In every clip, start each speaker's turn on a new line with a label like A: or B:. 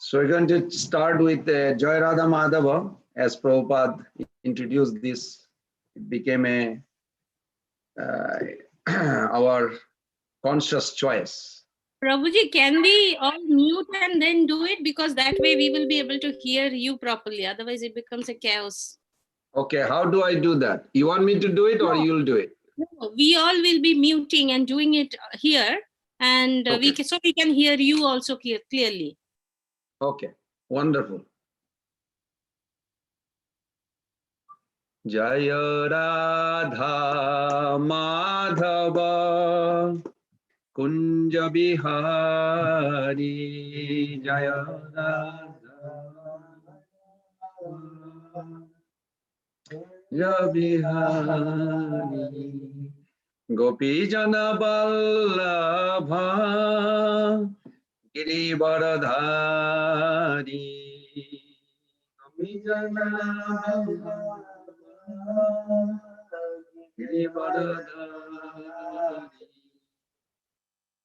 A: So we're going to start with Joy Radha Madhava. As Prabhupada introduced this, it became our conscious choice.
B: Prabhuji, can we all mute and then do it? Because that way we will be able to hear you properly. Otherwise it becomes a chaos.
A: Okay, how do I do that? You want me to do it or you'll do it?
B: No, we all will be muting and doing it here. And
A: Okay.
B: so we can hear you also clearly.
A: Okay, wonderful. Jaya Radha Madhava Kunja Bihari Jaya Radha Kunja Bihari Gopi Jana Vallabha Girivaradhari Gopi Jana Girivaradhari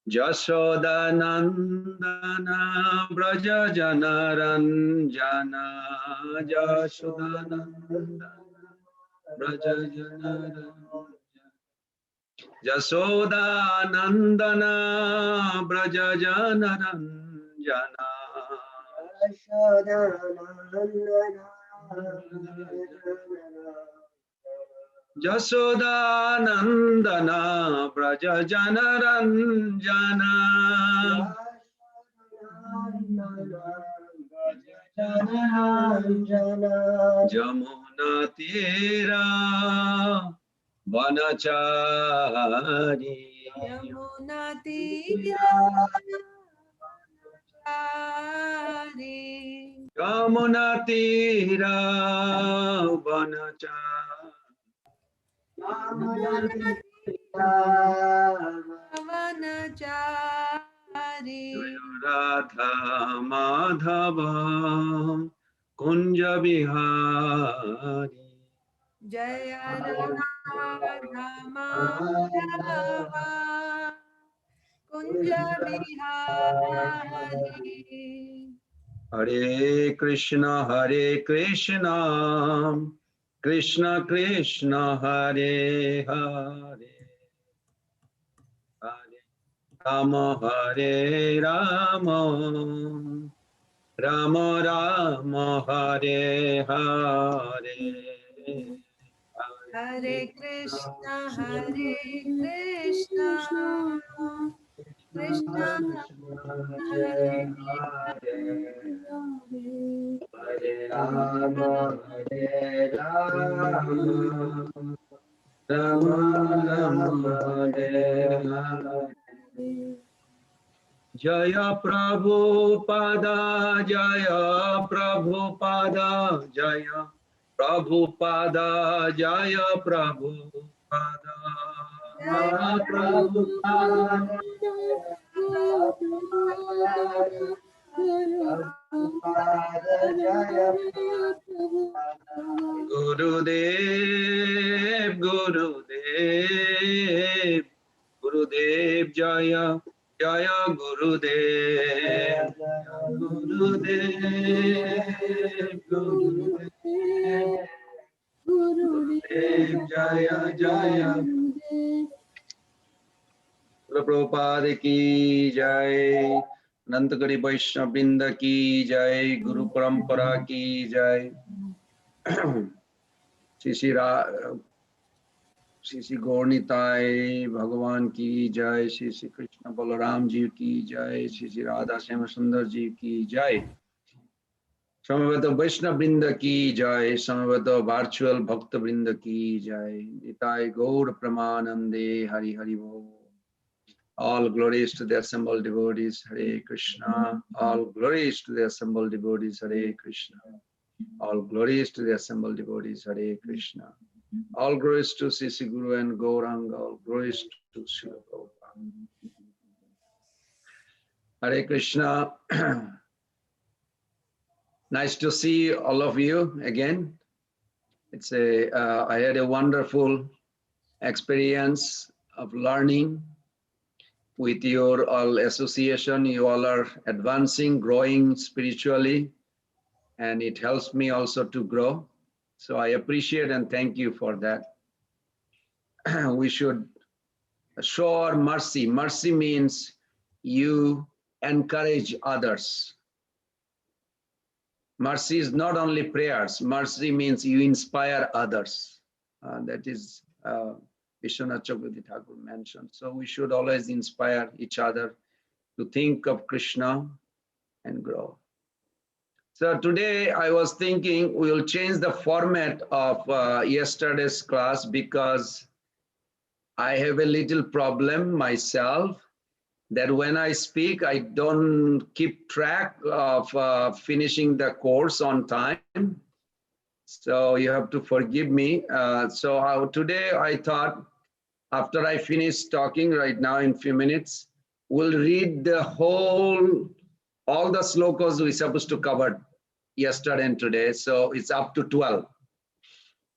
A: Jashoda Nandana Braja Jana Ranjana Jashoda Nandana Braja Jana Ranjana Jashoda Nandana Braja Jana Ranjana Jashoda Nandana Braja Jana Ranjana Jamuna Tira Vanachari
C: Yamuna Tira Vanachari
A: Jamuna Tira Vanachari
C: Vanachari
A: Radha Madhava Kunja Bihari
C: Jaya Radha Madhava Kunja Bihari
A: Hare Krishna Krishna Krishna Hare Hare Hare Rama Hare Rama Rama Rama Hare Hare
C: Hare Krishna Krishna Krishna Hare
A: Hare Rama Hare Rama Rama Rama Hare Hare Jaya Prabhupada Jaya Prabhupada Jaya Prabhupada Jaya Prabhupada Jaya Prabhupada Gurudev Gurudev Gurudev Jaya Jaya Gurudev Gurudev Gurudev Gurudev Jaya Jaya Prabhupada ki jai Anantagari Vaishnava Vrinda ki jai Guru Parampara ki jai Shri Gaurnitai Bhagavan ki jai, Shri Krishna Balaram ji ki jai, Shri Radha Shyama Sundar ji ki jai. Samavata Vaishnava Vrinda ki jai, Samavata Virtual Bhakta Vrinda ki jai. Nitai Gaur Pramanande Hari Hari Bo. All glories to the assembled devotees, Hare Krishna. All glories to the assembled devotees, Hare Krishna. All glories to the assembled devotees, Hare Krishna. All glories to Sisi Guru and Gauranga, all glories to Srila Prabhupada. Hare Krishna. Nice to see all of you again. It's I had a wonderful experience of learning with your all association. You all are advancing, growing spiritually, and it helps me also to grow. So I appreciate and thank you for that. We should show our mercy. Mercy means you encourage others. Mercy is not only prayers. Mercy means you inspire others. That is Vishwanath Chakravarti Thakur mentioned. So we should always inspire each other to think of Krishna and grow. So today I was thinking we will change the format of yesterday's class because I have a little problem myself that when I speak, I don't keep track of finishing the course on time. So you have to forgive me. Today I thought after I finish talking right now in a few minutes, we'll read the whole, all the slokas we're supposed to cover yesterday and today. So it's up to 12.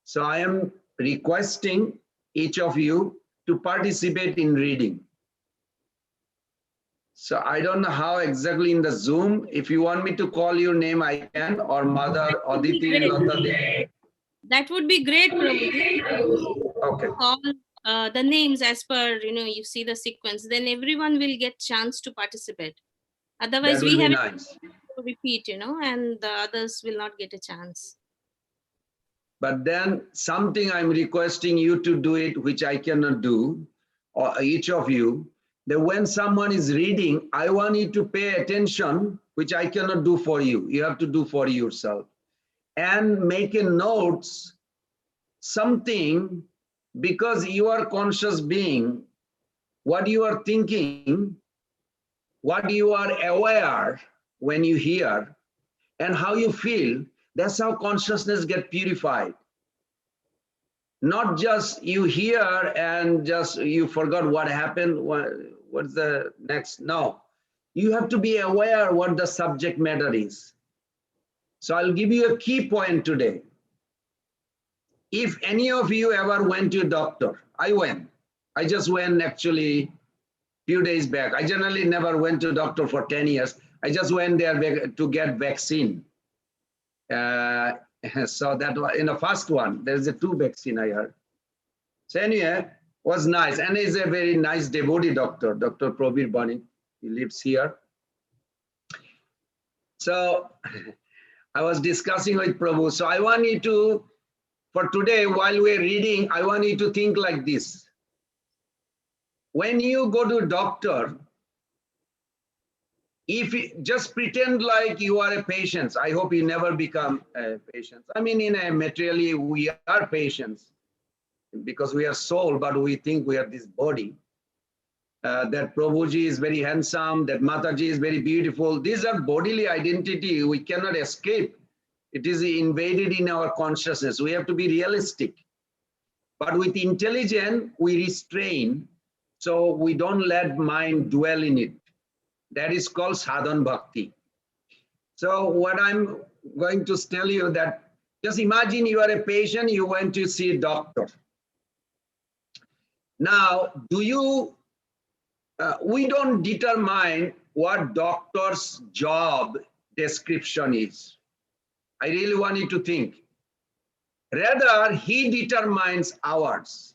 A: So I am requesting each of you to participate in reading. So I don't know how exactly in the Zoom. If you want me to call your name, I can, or Mother, Aditi, Lata.
B: That would be great, Prabhuji.
A: Okay.
B: Call the names as per, you see the sequence. Then everyone will get chance to participate. Otherwise,
A: That will
B: we
A: be
B: have
A: nice.
B: to repeat, and the others will not get a chance.
A: But then something I'm requesting you to do it, which I cannot do, or each of you, that when someone is reading, I want you to pay attention, which I cannot do for you. You have to do for yourself. And make a notes, something, because you are conscious being, what you are thinking, what you are aware when you hear, and how you feel, that's how consciousness gets purified. Not just you hear and just you forgot what happened, what's the next? No, you have to be aware what the subject matter is. So I'll give you a key point today. If any of you ever went to a doctor, I went. I just went actually a few days back. I generally never went to a doctor for 10 years. I just went there to get vaccine. So that was in the first one. There's a 2 vaccine I heard. So anyway, was nice. And he's a very nice devotee doctor, Dr. Prabir Bani. He lives here. So I was discussing with Prabhu. So I want you to, for today, while we're reading, I want you to think like this. When you go to a doctor, if you just pretend like you are a patient, I hope you never become a patient. I mean, in a materially, we are patients because we are soul, but we think we are this body. That Prabhuji is very handsome, that Mataji is very beautiful. These are bodily identity. We cannot escape. It is invaded in our consciousness. We have to be realistic. But with intelligence, we restrain, so we don't let mind dwell in it. That is called sadhan bhakti. So what I'm going to tell you that, just imagine you are a patient, you went to see a doctor. Now, we don't determine what doctor's job description is. I really want you to think. Rather, he determines ours.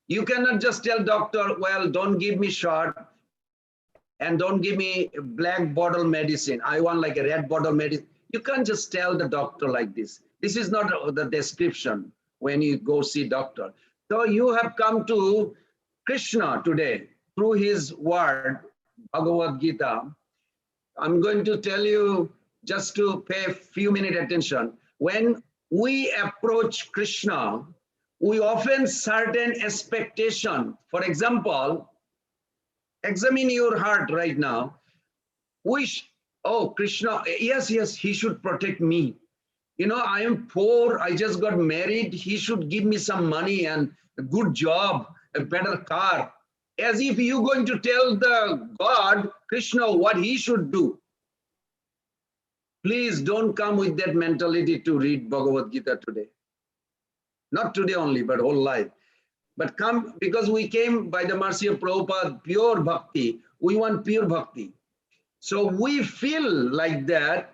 A: You cannot just tell doctor, well, don't give me shot and don't give me black bottle medicine. I want like a red bottle medicine. You can't just tell the doctor like this. This is not the description when you go see doctor. So you have come to Krishna today through his word, Bhagavad Gita. I'm going to tell you just to pay a few minutes attention. When we approach Krishna, we often certain expectation. For example, examine your heart right now. Wish, oh, Krishna, yes, he should protect me. I am poor, I just got married. He should give me some money and a good job, a better car. As if you're going to tell the God, Krishna, what he should do. Please don't come with that mentality to read Bhagavad Gita today. Not today only, but whole life. But come, because we came by the mercy of Prabhupada, pure bhakti, we want pure bhakti. So we feel like that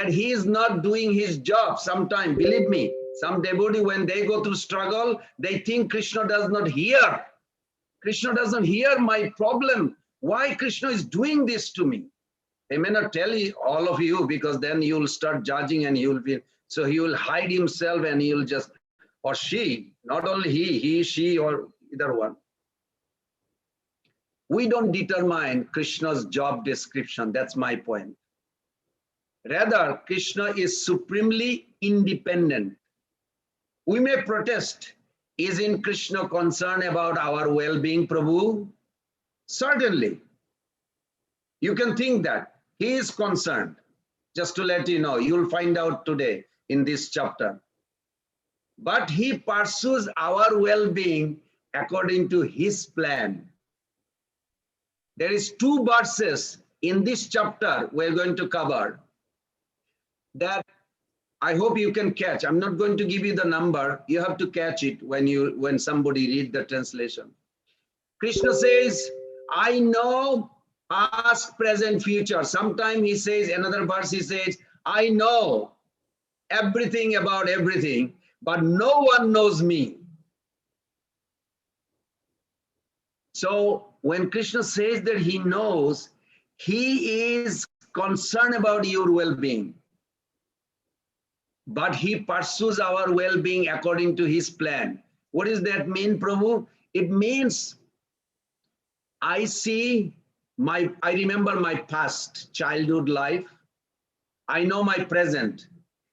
A: he is not doing his job sometime. Believe me, some devotee, when they go through struggle, they think Krishna does not hear. Krishna doesn't hear my problem. Why Krishna is doing this to me? They may not tell you, all of you, because then you'll start judging and you'll be, so he will hide himself and he'll just, or she, not only he, she, or either one. We don't determine Krishna's job description. That's my point. Rather, Krishna is supremely independent. We may protest. Isn't Krishna concerned about our well-being, Prabhu? Certainly. You can think that. He is concerned. Just to let you know, you'll find out today in this chapter. But he pursues our well-being according to his plan. There is 2 verses in this chapter we're going to cover that I hope you can catch. I'm not going to give you the number. You have to catch it when somebody read the translation. Krishna says, I know past, present, future. Sometime he says, another verse he says, I know everything about everything, but no one knows me. So when Krishna says that he knows, he is concerned about your well-being. But he pursues our well-being according to his plan. What does that mean, Prabhu? It means I remember my past childhood life. I know my present.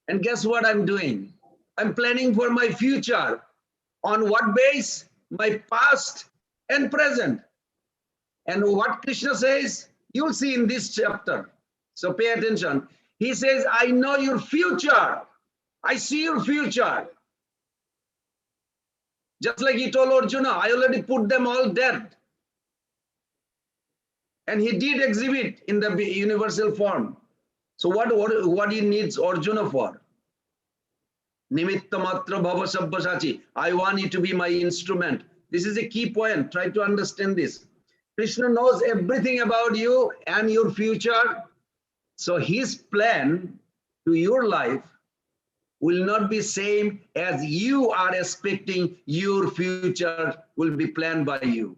A: And guess what I'm doing? I'm planning for my future. On what base? My past and present. And what Krishna says, you'll see in this chapter. So pay attention. He says, I know your future. I see your future. Just like he told Arjuna, I already put them all dead. And he did exhibit in the universal form. So what he needs Arjuna for? Nimitta matra bhava sabbhasachi. I want you to be my instrument. This is a key point. Try to understand this. Krishna knows everything about you and your future. So his plan to your life will not be same as you are expecting your future will be planned by you.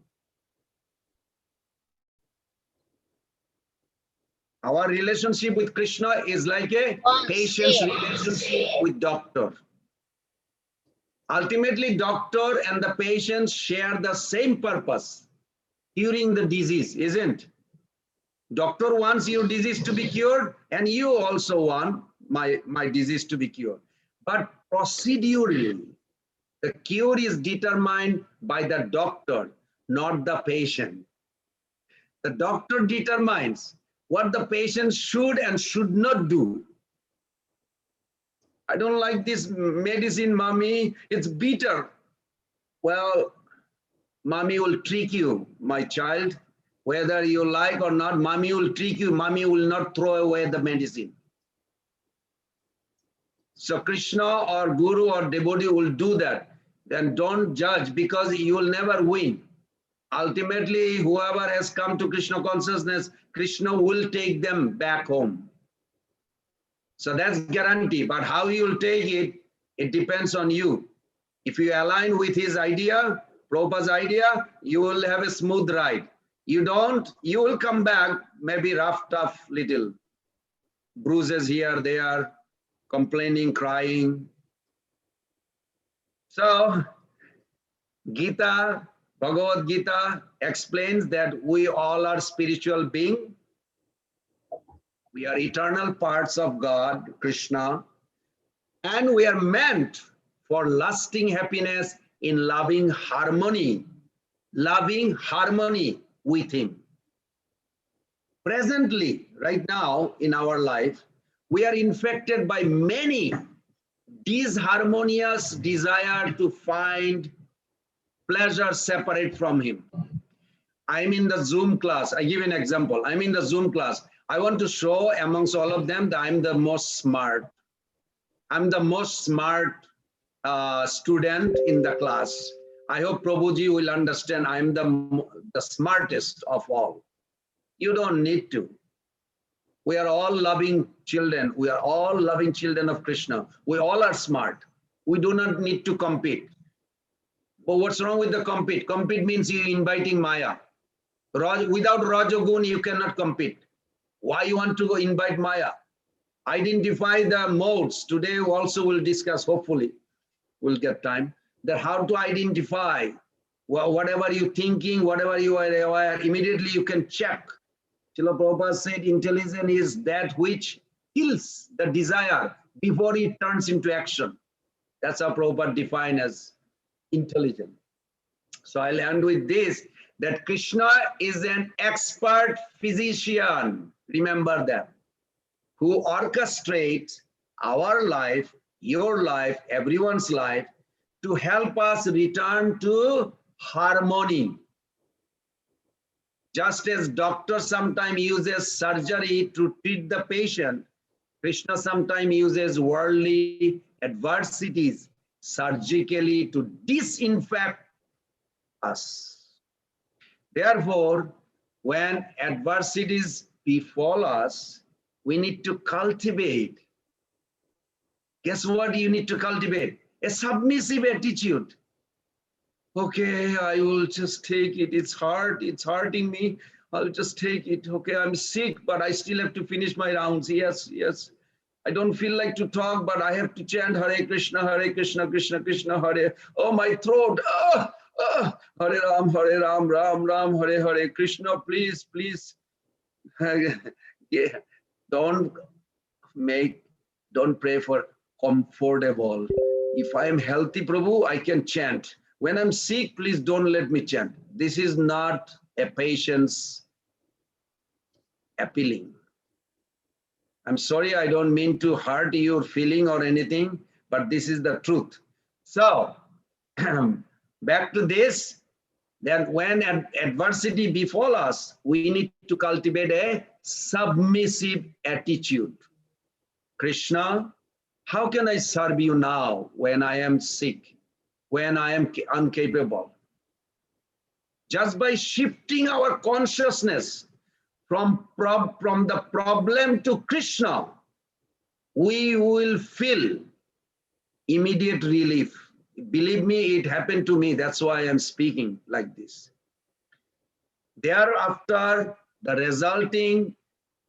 A: Our relationship with Krishna is like a patient's relationship with doctor. Ultimately, doctor and the patient share the same purpose, curing the disease, isn't? Doctor wants your disease to be cured, and you also want my disease to be cured. But procedurally, the cure is determined by the doctor, not the patient. The doctor determines what the patient should and should not do. I don't like this medicine, mommy. It's bitter. Well, mommy will trick you, my child. Whether you like or not, mommy will trick you. Mommy will not throw away the medicine. So Krishna or Guru or devotee will do that. Then don't judge, because you will never win. Ultimately, whoever has come to Krishna consciousness, Krishna will take them back home. So that's guarantee. But how you will take it, it depends on you. If you align with his idea, Prabhupada's idea, you will have a smooth ride. You don't, you will come back, maybe rough, tough, little bruises here, there, complaining, crying. So Gita, Bhagavad Gita explains that we all are spiritual beings. We are eternal parts of God, Krishna, and we are meant for lasting happiness in loving harmony with him. Presently, right now in our life, we are infected by many disharmonious desire to find pleasure separate from him. I'm in the Zoom class. I give an example. I'm in the Zoom class. I want to show amongst all of them that I'm the most smart. I'm the most smart student in the class. I hope Prabhuji will understand I'm the smartest of all. You don't need to. We are all loving children. We are all loving children of Krishna. We all are smart. We do not need to compete. But what's wrong with the compete? Compete means you inviting Maya. Without Rajagun, you cannot compete. Why you want to go invite Maya? Identify the modes. Today also we'll discuss, hopefully, we'll get time, that how to identify whatever you're thinking, whatever you are aware, immediately you can check. Srila Prabhupada said intelligence is that which kills the desire before it turns into action. That's how Prabhupada defined as intelligent. So I'll end with this, that Krishna is an expert physician. Remember that. Who orchestrates our life, your life, everyone's life, to help us return to harmony. Just as doctor sometimes uses surgery to treat the patient, Krishna sometimes uses worldly adversities surgically to disinfect us. Therefore, when adversities befall us, we need to cultivate. Guess what you need to cultivate? A submissive attitude. Okay, I will just take it. It's hard. It's hurting me. I'll just take it. Okay, I'm sick, but I still have to finish my rounds. Yes, yes. I don't feel like to talk, but I have to chant Hare Krishna, Krishna Krishna, Hare. Oh, my throat. Hare Ram, Ram Ram, Hare Hare. Krishna, please, please. Yeah. Don't pray for comfortable. If I am healthy, Prabhu, I can chant. When I'm sick, please don't let me chant. This is not a patient's appealing. I'm sorry, I don't mean to hurt your feeling or anything, but this is the truth. So, back to this, that when adversity befall us, we need to cultivate a submissive attitude. Krishna, how can I serve you now when I am sick, when I am incapable? Just by shifting our consciousness from the problem to Krishna, we will feel immediate relief. Believe me, it happened to me. That's why I'm speaking like this. Thereafter, the resulting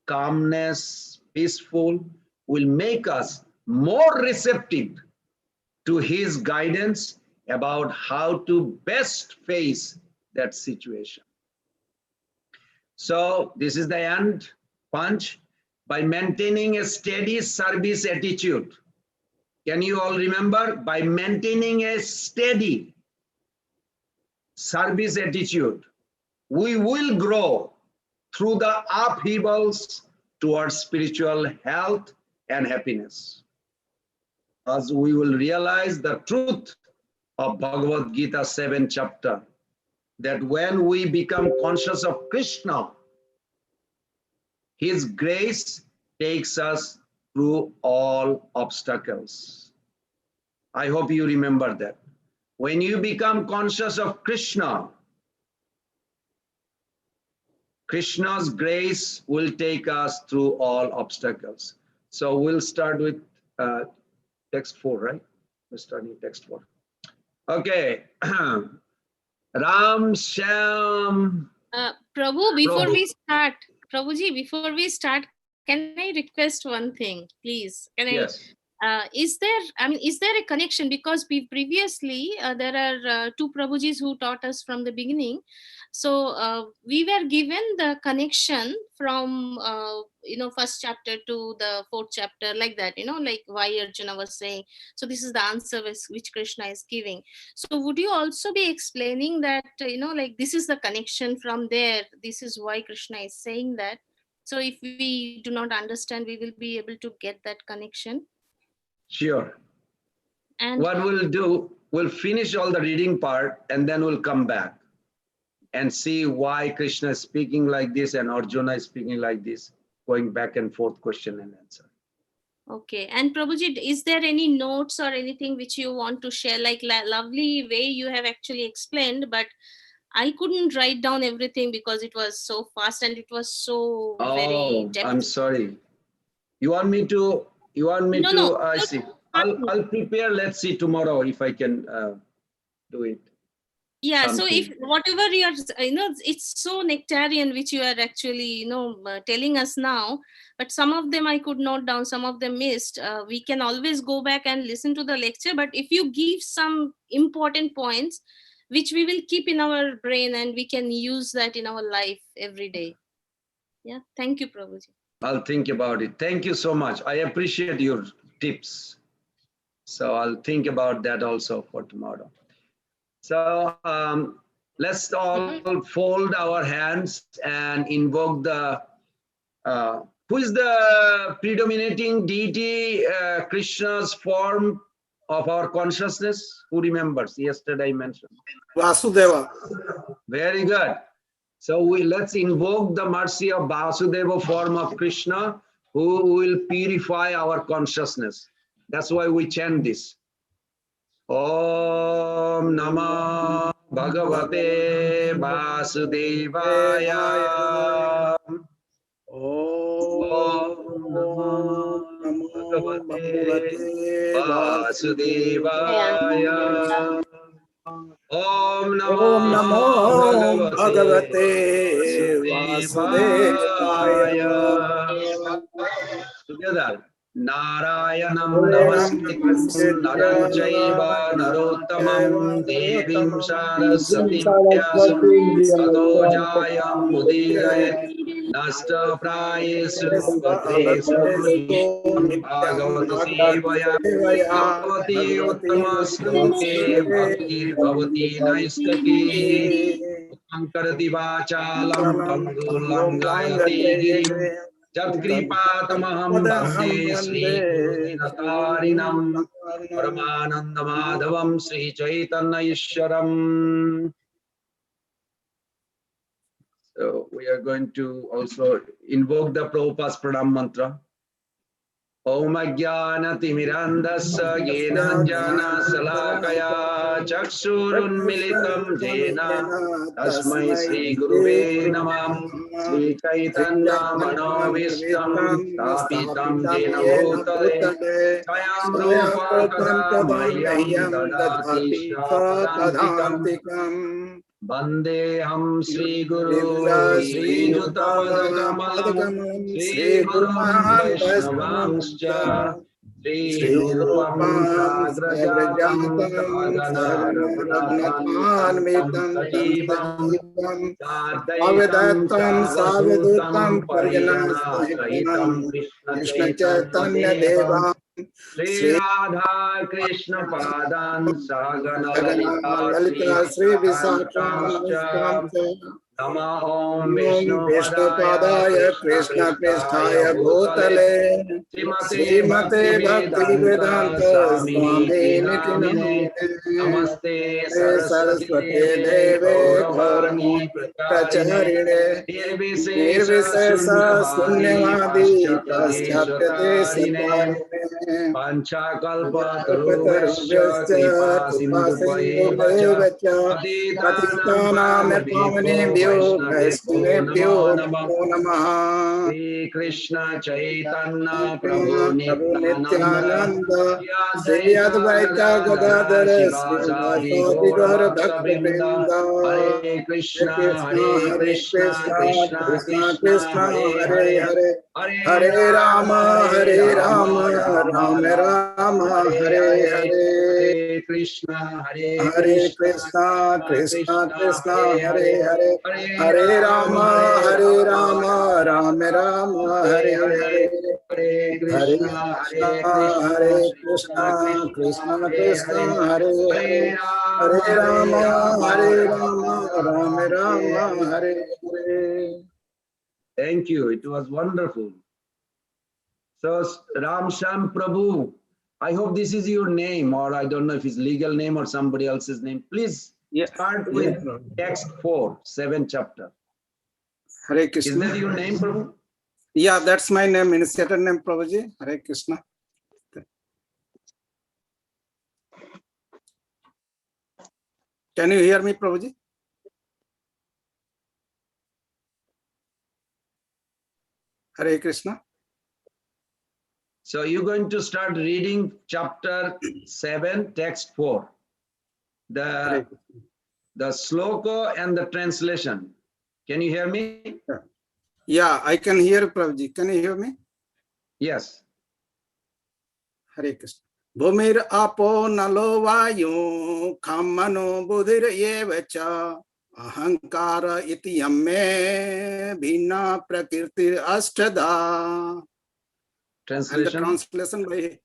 A: calmness, peaceful, will make us more receptive to his guidance about how to best face that situation. So this is the end punch. By maintaining a steady service attitude, can you all remember? By maintaining a steady service attitude, we will grow through the upheavals towards spiritual health and happiness. As we will realize the truth of Bhagavad Gita 7th chapter, that when we become conscious of Krishna, his grace takes us through all obstacles. I hope you remember that. When you become conscious of Krishna, Krishna's grace will take us through all obstacles. So we'll start with text 4, right? We're starting text 4. Okay. Ram Shyam.
B: Prabhu, before
A: Prabhu.
B: we start, Prabhuji, before we start, can I request one thing, please?
A: Yes.
B: Is there a connection? Because we previously, there are 2 Prabhujis who taught us from the beginning. So we were given the connection from, first chapter to the 4th chapter, like that, like why Arjuna was saying. So this is the answer which Krishna is giving. So would you also be explaining that, like this is the connection from there. This is why Krishna is saying that. So if we do not understand, we will be able to get that connection.
A: Sure.
B: And
A: what we'll do, we'll finish all the reading part and then we'll come back and see why Krishna is speaking like this and Arjuna is speaking like this, going back and forth, question and answer.
B: Okay. And Prabhuji, is there any notes or anything which you want to share? Like lovely way you have actually explained, but I couldn't write down everything because it was so fast and it was so very
A: Oh, I'm
B: depth.
A: sorry. You want me to?
B: No, no.
A: I see. I'll prepare. Let's see tomorrow if I can do it.
B: Yeah, so if
A: Something.
B: whatever you are, it's so nectarian which you are actually, telling us now, but some of them I could note down, some of them missed. We can always go back and listen to the lecture, but if you give some important points which we will keep in our brain and we can use that in our life every day. Yeah, thank you, Prabhuji.
A: I'll think about it. Thank you so much. I appreciate your tips. So I'll think about that also for tomorrow. So let's all fold our hands and invoke the, who is the predominating deity, Krishna's form of our consciousness? Who remembers? Yesterday I mentioned.
D: Vasudeva.
A: Very good. So let's invoke the mercy of Vasudeva form of Krishna, who will purify our consciousness. That's why we chant this. Om Namah Bhagavate Vasudevaya. Om Namah Bhagavate Vasudevaya. Om
D: Om Namo
A: Namah
D: Bhagavate
A: Vasudevaya. Together. Narayanam namaskrityam naram chaiva narottamam devim saraswatim vyasam tato jayam mudirayet nasta prayesu bhadresu nittam bhagavata sevaya bhavati uttama shloke bhaktir bhavati naistaki Ankarati vachalam pangulangayati girim Jatkripatamaham bhante Sri Guru Dinatarinam Paramananda Madhavam Sri Chaitanya Ishwaram. So we are going to also invoke the Prabhupada's Pranam Mantra. Om Ajnana Timirandasya Gyenanjana Salakaya Chaksurun Militam Jena Tasmai Sri Guruve Namah Sri Chaitanya Manovistam Stapitam Jena Bhutale Swayam Rupa Kada Mayam Dadati Sapadantikam Vandeham Sri Guru Sri Jutapadakamalam Sri Gurun Vaishnavangscha Sri Rupam Sagrajatam Sagana Raghunathan Tam Sajivam Sadaitam Savadutam Parijana Sahitam Krishna Chaitanya Devam Sri Radha Krishna Padan Sagana Lalita Sri Visakhamascha Nama Om Vishnu Padaya Krishna Prishthaya Bhutale Srimate Bhakti Vedanta Swami Niti Namaste Saraswati Deve Gaurani Pracharine Nirvisesa Sunyavadi Paschapyate Satarine Panchakalpa Tarubhyascha Kripa Sindhupayeva Cha Patitanam Pavanebhyo Vaishnavebhyo Namo Namaha Sri Krishna Chaitanya Prabhu Nityananda Sri Advaita Gadadhara Srivasadi Gaura Bhaktivinoda Hare Krishna Krishna Krishna Hare Hare Hare Rama Rama Rama Hare Hare Krishna Krishna Krishna Hare Hare Hare Rama Rama Rama Hare Hare Hare Krishna Krishna Hare Hare Hare Rama Rama Hare Hare. Thank you. It was wonderful. So Ram Sham Prabhu, I hope this is your name, or I don't know if it's legal name or somebody else's name. Please start with text 4, 7th chapter.
D: Hare Krishna.
A: Is that your name, Prabhu?
D: Yeah, that's my name, initiator name, Prabhuji. Hare Krishna. Can you hear me, Prabhuji? Hare Krishna.
A: So you're going to start reading chapter 7, text 4.
D: Hare
A: The sloka and the translation. Can you hear me?
D: Yeah, I can hear Prabhuji. Can you hear me?
A: Yes.
D: Hare Krishna. Bhumir apo nalo vayu khammano budhir yevacha ahankara iti yamme bhina prakirti ashtada.
A: Translation.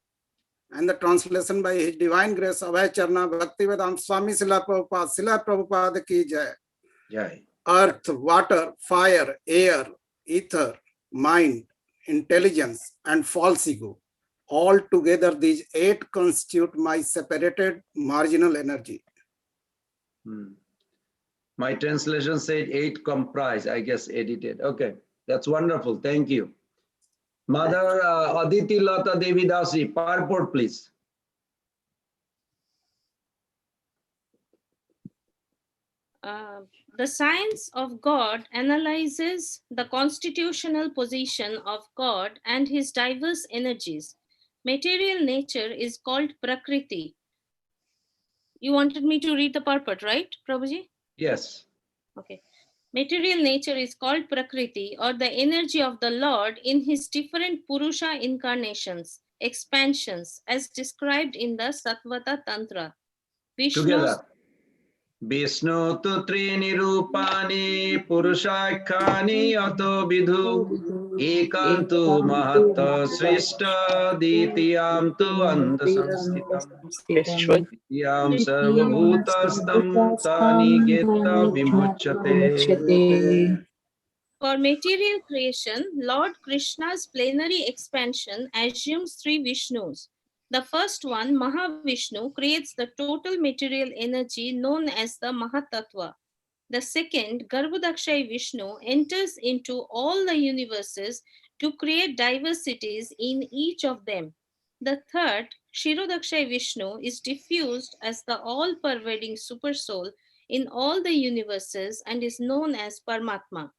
D: And the translation by His Divine Grace, Abhay Charna Bhaktivedanta Swami Srila Prabhupada ki jai.
A: Jai.
D: Earth, water, fire, air, ether, mind, intelligence, and false ego. All together, these 8 constitute my separated marginal energy.
A: My translation said 8 comprise, I guess edited. Okay, that's wonderful. Thank you. Mother Aditi Lata Devi Dasi, purport please.
B: The science of God analyzes the constitutional position of God and his diverse energies. Material nature is called Prakriti. You wanted me to read the purport, right, Prabhuji?
A: Yes.
B: Okay. Material nature is called Prakriti, or the energy of the Lord in his different Purusha incarnations, expansions, as described in the Satvata Tantra. Vishnu's
A: Together. Vishnu tu trini rupani purushakhani ato vidhu ekantu mahatta srishta ditiyam tu andasanstitam ditiyam sarvabhutastam tani geta vimuchyate.
B: For material creation, Lord Krishna's plenary expansion assumes 3 Vishnus. The first one, Mahavishnu, creates the total material energy known as the Mahatattva. The second, Garbhodakshay Vishnu, enters into all the universes to create diversities in each of them. The third, Kshirodakshay Vishnu, is diffused as the all-pervading supersoul in all the universes and is known as Paramatma.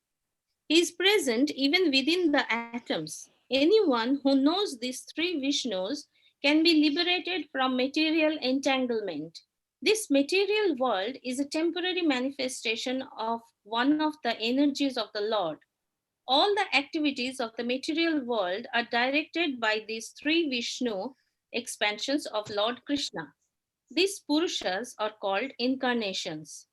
B: He is present even within the atoms. Anyone who knows these 3 Vishnus can be liberated from material entanglement. This material world is a temporary manifestation of one of the energies of the Lord. All the activities of the material world are directed by these 3 Vishnu expansions of Lord Krishna. These Purushas are called incarnations.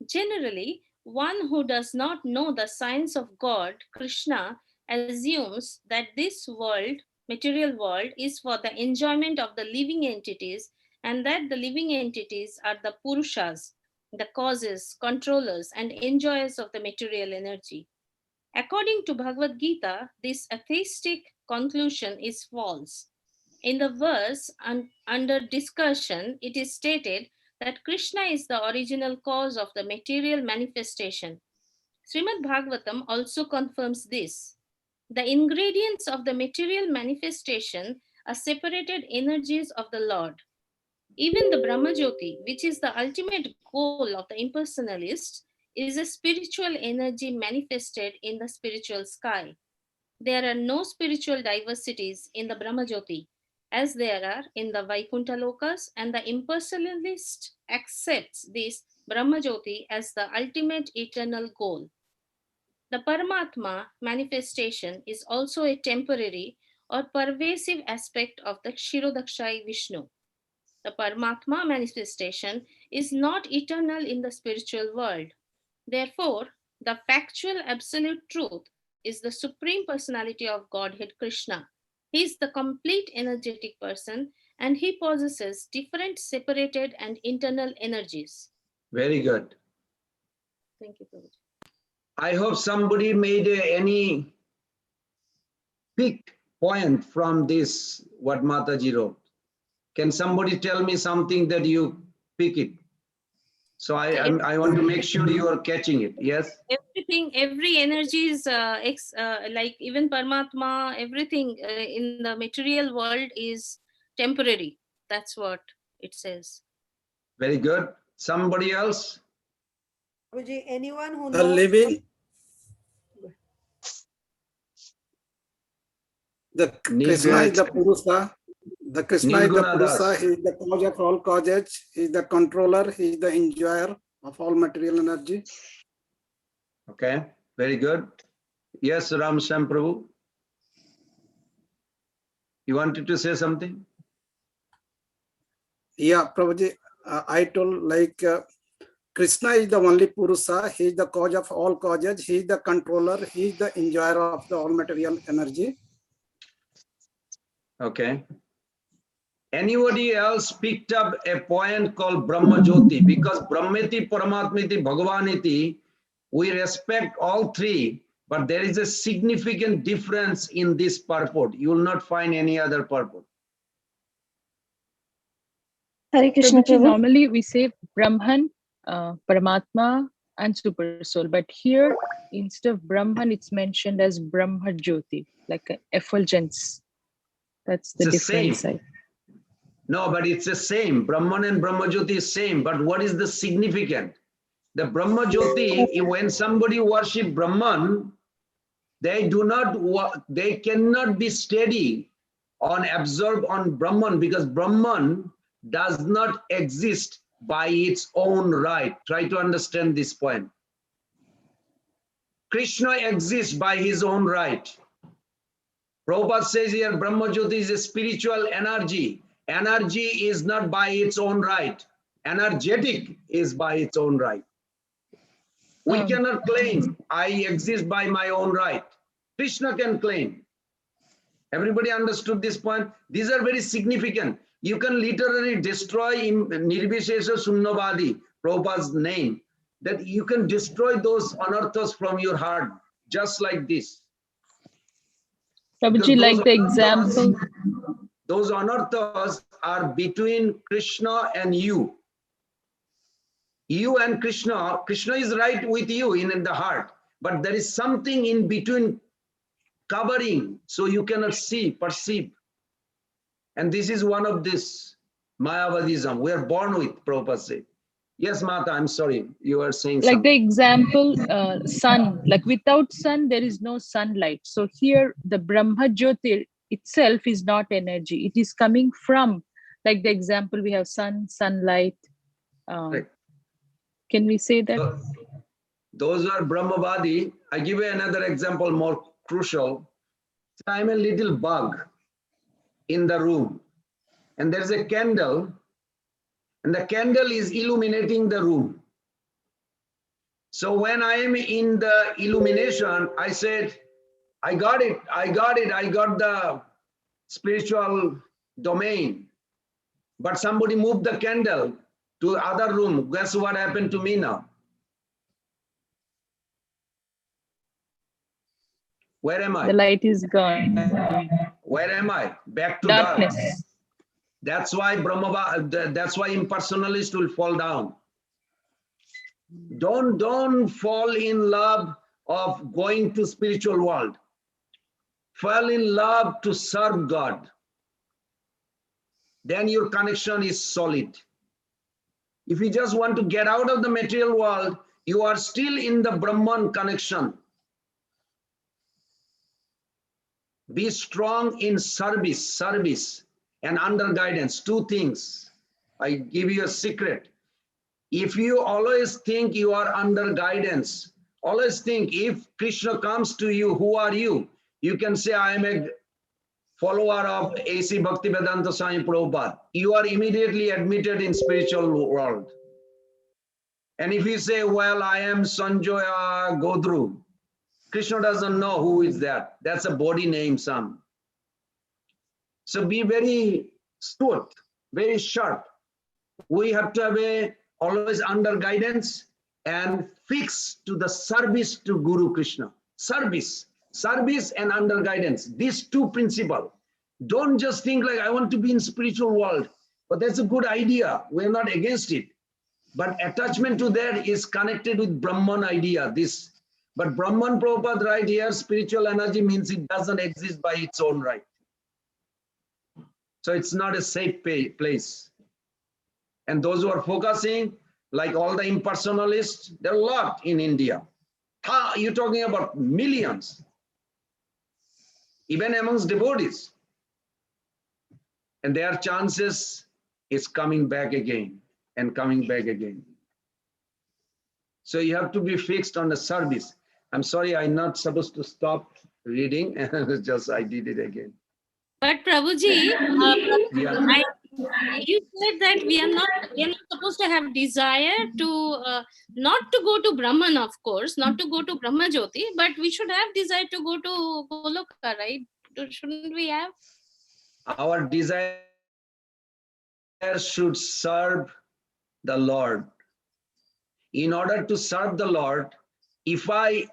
B: Generally, one who does not know the science of God, Krishna, assumes that this world, material world, is for the enjoyment of the living entities and that the living entities are the Purushas, the causes, controllers, and enjoyers of the material energy. According to Bhagavad Gita, this atheistic conclusion is false. In the verse under discussion, it is stated that Krishna is the original cause of the material manifestation. Srimad Bhagavatam also confirms this. The ingredients of the material manifestation are separated energies of the Lord. Even the Brahmajyoti, which is the ultimate goal of the impersonalists, is a spiritual energy manifested in the spiritual sky. There are no spiritual diversities in the Brahmajyoti, as there are in the Vaikuntha Lokas, and the impersonalist accepts this Brahmajyoti as the ultimate eternal goal. The Paramatma manifestation is also a temporary or pervasive aspect of the Kshirodakshay Vishnu. The Paramatma manifestation is not eternal in the spiritual world. Therefore, the factual absolute truth is the Supreme Personality of Godhead Krishna. He is the complete energetic person and he possesses different separated and internal energies.
A: Very good.
B: Thank you, Prabhuji.
A: I hope somebody made any pick point from this, what Mataji wrote. Can somebody tell me something that you pick it? So I want to make sure you are catching it. Yes?
B: Everything, every energy is like even Paramatma, everything in the material world is temporary. That's what it says.
A: Very good. Somebody else?
C: Prabhuji, anyone who
D: The
C: knows
D: living, the Krishna is the Purusha. The Krishna is the
A: Nilguna
D: Purusha.
A: Das.
D: He is the cause of all causes. He is the controller. He is the enjoyer of all material energy.
A: Okay, very good. Yes, Ram Sam Prabhu. You wanted to say something?
D: Yeah, Prabhuji, I told Krishna is the only Purusha. He is the cause of all causes. He is the controller. He is the enjoyer of the all material energy.
A: Okay. Anybody else picked up a point called Brahma Jyoti? Because Brahmeti, Paramatmiti, Bhagavaniti, we respect all three, but there is a significant difference in this purport. You will not find any other purport.
E: Hare Krishna
F: Prabhuji,
E: Prabhu.
F: normally we say Brahman, Paramatma, and Super Soul, but here instead of Brahman, it's mentioned as Brahma Jyoti, like an effulgence. That's the
A: It's the
F: difference.
A: same. No, but it's the same. Brahman and Brahma Jyoti is same. But what is the significant? The Brahma Jyoti, when somebody worship Brahman, they cannot be steady on absorb on Brahman, because Brahman does not exist by its own right. Try to understand this point. Krishna exists by his own right. Prabhupada says here, Brahma Jyoti is a spiritual energy. Energy is not by its own right. Energetic is by its own right. We cannot claim, I exist by my own right. Krishna can claim. Everybody understood this point? These are very significant. You can literally destroy Nirvishesha Sunnavadi, Prabhupada's name, that you can destroy those anarthas from your heart, just like this.
F: Prabhuji, like the example.
A: Those anarthas are between Krishna and you. You and Krishna, Krishna is right with you in the heart, but there is something in between covering, so you cannot see, perceive. And this is one of this Mayavadism. We are born with, Prabhupada said. Yes, Mata, I'm sorry. You are saying
F: Like
A: something.
F: the example, sun, like without sun, there is no sunlight. So here, the Brahma Jyoti itself is not energy. It is coming from, like the example, we have sun, sunlight.
A: Right.
F: Can we say that?
A: So, those are Brahmavadi. I give you another example, more crucial. I'm a little bug in the room, and there's a candle, and the candle is illuminating the room. So when I am in the illumination, I said, I got it, I got the spiritual domain. But somebody moved the candle to other room. Guess what happened to me now? Where am I?
F: The light is gone.
A: Where am I? Back to
F: Darkness.
A: dark. That's why that's why impersonalist will fall down. Don't fall in love of going to spiritual world. Fall in love to serve God. Then your connection is solid. If you just want to get out of the material world, you are still in the Brahman connection. Be strong in service and under guidance. Two things. I give you a secret. If you always think you are under guidance, always think if Krishna comes to you, who are you? You can say, I am a follower of A.C. Bhaktivedanta Swami Prabhupada. You are immediately admitted in spiritual world. And if you say, well, I am Sanjoya Godru, Krishna doesn't know who is that. That's a body name, son. So be very astute, very sharp. We have to have always under guidance and fix to the service to Guru Krishna. Service and under guidance. These two principles. Don't just think like I want to be in spiritual world, but that's a good idea. We're not against it. But attachment to that is connected with Brahman idea. But Brahman Prabhupada right here, spiritual energy means it doesn't exist by its own right. So it's not a safe place. And those who are focusing, like all the impersonalists, there are a lot in India. You're talking about millions, even amongst devotees. And their chances is coming back again and coming back again. So you have to be fixed on the service. I'm sorry, I'm not supposed to stop reading. Just I did it again.
B: But Prabhuji,
A: Yeah.
B: you said that we are not supposed to have desire to not to go to Brahman, of course, not to go to Brahma Jyoti, but we should have desire to go to Goloka, right? Shouldn't we have?
A: Our desire should serve the Lord. In order to serve the Lord, if I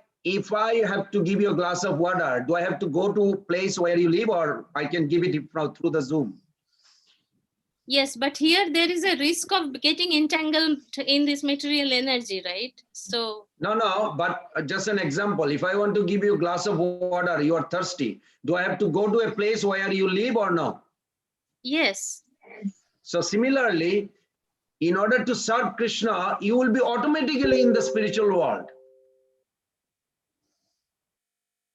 A: have to give you a glass of water, do I have to go to a place where you live, or I can give it through the Zoom?
B: Yes, but here there is a risk of getting entangled in this material energy, right? So
A: No, but just an example. If I want to give you a glass of water, you are thirsty. Do I have to go to a place where you live or no?
B: yes.
A: So similarly, in order to serve Krishna, you will be automatically in the spiritual world.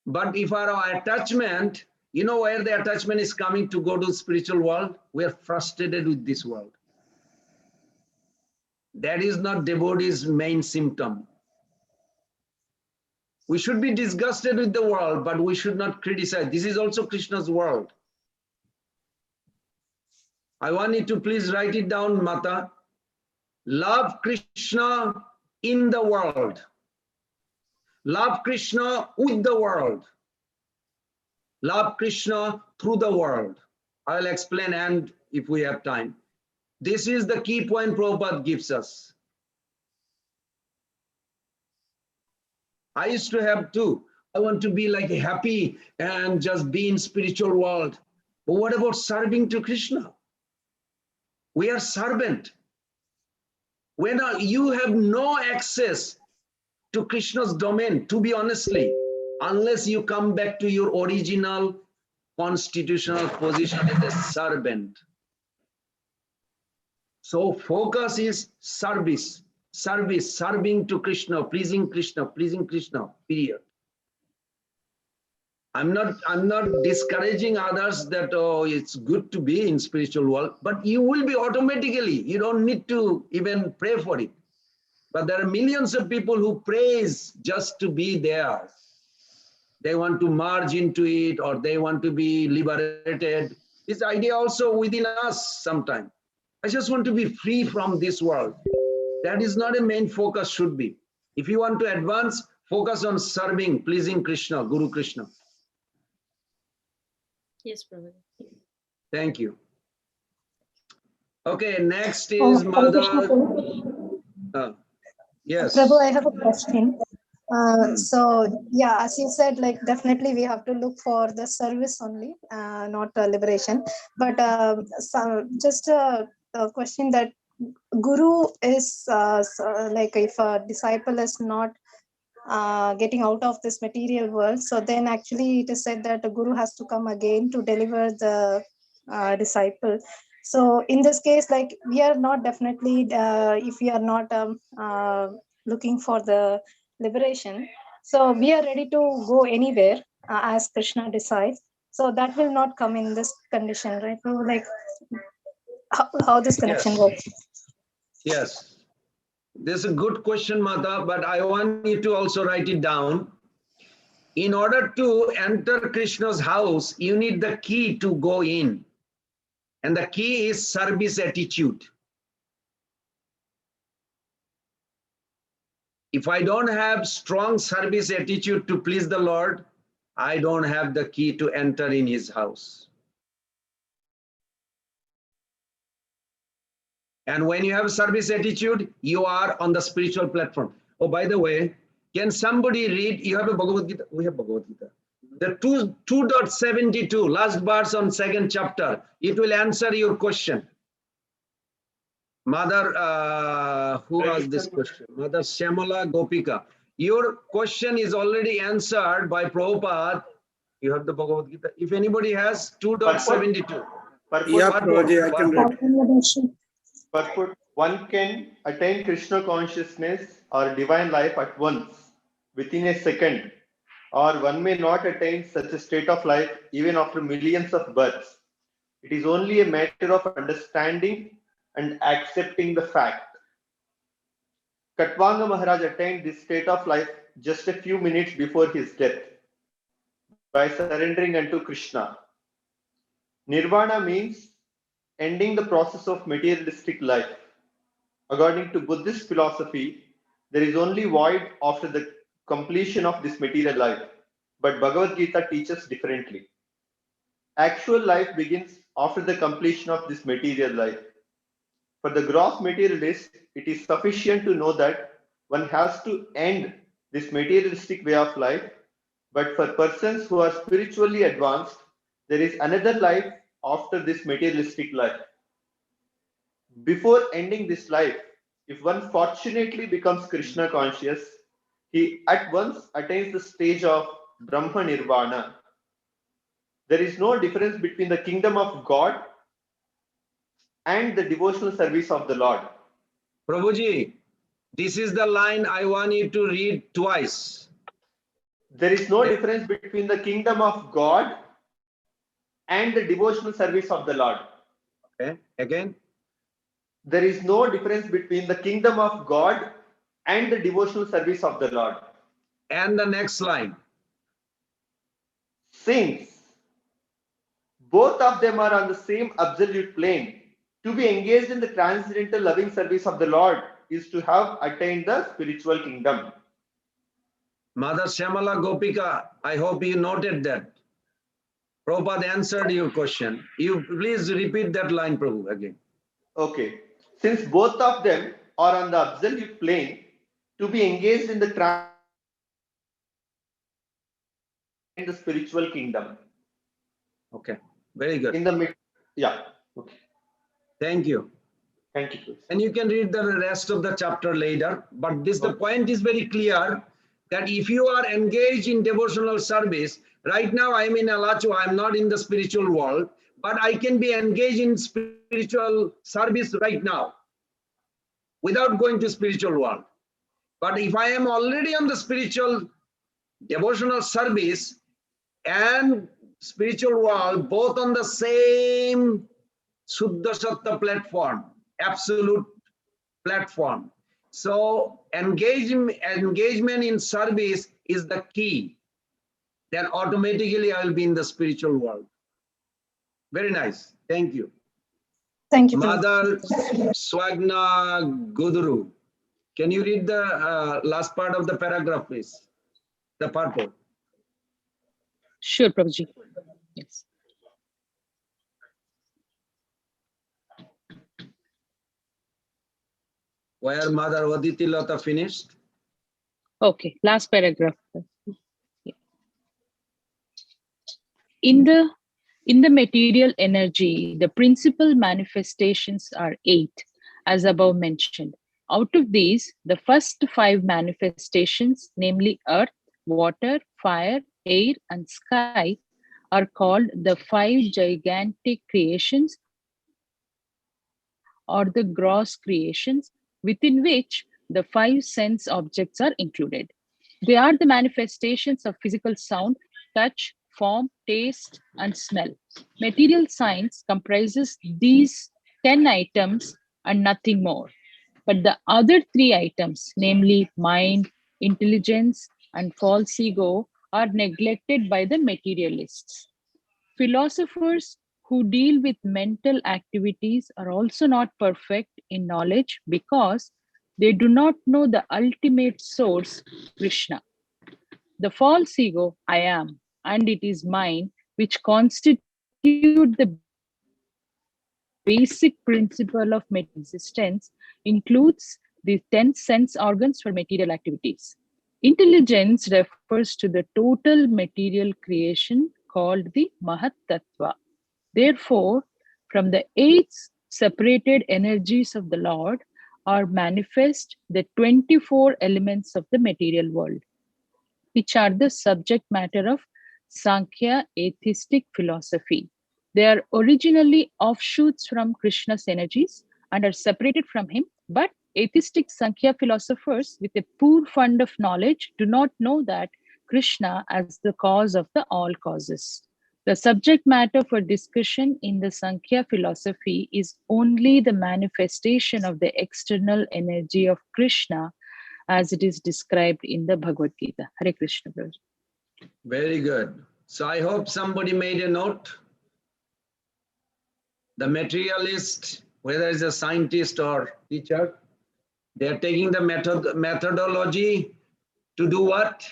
A: But if our attachment, you know where the attachment is coming to go to the spiritual world? We are frustrated with this world. That is not devotee's main symptom. We should be disgusted with the world, but we should not criticize. This is also Krishna's world. I want you to please write it down, Mata. Love Krishna in the world. Love Krishna with the world. Love Krishna through the world. I'll explain, and if we have time. This is the key point Prabhupada gives us. I used to have too. I want to be like happy and just be in spiritual world. But what about serving to Krishna? We are servant. When you have no access to Krishna's domain, to be honestly, unless you come back to your original constitutional position as a servant. So focus is service, serving to Krishna, pleasing Krishna, period. I'm not discouraging others that, oh, it's good to be in spiritual world, but you will be automatically, you don't need to even pray for it. But there are millions of people who praise just to be there. They want to merge into it, or they want to be liberated. This idea also within us sometimes. I just want to be free from this world. That is not a main focus should be. If you want to advance, focus on serving, pleasing Krishna, Guru Krishna.
B: Yes, Prabhu.
A: Thank you. Okay, next
E: Oh,
A: is
E: Hare
A: Mother.
E: Krishna, Prabhu.
A: Yes.
E: Prabhu, I have a question. So yeah, as you said, like definitely we have to look for the service only, not liberation. But just a question that Guru is like if a disciple is not getting out of this material world, so then actually it is said that the Guru has to come again to deliver the disciple. So in this case, like we are not definitely, if we are not looking for the liberation, so we are ready to go anywhere as Krishna decides. So that will not come in this condition, right? So like how this connection
A: Yes.
E: works.
A: Yes. This is a good question, Mata, but I want you to also write it down. In order to enter Krishna's house, you need the key to go in. And the key is service attitude. If I don't have strong service attitude to please the Lord, I don't have the key to enter in his house. And when you have service attitude, you are on the spiritual platform. Oh, by the way, can somebody read? You have a Bhagavad Gita? We have Bhagavad Gita. The 2.72, last verse on second chapter. It will answer your question. Mother, who asked this question? Mother Shyamala Gopika. Your question is already answered by Prabhupada. You have the Bhagavad Gita. If anybody has 2.72.
D: Yeah, Prabhuji, I can read.
G: one can attain Krishna consciousness or divine life at once, within a second, or one may not attain such a state of life even after millions of births. It is only a matter of understanding and accepting the fact. Katvanga Maharaj attained this state of life just a few minutes before his death by surrendering unto Krishna. Nirvana means ending the process of materialistic life. According to Buddhist philosophy, there is only void after the completion of this material life. But Bhagavad Gita teaches differently. Actual life begins after the completion of this material life. For the gross materialist, it is sufficient to know that one has to end this materialistic way of life. But for persons who are spiritually advanced, there is another life after this materialistic life. Before ending this life, if one fortunately becomes Krishna conscious, he at once attains the stage of Brahma Nirvana. There is no difference between the kingdom of God and the devotional service of the Lord.
A: Prabhuji, this is the line I want you to read twice.
G: There is no difference between the kingdom of God and the devotional service of the Lord.
A: Okay, again.
G: There is no difference between the kingdom of God and the devotional service of the Lord.
A: And the next line.
G: Since both of them are on the same absolute plane, to be engaged in the transcendental loving service of the Lord is to have attained the spiritual kingdom.
A: Mother Shyamala Gopika, I hope you noted that. Prabhupada answered your question. You please repeat that line, Prabhu, again.
G: Okay. Since both of them are on the absolute plane, to be engaged in the spiritual kingdom.
A: Okay, very good.
G: In the yeah. Okay.
A: Thank you.
G: Thank you.
A: And you can read the rest of the chapter later. But the point is very clear that if you are engaged in devotional service, right now I'm in Alachu, I'm not in the spiritual world, but I can be engaged in spiritual service right now without going to spiritual world. But if I am already on the spiritual devotional service and spiritual world, both on the same Suddha Sattva platform, absolute platform. So engagement in service is the key. Then automatically I will be in the spiritual world. Very nice. Thank you.
E: Thank you.
A: Mother Swagna Guduru. Can you read the last part of the paragraph, please? The purport.
F: Sure, Prabhuji. Yes.
A: Where Mother Aditi Lata finished?
F: Okay, last paragraph. In the material energy, the principal manifestations are 8, as above mentioned. Out of these, the first 5 manifestations, namely earth, water, fire, air, and sky, are called the 5 gigantic creations or the gross creations, within which the 5 sense objects are included. They are the manifestations of physical sound, touch, form, taste, and smell. Material science comprises these 10 items and nothing more. But the other 3 items, namely mind, intelligence, and false ego, are neglected by the materialists. Philosophers who deal with mental activities are also not perfect in knowledge because they do not know the ultimate source, Krishna. The false ego, I am, and it is mine, which constitute the basic principle of existence, includes the 10 sense organs for material activities. Intelligence refers to the total material creation called the Mahat Tattva. Therefore, from the 8 separated energies of the Lord are manifest the 24 elements of the material world, which are the subject matter of Sankhya atheistic philosophy. They are originally offshoots from Krishna's energies and are separated from him. But atheistic Sankhya philosophers with a poor fund of knowledge do not know that Krishna as the cause of the all causes. The subject matter for discussion in the Sankhya philosophy is only the manifestation of the external energy of Krishna as it is described in the Bhagavad Gita. Hare Krishna, brother.
A: Very good. So I hope somebody made a note. The materialist, whether it's a scientist or teacher, they are taking the methodology to do what?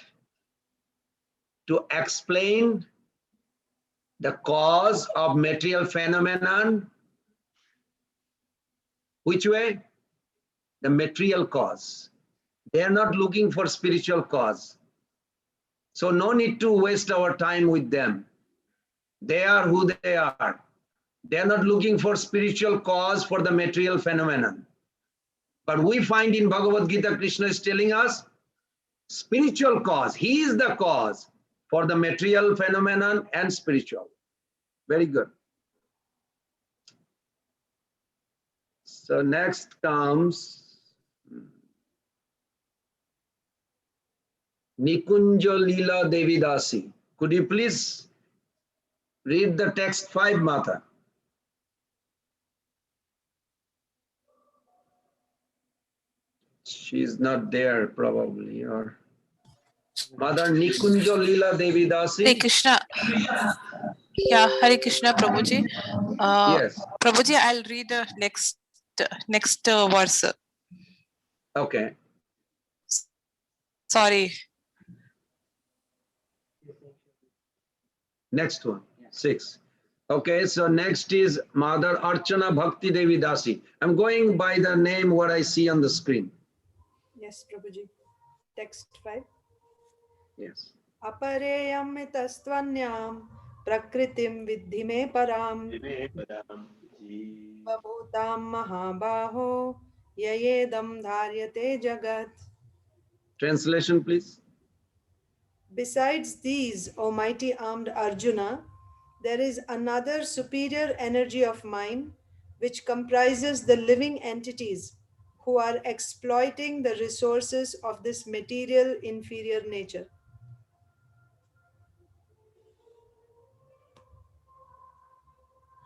A: To explain the cause of material phenomenon. Which way? The material cause. They are not looking for spiritual cause. So no need to waste our time with them. They are who they are. They are not looking for spiritual cause for the material phenomenon. But we find in Bhagavad Gita, Krishna is telling us spiritual cause. He is the cause for the material phenomenon and spiritual. Very good. So next comes Nikunja Leela Devidasi. Could you please read the text 5, Mata? She's not there probably, or Mother Nikunja Leela Devidasi.
H: Hare Krishna. Yeah, Hare Krishna, Prabhuji.
A: Yes.
H: Prabhuji, I'll read the next verse.
A: Okay.
H: Sorry.
A: Next one, 6. Okay, so next is Mother Archana Bhakti Devi Dasi. I'm going by the name what I see on the screen.
C: Yes, Prabhuji. Text 5.
A: Yes.
C: Apareyam mitastvanyam prakritim vidhi me param babhutam mahabaho yayedam dharyate jagat.
A: Translation, please.
C: Besides these, O mighty armed Arjuna, there is another superior energy of mine which comprises the living entities who are exploiting the resources of this material inferior nature.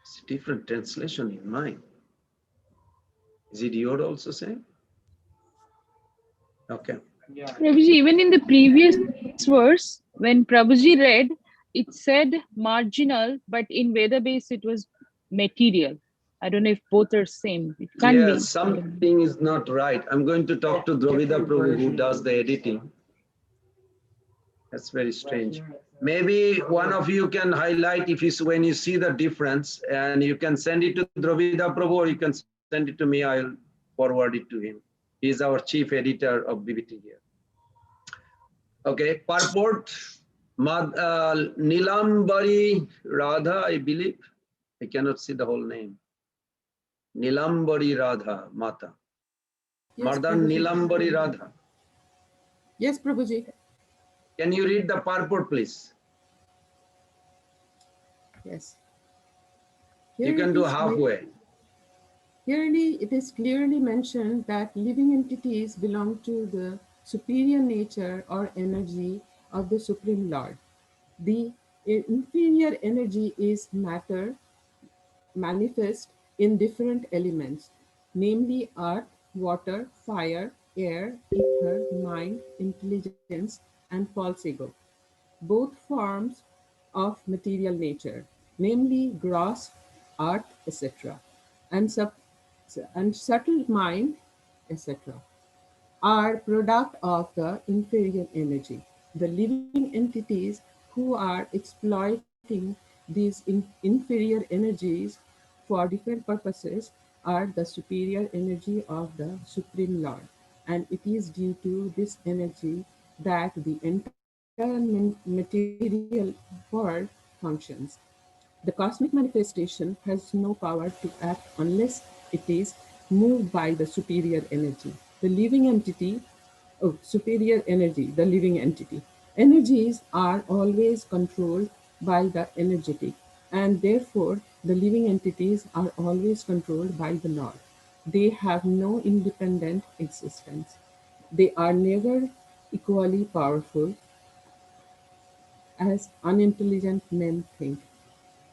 A: It's a different translation in mine. Is it your also same? Okay.
F: Prabhuji, even in the previous verse, when Prabhuji read, it said marginal, but in Veda base it was material. I don't know if both are same. It can't be.
A: Yes, something is not right. I'm going to talk to Dravida Prabhu who does the editing. That's very strange. Maybe one of you can highlight if it's when you see the difference, and you can send it to Dravida Prabhu, or you can send it to me. I'll forward it to him. He's our chief editor of BBT here. Okay, purport. Nilambari Radha, I believe. I cannot see the whole name. Nilambari Radha, Mata.
I: Yes,
A: Mardan
I: Prabhuji.
A: Nilambari Radha.
I: Yes, Prabhuji.
A: Can you read the purport, please?
I: Yes.
A: You
I: Here
A: can
I: it
A: do
I: is
A: halfway.
I: it is clearly mentioned that living entities belong to the superior nature or energy of the Supreme Lord. The inferior energy is matter manifest in different elements, namely earth, water, fire, air, ether, mind, intelligence, and false ego. Both forms of material nature, namely gross, earth, etc., and, and subtle mind, etc., are product of the inferior energy. The living entities who are exploiting these inferior energies for different purposes are the superior energy of the Supreme Lord. And it is due to this energy that the entire material world functions. The cosmic manifestation has no power to act unless it is moved by the superior energy. The living entity, superior energy, the living entity. Energies are always controlled by the energetic, and therefore the living entities are always controlled by the Lord. they have no independent existence. They are never equally powerful as unintelligent men think.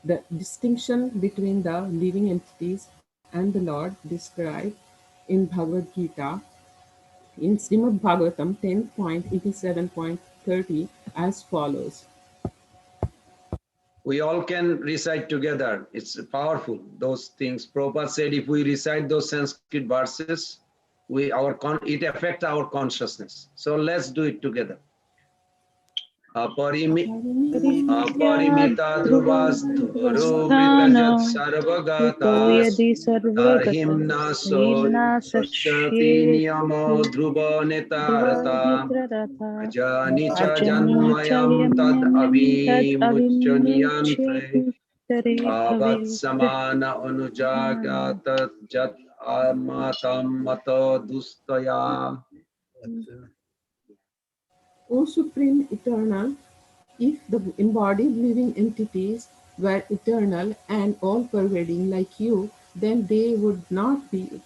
I: The distinction between the living entities and the Lord described in Bhagavad Gita in Srimad Bhagavatam 10.87.30 as follows.
A: We all can recite together. It's powerful. Those things. Prabhupada said if we recite those Sanskrit verses, it affects our consciousness. So let's do it together. Aparimita dhruvastu rubritayat
F: ito
A: sarvagata
F: yadi sarvagata
A: himna so
F: himna
A: pashyati
F: sashyeti
A: niyamo dhruva netarata
F: nitrarata
A: ajani cha
F: ajanya cha
A: janmayam tad
F: yamyam tad
A: avimuchyaniyantre
F: avimuchyate
A: bhavat
F: bhavet.
A: samana anujagata jat amatam mata dustaya.
I: O Supreme Eternal, if the embodied living entities were eternal and all pervading like you, then they would not be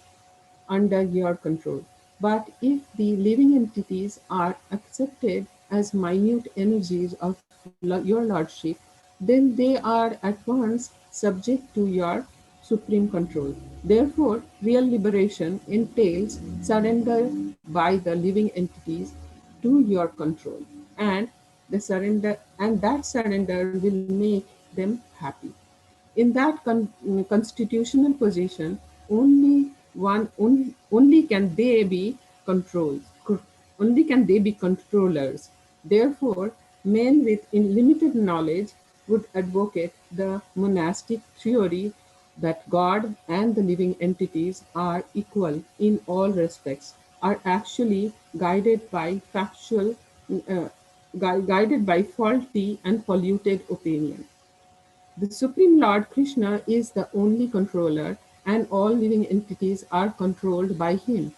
I: under your control. But if the living entities are accepted as minute energies of your Lordship, then they are at once subject to your supreme control. Therefore, real liberation entails surrender by the living entities to your control, and that surrender will make them happy. In that constitutional position, only can they be controlled. Only can they be controllers. Therefore, men with limited knowledge would advocate the monastic theory that God and the living entities are equal in all respects, are actually uh, guided by faulty and polluted opinion. The Supreme Lord Krishna is the only controller, and all living entities are controlled by him.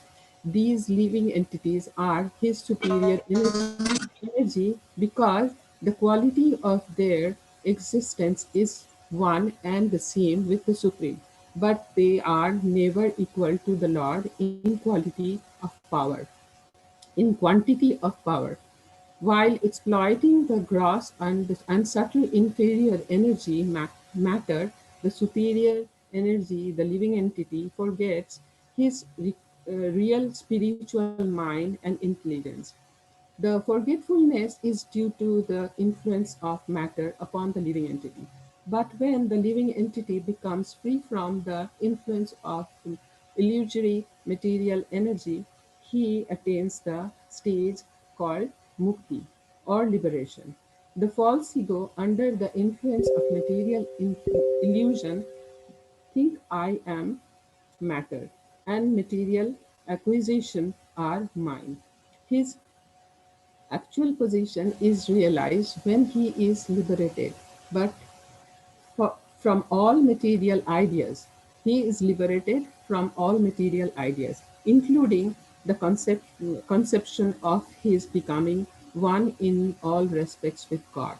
I: These living entities are his superior energy because the quality of their existence is one and the same with the Supreme, but they are never equal to the Lord in quality of power, in quantity of power. While exploiting the gross and subtle inferior energy matter, the superior energy, the living entity, forgets his real spiritual mind and intelligence. The forgetfulness is due to the influence of matter upon the living entity. But when the living entity becomes free from the influence of illusory material energy, he attains the stage called mukti or liberation. The false ego, under the influence of material illusion, think I am matter and material acquisition are mine. His actual position is realized when he is liberated, but from all material ideas. He is liberated from all material ideas, including the conception of his becoming one in all respects with God.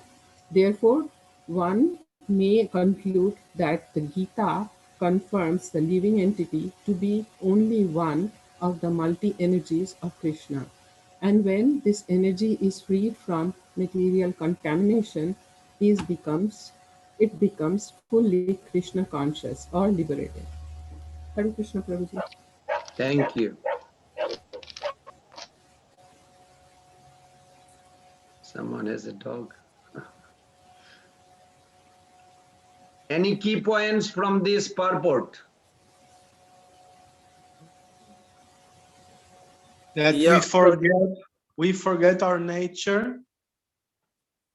I: Therefore, one may conclude that the Gita confirms the living entity to be only one of the multi energies of Krishna. And when this energy is freed from material contamination, it becomes fully Krishna conscious or liberated. Hare Krishna Prabhuji.
A: Thank you. Someone has a dog. Any key points from this purport?
J: That
D: Yeah,
J: we forget our nature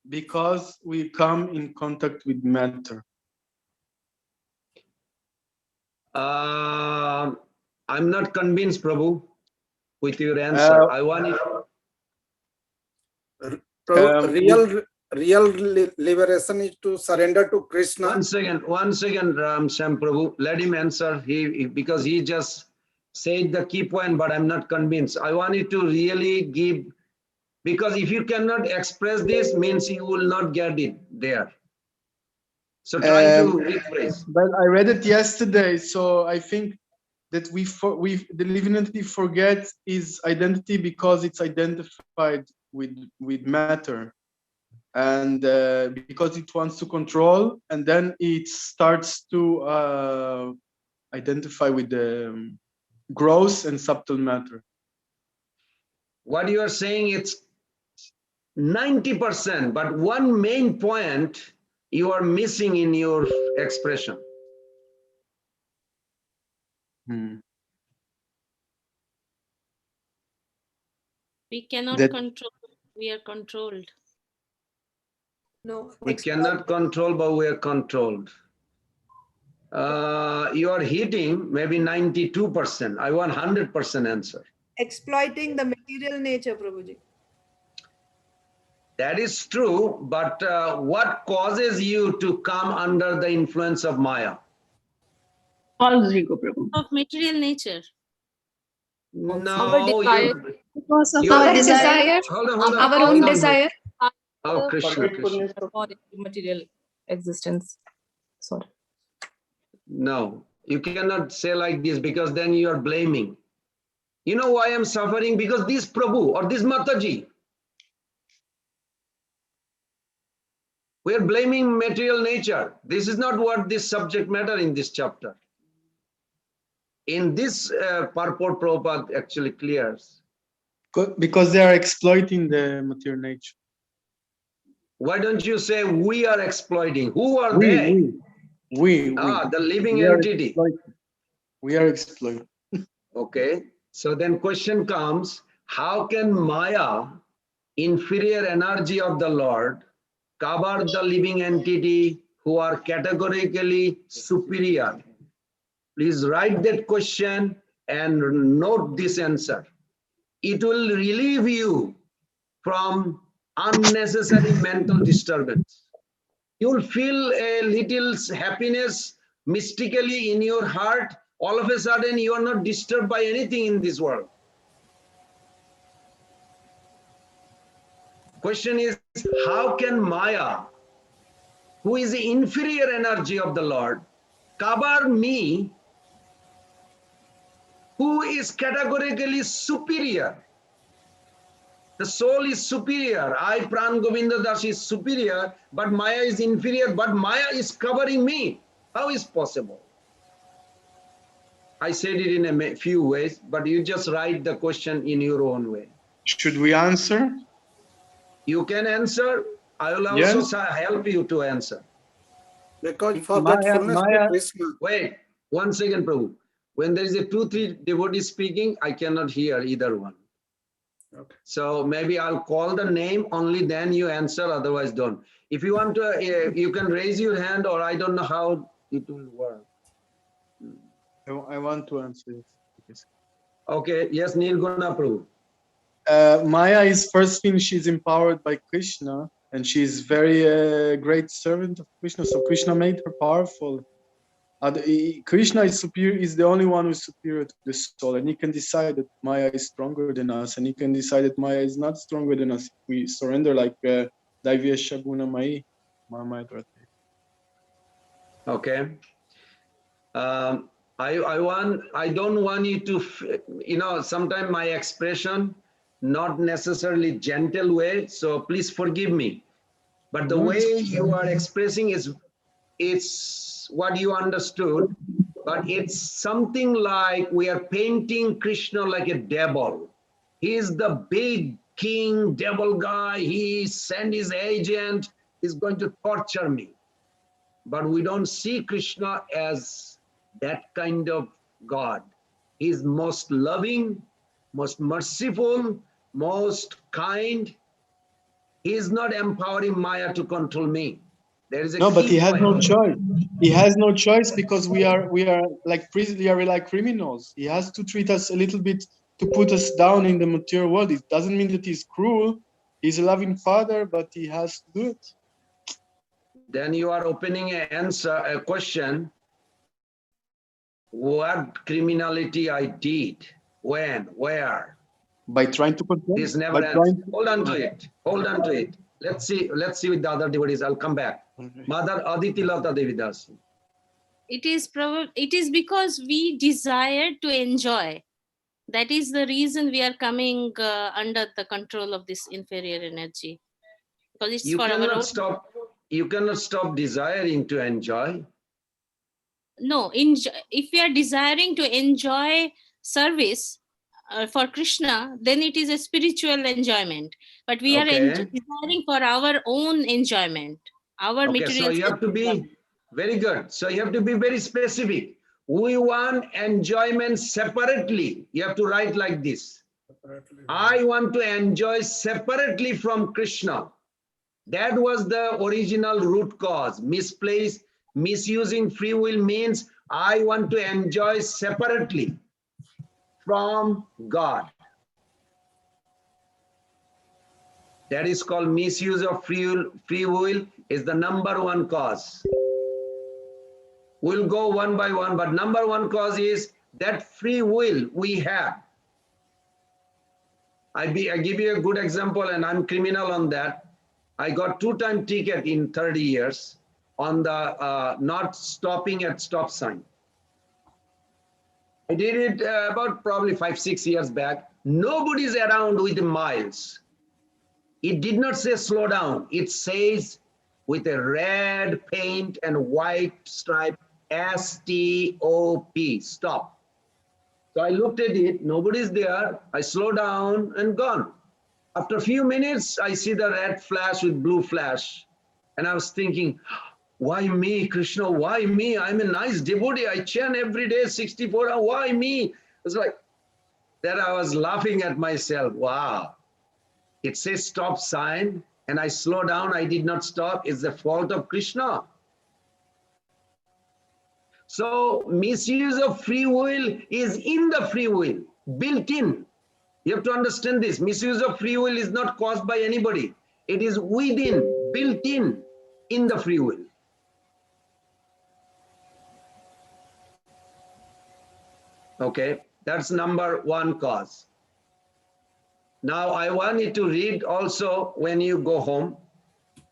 J: because we come in contact with matter.
A: I'm not convinced, Prabhu, with your answer. I want it.
D: real liberation is to surrender to Krishna.
A: One second, Ram Sam Prabhu. Let him answer. Because he just said the key point, but I'm not convinced. I want you to really give, because if you cannot express this, means you will not get it there. So try to rephrase.
J: But I read it yesterday, so I think that the living entity forgets its identity because it's identified with matter, and because it wants to control, and then it starts to identify with the gross and subtle matter.
A: What you are saying, it's 90%, but one main point you are missing in your expression.
B: We cannot
J: That-
B: control, we are controlled.
C: No,
A: We cannot control, but we are controlled. You are hitting maybe 92%. I want 100% answer.
C: exploiting the material nature, Prabhuji.
A: That is true, but what causes you to come under the influence of Maya?
F: False ego, Prabhu.
B: Of material nature.
A: No,
E: Because of
A: your
E: our desire,
A: hold on,
E: our
A: hold
E: own
A: on.
E: desire.
A: Oh, Krishna, Krishna.
K: For material existence. Sorry.
A: No, you cannot say like this, because then you are blaming. You know why I'm suffering? Because this Prabhu or this Mataji. We are blaming material nature. This is not what this subject matter in this chapter. In this purport, Prabhupada actually clears.
J: Because they are exploiting the material nature.
A: Why don't you say we are exploiting? Who are they?
J: We.
A: The living
J: We are
A: entity.
J: exploiting. We are exploiting.
A: Okay. So then question comes, how can Maya, inferior energy of the Lord, cover the living entity who are categorically superior? Please write that question and note this answer. It will relieve you from unnecessary mental disturbance. You will feel a little happiness mystically in your heart. All of a sudden, you are not disturbed by anything in this world. Question is, how can Maya, who is the inferior energy of the Lord, cover me, who is categorically superior? The soul is superior. I, Pran Govinda Das, is superior, but Maya is inferior, but Maya is covering me. How is possible? I said it in a few ways, but you just write the question in your own way.
J: Should we answer?
A: You can answer. I will also help you to answer.
D: Because for that fullness of Krishna.
A: Wait, 1 second, Prabhu. When there is a 2-3 devotees speaking, I cannot hear either one.
D: Okay.
A: So maybe I'll call the name, only then you answer, otherwise don't. If you want to, you can raise your hand, or I don't know how it will work.
J: I want to answer this.
A: Okay, yes, Nirguna Prabhu.
J: Maya is first thing, she's empowered by Krishna, and she's very great servant of Krishna. So Krishna made her powerful. Krishna is superior, is the only one who's superior to the soul, and he can decide that Maya is stronger than us, and he can decide that Maya is not stronger than us if we surrender, like Daivya Shaguna Mai.
A: Okay. I don't want you to, sometimes my expression, not necessarily gentle way, so please forgive me. But the way you are expressing it's what you understood, but it's something like we are painting Krishna like a devil. He is the big king, devil guy. He sent his agent, he's going to torture me. But we don't see Krishna as that kind of God. He's most loving, most merciful, most kind. He is not empowering Maya to control me. There is a
J: no, but he has
A: point.
J: no choice. He has no choice because we are like criminals. He has to treat us a little bit to put us down in the material world. It doesn't mean that he's cruel. He's a loving father, but he has to do it.
A: Then you are opening a question. What criminality I did? When? Where?
J: By trying to control.
A: This never ends. Hold on to it. Hold on to it. Let's see with the other devotees. I'll come back. Mother Aditi Lata Devi Das.
B: It is because we desire to enjoy. That is the reason we are coming under the control of this inferior energy, because it's
A: You
B: for our
A: cannot
B: own.
A: stop. You cannot stop desiring to enjoy.
B: No, if we are desiring to enjoy service for Krishna, then it is a spiritual enjoyment. But we are
A: Okay.
B: desiring for our own enjoyment, our
A: Okay, so
B: material.
A: you have to be very good. So you have to be very specific. We want enjoyment separately. You have to write like this. I want to enjoy separately from Krishna. That was the original root cause. Misplaced, misusing free will means I want to enjoy separately from God. That is called misuse of free will is the number one cause. We'll go one by one, but number one cause is that free will we have. I give you a good example, and I'm criminal on that. I got 2-time ticket in 30 years on the not stopping at stop sign. I did it about probably 5-6 years back. Nobody's around with the miles. It did not say slow down. It says with a red paint and white stripe, S-T-O-P, stop. So I looked at it, nobody's there. I slow down and gone. After a few minutes, I see the red flash with blue flash. And I was thinking, why me, Krishna? Why me? I'm a nice devotee. I chant every day, 64 hours. Why me? It's like that. I was laughing at myself. Wow. It says stop sign, and I slow down. I did not stop. It's the fault of Krishna. So misuse of free will is in the free will, built in. You have to understand this. Misuse of free will is not caused by anybody. It is within, built in the free will. Okay, that's number one cause. Now I want you to read also when you go home,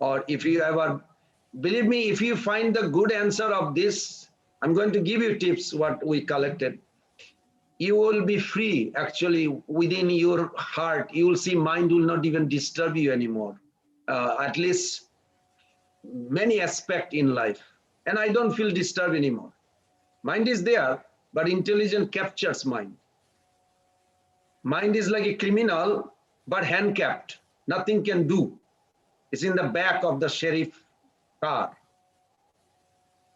A: or if you ever, believe me, if you find the good answer of this, I'm going to give you tips what we collected. You will be free actually within your heart. You will see mind will not even disturb you anymore. At least many aspects in life. And I don't feel disturbed anymore. Mind is there, but intelligence captures mind. Mind is like a criminal, but handicapped. Nothing can do. It's in the back of the sheriff car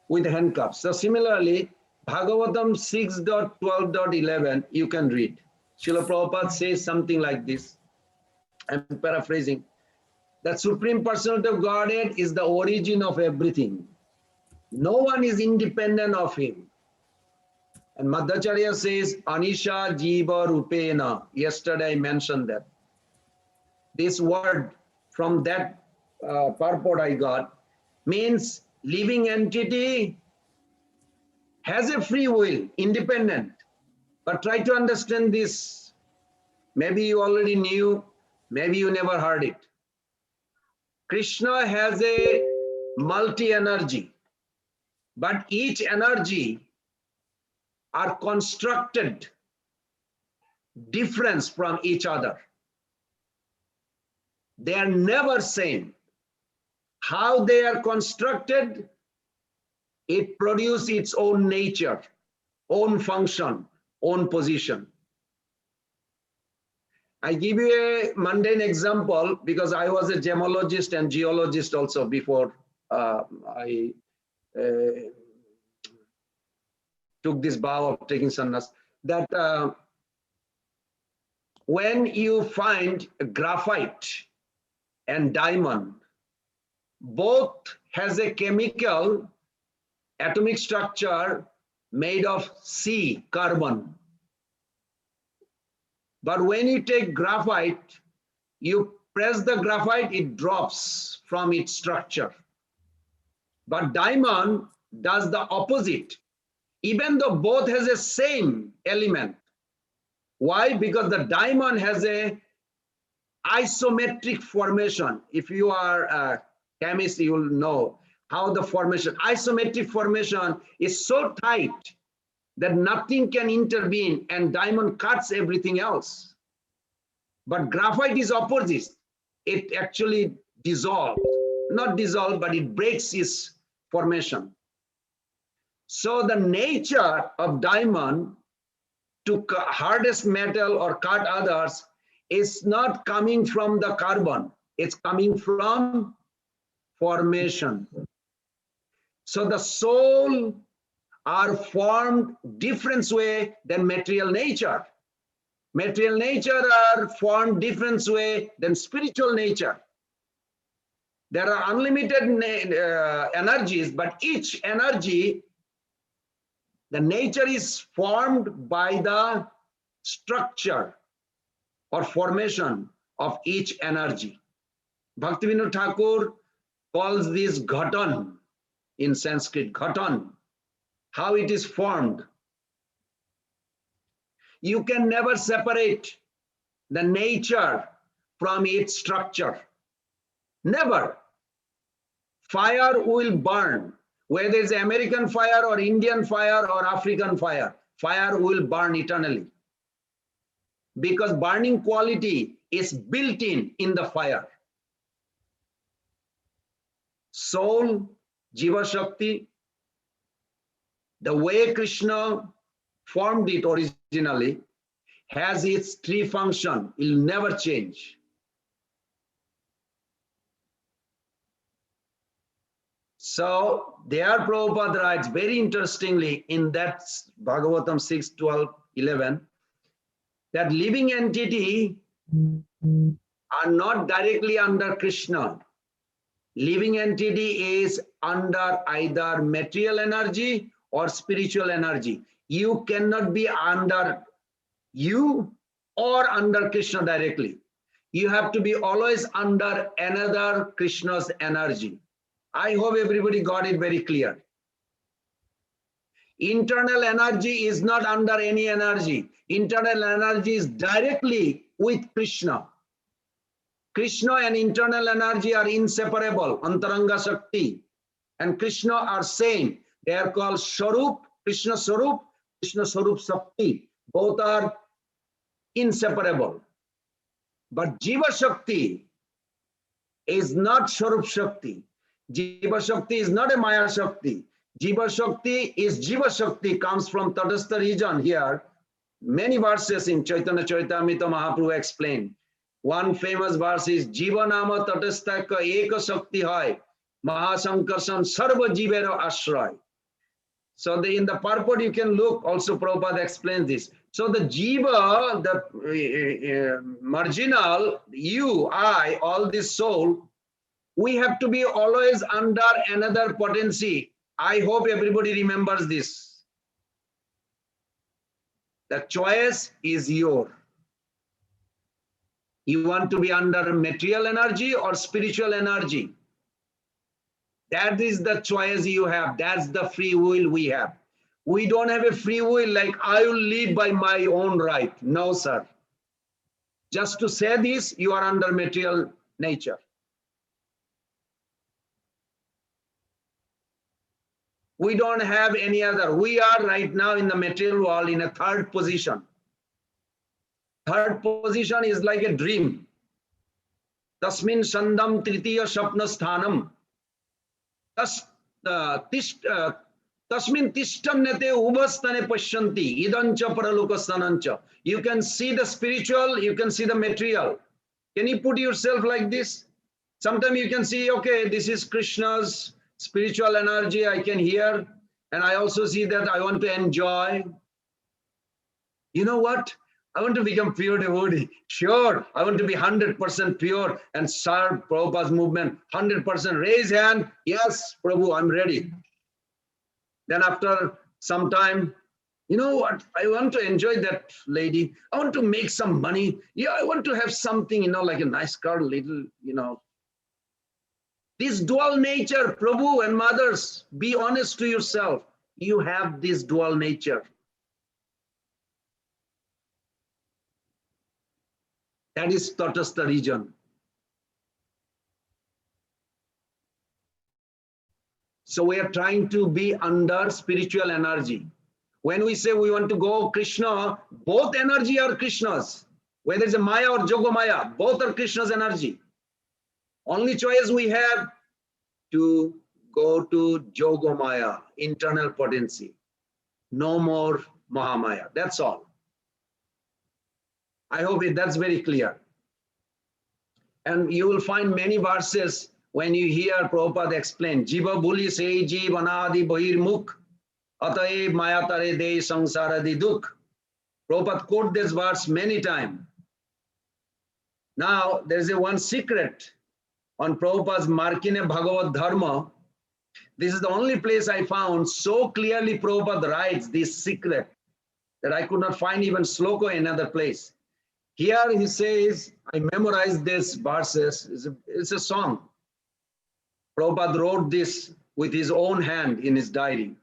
A: with handcuffs. So similarly, Bhagavatam 6.12.11, you can read. Srila Prabhupada says something like this. I'm paraphrasing. That Supreme Personality of Godhead is the origin of everything. No one is independent of him. And Madhacharya says, Anisha Jiva Rupena. Yesterday I mentioned that. This word from that purport I got means living entity has a free will, independent. But try to understand this. Maybe you already knew, maybe you never heard it. Krishna has a multi-energy, but each energy are constructed different from each other. They are never same. How they are constructed, it produces its own nature, own function, own position. I give you a mundane example because I was a gemologist and geologist also before I took this vow of taking sannyas. That when you find graphite and diamond, both has a chemical atomic structure made of C, carbon. But when you take graphite, you press the graphite, it drops from its structure. But diamond does the opposite, even though both has the same element. Why? Because the diamond has a isometric formation. If you are a chemist, you will know how the formation, isometric formation is so tight that nothing can intervene and diamond cuts everything else. But graphite is opposite. It actually dissolves, not dissolve, but it breaks its formation. So the nature of diamond to hardest metal or cut others is not coming from the carbon. It's coming from formation. So the soul are formed different way than material nature. Material nature are formed different way than spiritual nature. There are unlimited energies, but each energy, the nature is formed by the structure or formation of each energy. Bhaktivinoda Thakur calls this ghatan in Sanskrit, ghatan, how it is formed. You can never separate the nature from its structure. Never. Fire will burn, whether it's American fire or Indian fire or African fire, fire will burn eternally. Because burning quality is built in the fire. Soul, Jiva Shakti, the way Krishna formed it originally, has its three function, it will never change. So there Prabhupada writes very interestingly in that Bhagavatam 6, 12, 11, that living entity are not directly under Krishna. Living entity is under either material energy or spiritual energy. You cannot be under you or under Krishna directly. You have to be always under another Krishna's energy. I hope everybody got it very clear. Internal energy is not under any energy. Internal energy is directly with Krishna. Krishna and internal energy are inseparable, Antaranga Shakti. And Krishna are same. They are called Swarup, Krishna Swarup Shakti. Both are inseparable. But Jiva Shakti is not Swarup Shakti. Jiva Shakti is not a Maya Shakti. Jiva Shakti is Jiva Shakti, comes from Tadastha region here. Many verses in Chaitanya Charitamrita Mahaprabhu explained. One famous verse is Jiva Nama Tatastha ka Eka Shakti hai Mahasankarsan Sarva Jivera Ashray. So in the purport you can look, also Prabhupada explains this. So the Jiva, the marginal, you, I, all this soul, we have to be always under another potency. I hope everybody remembers this. The choice is yours. You want to be under material energy or spiritual energy. That is the choice you have. That's the free will we have. We don't have a free will like I will live by my own right. No, sir. Just to say this, you are under material nature. We don't have any other. We are right now in the material world in a third position. Third position is like a dream. Tasmin sandam tritiya shapna sthanam. Tasmin tishtam nete ubhastane pashyanti idancha paraloka stanancha. You can see the spiritual, you can see the material. Can you put yourself like this? Sometimes you can see, okay, this is Krishna's spiritual energy, I can hear, and I also see that I want to enjoy. You know what? I want to become pure devotee. Sure, I want to be 100% pure and serve Prabhupada's movement. 100%. Raise hand. Yes, Prabhu, I'm ready. Then after some time, you know what? I want to enjoy that lady. I want to make some money. Yeah, I want to have something, you know, like a nice car, little, you know. This dual nature, Prabhu and mothers, be honest to yourself. You have this dual nature. That is Tatastha region. So we are trying to be under spiritual energy. When we say we want to go Krishna, both energy are Krishna's. Whether it's a Maya or Jogomaya, both are Krishna's energy. Only choice we have to go to Jogomaya, internal potency. No more Mahamaya. That's all. I hope that's very clear. And you will find many verses when you hear Prabhupada explain, Jiva Buli Sei Jeev Anadi Bahir Mukh, Ataev Mayatare De Sangsaradi Dukh. Prabhupada quote this verse many times. Now, there's a one secret on Prabhupada's Markine Bhagavad Dharma. This is the only place I found so clearly Prabhupada writes this secret that I could not find even sloka in another place. Here he says, I memorized this verses, it's a song. Prabhupada wrote this with his own hand in his diary.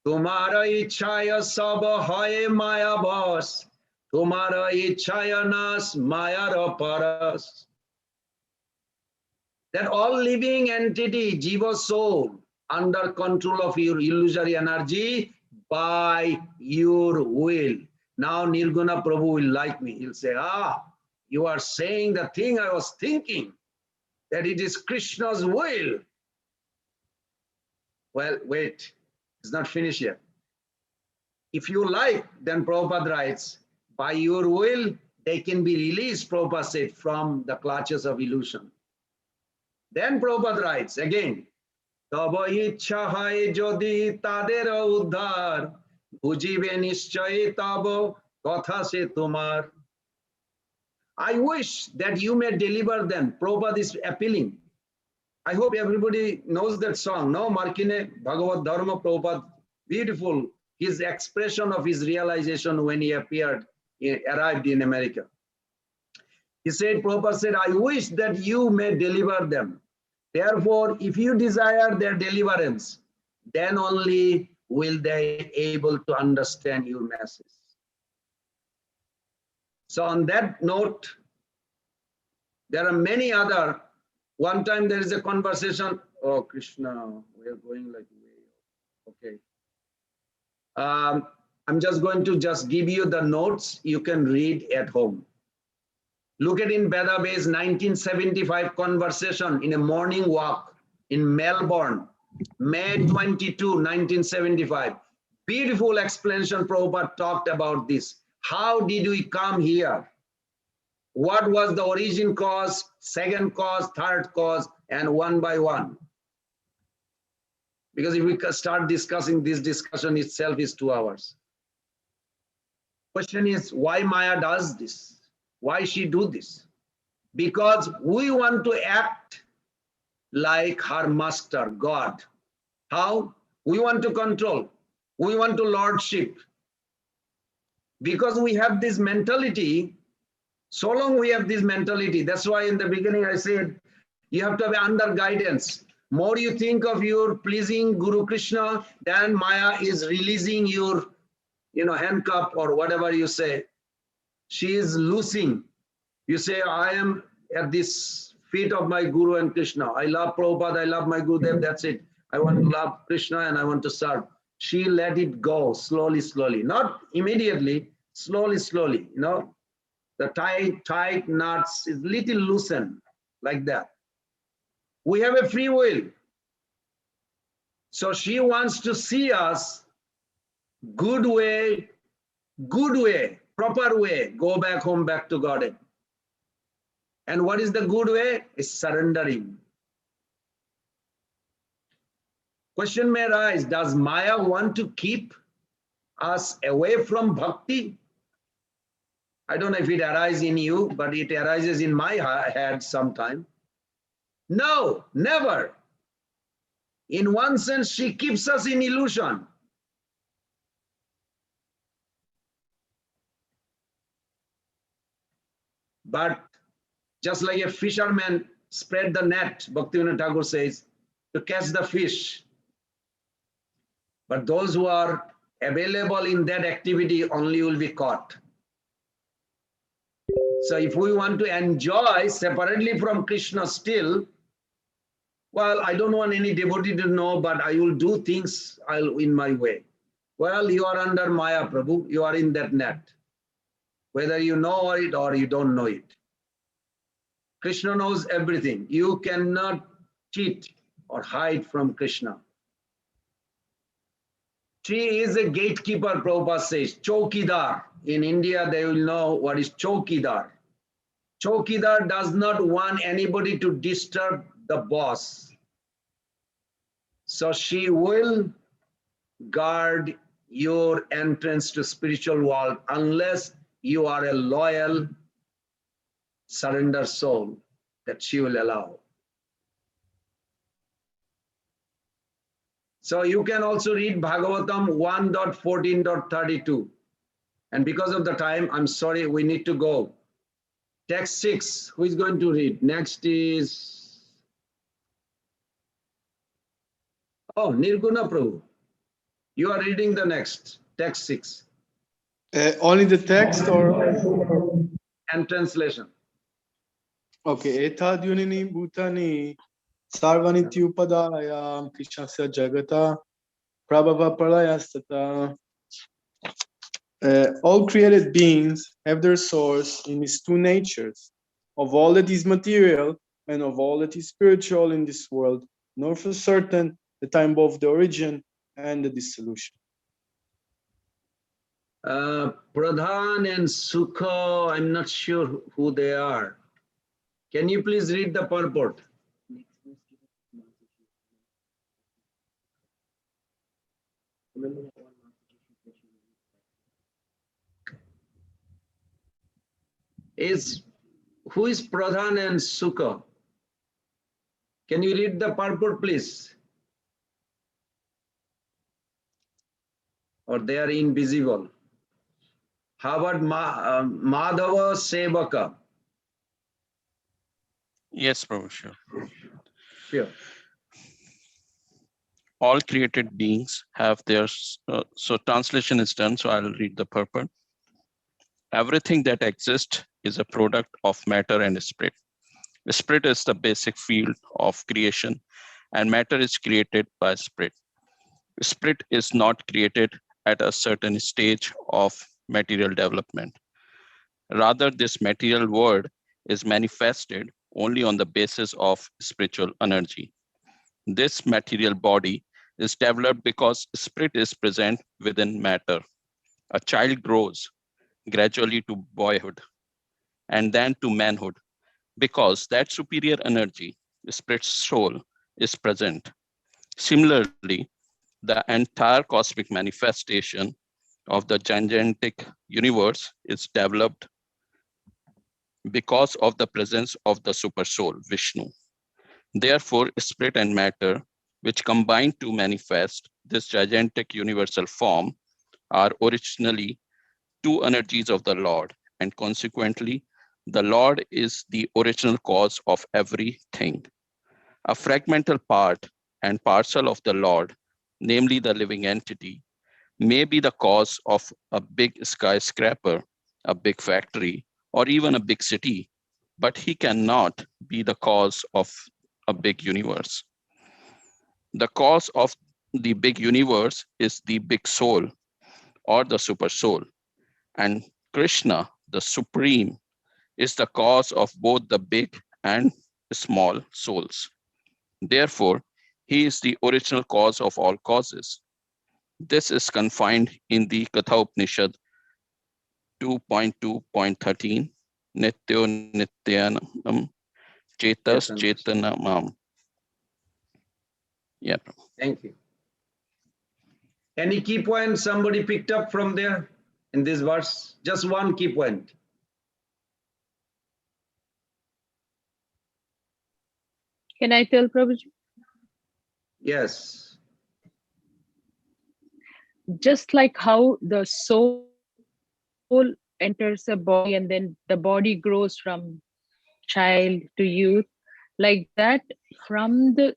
A: Tumara ichaya sab hoye maya bas, tumara ichaya nas maya paras. That all living entity, jiva soul, under control of your illusory energy by your will. Now Nirguna Prabhu will like me. He'll say, you are saying the thing I was thinking, that it is Krishna's will. Well, wait, it's not finished yet. If you like, then Prabhupada writes, by your will, they can be released, Prabhupada said, from the clutches of illusion. Then Prabhupada writes again, Taba ichha hai jodi tadera uddhar, bujibe nishchay tabo katha se tumar. I wish that you may deliver them. Prabhupada is appealing. I hope everybody knows that song, no? Markine Bhagavad Dharma Prabhupada, beautiful. His expression of his realization when he appeared, he arrived in America. He said, Prabhupada said, I wish that you may deliver them. Therefore, if you desire their deliverance, then only will they able to understand your message. So on that note, there are many other. One time there is a conversation. Oh, Krishna, we are going like way. Okay. I'm just going to give you the notes you can read at home. Look at in Veda Base 1975 conversation in a morning walk in Melbourne, May 22, 1975. Beautiful explanation Prabhupada talked about this. How did we come here? What was the origin cause, second cause, third cause, and one by one? Because if we start discussing, this discussion itself is 2 hours. Question is, why Maya does this? Why she do this? Because we want to act like her master, God. How? We want to control. We want to lordship. Because we have this mentality, so long we have this mentality. That's why in the beginning I said, you have to be under guidance. More you think of your pleasing Guru Krishna, then Maya is releasing your, handcuff or whatever you say. She is loosing. You say, I am at this feet of my Guru and Krishna. I love Prabhupada, I love my Gurudev, that's it. I want to love Krishna and I want to serve. She let it go slowly, slowly. Not immediately, slowly, slowly. The tight knots is little loosened like that. We have a free will. So she wants to see us good way, proper way, go back home, back to Godhead. And what is the good way? Is surrendering. Question may arise, does Maya want to keep us away from bhakti? I don't know if it arises in you, but it arises in my head sometime. No, never. In one sense, she keeps us in illusion. But just like a fisherman spread the net, Bhaktivinoda Thakur says, to catch the fish. But those who are available in that activity only will be caught. So if we want to enjoy separately from Krishna still, Well, I don't want any devotee to know, but I will do things in my way. Well, you are under Maya, Prabhu. You are in that net. Whether you know it or you don't know it. Krishna knows everything. You cannot cheat or hide from Krishna. She is a gatekeeper, Prabhupada says. Chowkidar. In India, they will know what is Chowkidar. Chowkidar does not want anybody to disturb the boss. So she will guard your entrance to spiritual world unless you are a loyal surrender soul that she will allow. So you can also read Bhagavatam 1.14.32. And because of the time, I'm sorry, we need to go. Text 6, who is going to read? Next is, oh, Nirguna Prabhu. You are reading the next, text 6.
J: Only the text or?
A: And translation.
J: Okay. Etadunini bhutani sarvanityupadaya krishnasya jagata prabhava pralayastata. All created beings have their source in these two natures, of all that is material and of all that is spiritual in this world, nor for certain the time both the origin and the dissolution.
A: Pradhan and Sukha, I'm not sure who they are. Can you please read the purport? Who is Pradhan and Sukha? Can you read the purport, please? Or they are invisible. How about Madhava Sevaka?
L: Yes, Prabhu, sure.
A: Sure.
L: All created beings have their, so translation is done, so I'll read the purport. Everything that exists is a product of matter and spirit. Spirit is the basic field of creation, and matter is created by spirit. Spirit is not created at a certain stage of material development. Rather, this material world is manifested only on the basis of spiritual energy. This material body is developed because spirit is present within matter. A child grows gradually to boyhood and then to manhood because that superior energy, the spirit's soul, is present. Similarly, the entire cosmic manifestation of the gigantic universe is developed because of the presence of the super soul, Vishnu. Therefore, spirit and matter, which combine to manifest this gigantic universal form, are originally two energies of the Lord, and consequently, the Lord is the original cause of everything. A fragmental part and parcel of the Lord, namely the living entity, may be the cause of a big skyscraper, a big factory, or even a big city, but he cannot be the cause of a big universe. The cause of the big universe is the big soul or the super soul, and Krishna, the supreme, is the cause of both the big and small souls. Therefore, he is the original cause of all causes. This is confined in the Katha Upanishad 2.2.13, Nityo Nityanam Chetas Chetanamam. Yeah.
A: Thank you. Any key point somebody picked up from there in this verse? Just one key point.
F: Can I tell Prabhuji?
A: Yes.
F: Just like how the soul enters a body and then the body grows from child to youth, like that, from the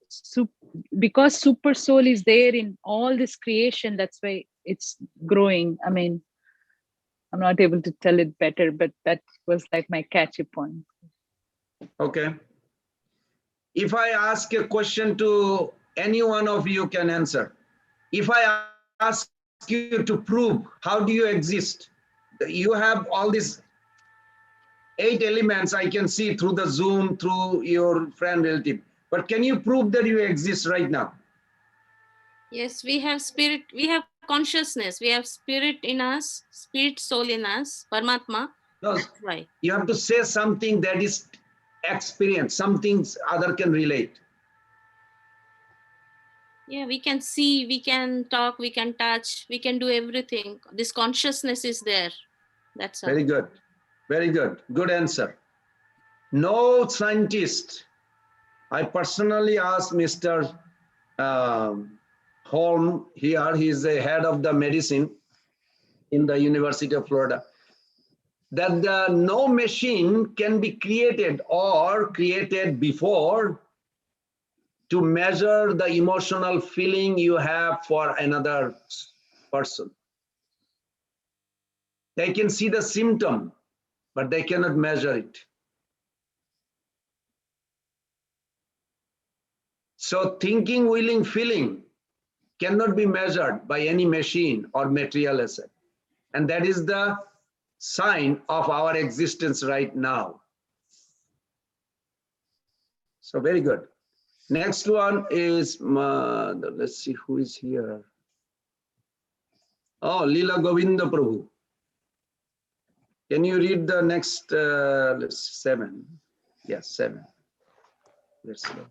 F: because super soul is there in all this creation, that's why it's growing. I mean, I'm not able to tell it better, but that was like my catchy point.
A: Okay. If I ask a question to any one of you can answer. If I ask you to prove how do you exist, you have all these 8 elements I can see through the Zoom, through your friend relative. But can you prove that you exist right now?
B: Yes, we have spirit, we have consciousness, we have spirit in us, spirit soul in us, Paramatma.
A: No,
B: That's why.
A: you have to say something that is experience, some things other can relate.
B: Yeah, we can see, we can talk, we can touch, we can do everything. This consciousness is there. That's all.
A: Very good. Very good. Good answer. No scientist. I personally asked Mr. Holm here, he is the head of the medicine in the University of Florida, that no machine can be created or created before to measure the emotional feeling you have for another person. They can see the symptom, but they cannot measure it. So thinking, willing, feeling cannot be measured by any machine or material asset. And that is the sign of our existence right now. So very good. Next one is, let's see who is here. Oh, Leela Govinda Prabhu. Can you read the next, 7? Yes, 7. Let's go.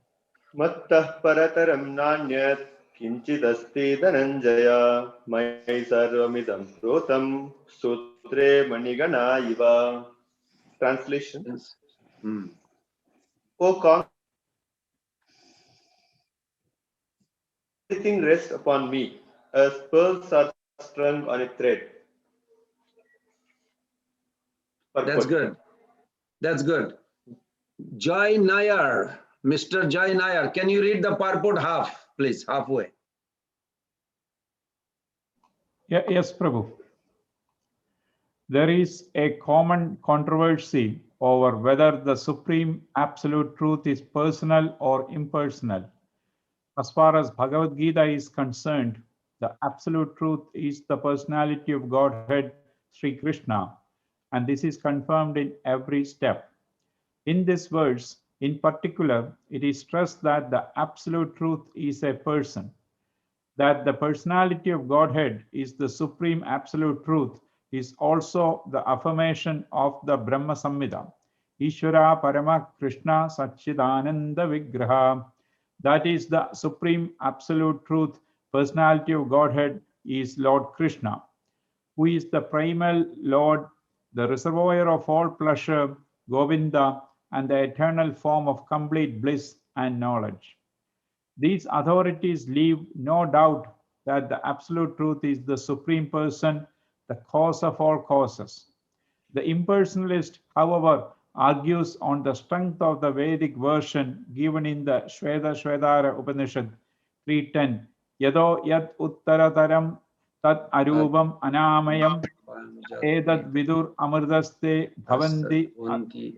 G: Mattah parataram nanyat kinchidasti dhananjaya mai sarvamidam protam sutre manigana iva. Translation.
A: Yes.
G: O Kong, everything rests upon me, as pearls are strung on a thread.
A: That's good. That's good. Joy Nayar, Mr. Joy Nayar, can you read the purport half, please, halfway?
M: Yes, Prabhu. There is a common controversy over whether the supreme absolute truth is personal or impersonal. As far as Bhagavad Gita is concerned, the absolute truth is the personality of Godhead, Sri Krishna, and this is confirmed in every step. In this verse, in particular, it is stressed that the absolute truth is a person, that the personality of Godhead is the supreme absolute truth is also the affirmation of the Brahma Samhita. Ishvara Parama Krishna Satchidananda Vigraha. That is the supreme absolute truth. Personality of Godhead is Lord Krishna, who is the primal Lord, the reservoir of all pleasure, Govinda, and the eternal form of complete bliss and knowledge. These authorities leave no doubt that the absolute truth is the supreme person, the cause of all causes. The impersonalist, however, argues on the strength of the Vedic version given in the Shveda Upanishad 3.10, Yado yat uttarataram tat arubam anamayam edad vidur amrdaste bhavanti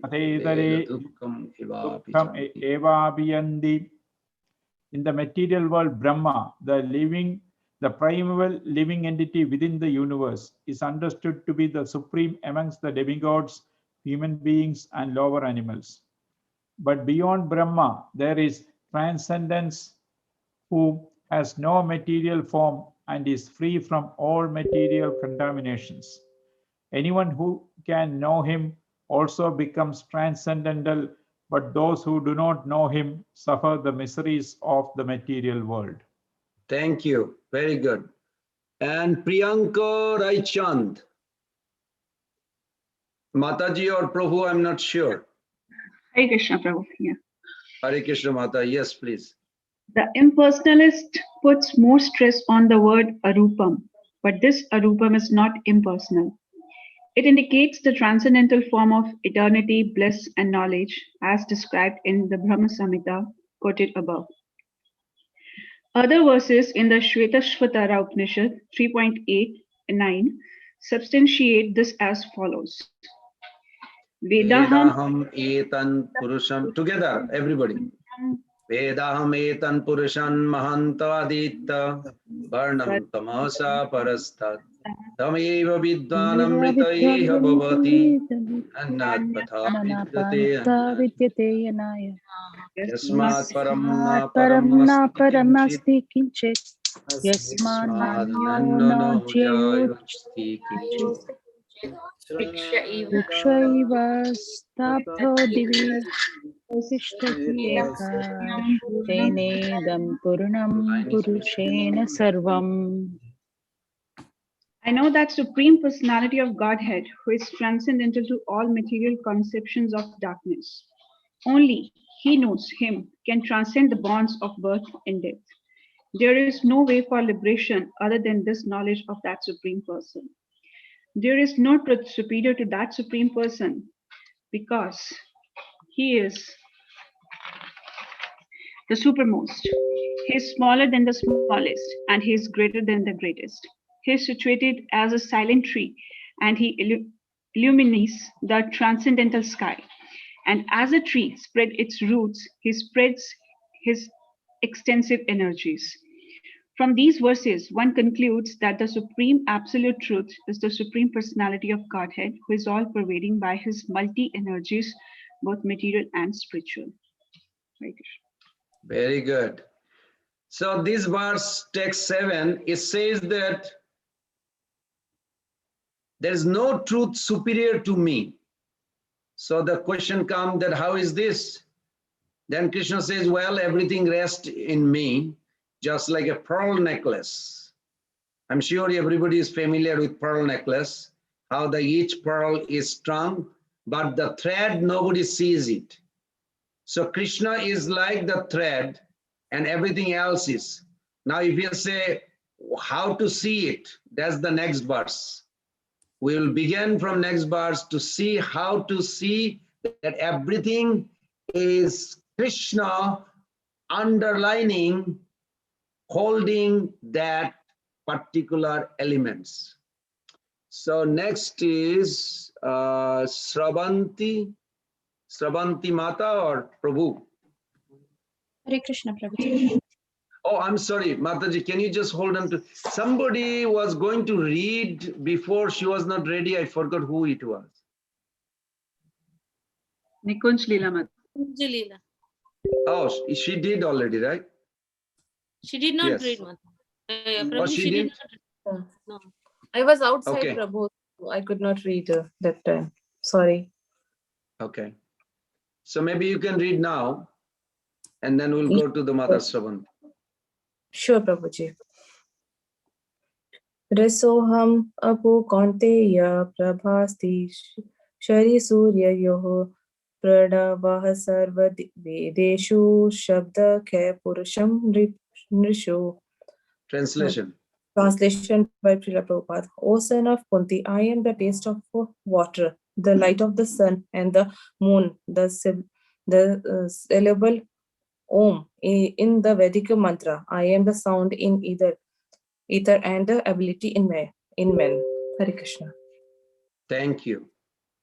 M: atedare dukkam evabiyandi. In the material world, Brahma, the primal living entity within the universe, is understood to be the supreme amongst the demigods, human beings, and lower animals. But beyond Brahma, there is transcendence, who has no material form and is free from all material contaminations. Anyone who can know him also becomes transcendental, but those who do not know him suffer the miseries of the material world.
A: Thank you. Very good. And Priyanka Raichand. Mataji or Prabhu, I'm not sure.
N: Hare Krishna, Prabhu. Yeah.
A: Hare Krishna Mata. Yes, please.
N: The impersonalist puts more stress on the word arupam, but this arupam is not impersonal. It indicates the transcendental form of eternity, bliss, and knowledge as described in the Brahma Samhita quoted above. Other verses in the Shvetashvatara Upanishad 3.8 and 9 substantiate this as follows.
A: Vedaham etan purusham. Together, everybody. Vedaham etan purushan mahantavadita varnam tamasa parastat tameva vidvanamrita iha bhavati annat patha vidyate annat
F: vidyate
A: yasmat param na
F: Yasmat param
A: param
F: na
A: asti
F: param
A: kinchit
F: asti kinchit. Yasmat
A: yasmad
F: nanyo
A: nanno
F: no
A: no
F: jayot
A: jayasti kinchit.
F: Vrikshaiva stabdho divi vasishtati akash. Tenedam purnam
A: Line is missing.
F: purushena sarvam.
N: I know that Supreme Personality of Godhead, who is transcendental to all material conceptions of darkness. Only he knows him can transcend the bonds of birth and death. There is no way for liberation other than this knowledge of that Supreme Person. There is no truth superior to that Supreme Person because he is the supermost. He is smaller than the smallest and he is greater than the greatest. He is situated as a silent tree and he illuminates the transcendental sky. And as a tree spreads its roots, he spreads his extensive energies. From these verses, one concludes that the supreme absolute truth is the supreme personality of Godhead, who is all pervading by his multi energies, both material and spiritual. Hare Krishna.
A: Very good. So this verse, text 7, it says that there is no truth superior to me. So the question comes that how is this? Then Krishna says, well, everything rests in me, just like a pearl necklace. I'm sure everybody is familiar with pearl necklace, how each pearl is strung, but the thread, nobody sees it. So Krishna is like the thread and everything else is. Now if you say how to see it, that's the next verse. We will begin from next verse to see how to see that everything is Krishna underlining, holding that particular elements. So next is Sravanti Mata or Prabhu?
E: Hare Krishna, Prabhuji.
A: Oh, I'm sorry, Mataji, can you just hold on to, somebody was going to read before, she was not ready, I forgot who it was.
N: Nikunj Leela Mat.
B: Jalila.
A: Oh, she did already, right?
B: She did not
A: Yes.
B: read, Mata.
A: Oh,
B: Prabhuji,
A: she
B: she did
A: didn't?
B: not read. No.
K: I was outside
A: Okay.
K: Prabhu. So I could not read that time. Sorry.
A: Okay. So maybe you can read now, and then we'll go to the Mother Sravan.
K: Sure, Prabhuji. Resoham apu kaunteya prabhasti shari surya yoho pradavah sarva vedeshu shabda khe purusham nrishu.
A: Translation.
K: Translation by Srila Prabhupada. O son of Kunti, I am the taste of water, the light of the sun and the moon, the syllable Om in the Vedic mantra. I am the sound in ether and the ability in men. Hare Krishna.
A: Thank you.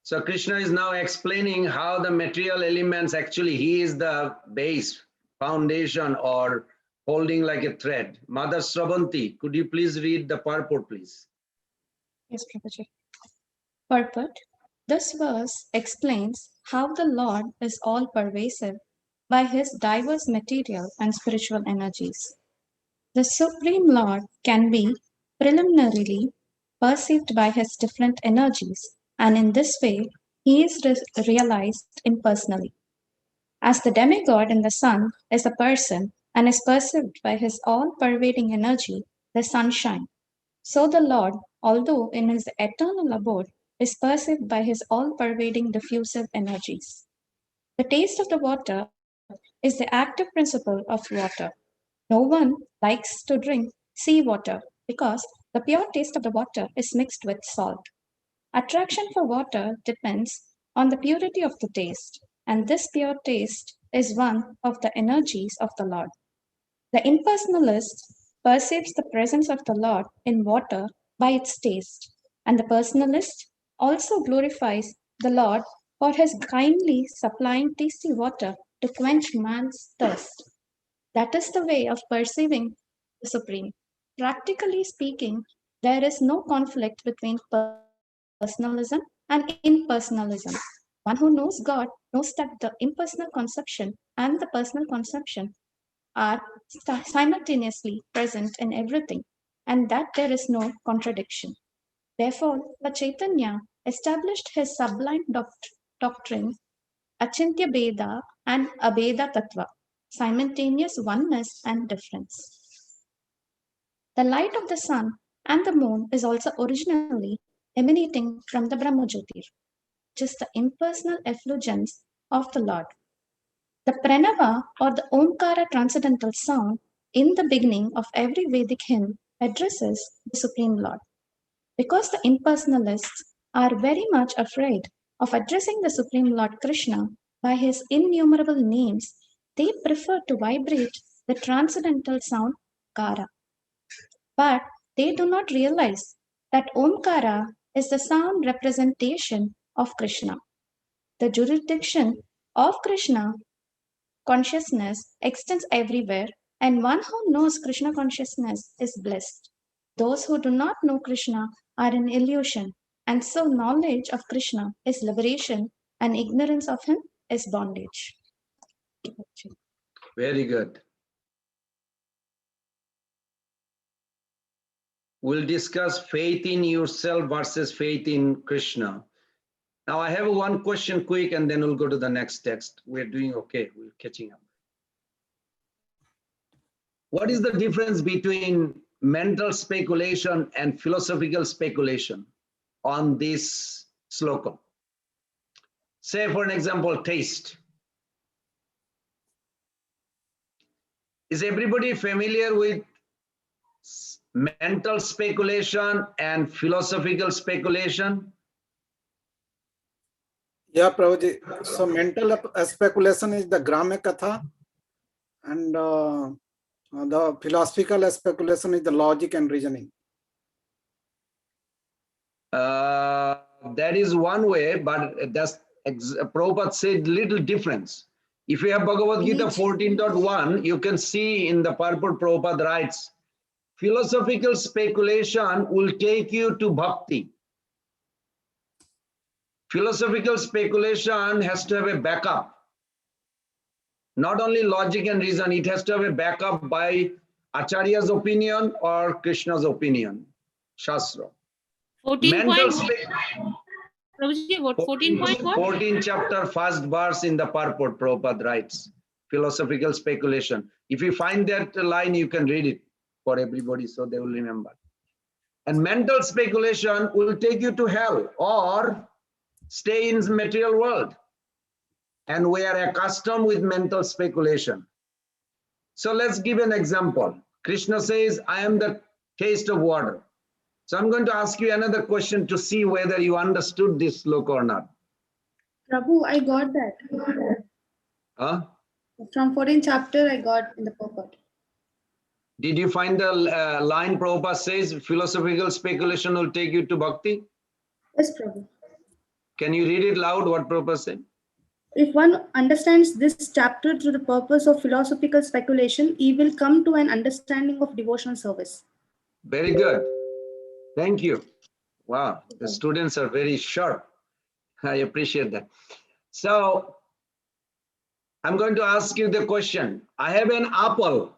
A: So Krishna is now explaining how the material elements, actually, he is the base, foundation, or holding like a thread. Mother Sravanti, could you please read the purport, please?
E: Yes, Prabhuji. Purport. This verse explains how the Lord is all pervasive by his diverse material and spiritual energies. The Supreme Lord can be preliminarily perceived by his different energies, and in this way, he is realized impersonally. As the demigod in the sun is a person and is perceived by his all pervading energy, the sunshine, so the Lord, although in his eternal abode, is perceived by his all pervading diffusive energies. The taste of the water is the active principle of water. No one likes to drink sea water because the pure taste of the water is mixed with salt. Attraction for water depends on the purity of the taste, and this pure taste is one of the energies of the Lord. The impersonalist perceives the presence of the Lord in water by its taste, and the personalist also glorifies the Lord for his kindly supplying tasty water to to quench man's thirst. That is the way of perceiving the Supreme. Practically speaking, there is no conflict between personalism and impersonalism. One who knows God knows that the impersonal conception and the personal conception are simultaneously present in everything, and that there is no contradiction. Therefore, Lord Chaitanya established his sublime doctrine, Achintya Beda and Abeda Tattva, simultaneous oneness and difference. The light of the sun and the moon is also originally emanating from the Brahmajyotir, which is the impersonal effulgence of the Lord. The Pranava or the Omkara transcendental sound in the beginning of every Vedic hymn addresses the Supreme Lord. Because the impersonalists are very much afraid of addressing the Supreme Lord Krishna by his innumerable names, they prefer to vibrate the transcendental sound Kara. But they do not realize that Omkara is the sound representation of Krishna. The jurisdiction of Krishna consciousness extends everywhere, and one who knows Krishna consciousness is blessed. Those who do not know Krishna are in illusion, and so knowledge of Krishna is liberation, and ignorance of him is bondage.
A: Very good. We'll discuss faith in yourself versus faith in Krishna. Now I have one question quick and then we'll go to the next text. We're doing okay, we're catching up. What is the difference between mental speculation and philosophical speculation on this sloka? Say for an example, taste. Is everybody familiar with mental speculation and philosophical speculation?
D: Yeah, Prabhuji. So mental speculation is the Grama Katha, and the philosophical speculation is the logic and reasoning.
A: That is one way, but that's Prabhupada said little difference. If you have Bhagavad Gita 14.1, you can see in the purport Prabhupada writes, philosophical speculation will take you to bhakti. Philosophical speculation has to have a backup. Not only logic and reason, it has to have a backup by Acharya's opinion or Krishna's opinion, Shastra. 14 chapter, first verse in the purport, Prabhupada writes, philosophical speculation. If you find that line, you can read it for everybody so they will remember. And mental speculation will take you to hell or stay in the material world. And we are accustomed with mental speculation. So let's give an example. Krishna says, I am the taste of water. So I'm going to ask you another question to see whether you understood this sloka or not.
O: Prabhu, I got that.
A: Huh?
O: From 14th chapter, I got in the purport.
A: Did you find the line Prabhupada says, philosophical speculation will take you to bhakti?
O: Yes, Prabhu.
A: Can you read it loud, what Prabhupada said?
O: If one understands this chapter through the purpose of philosophical speculation, he will come to an understanding of devotional service.
A: Very good. Thank you. Wow, the students are very sharp. I appreciate that. So I'm going to ask you the question. I have an apple.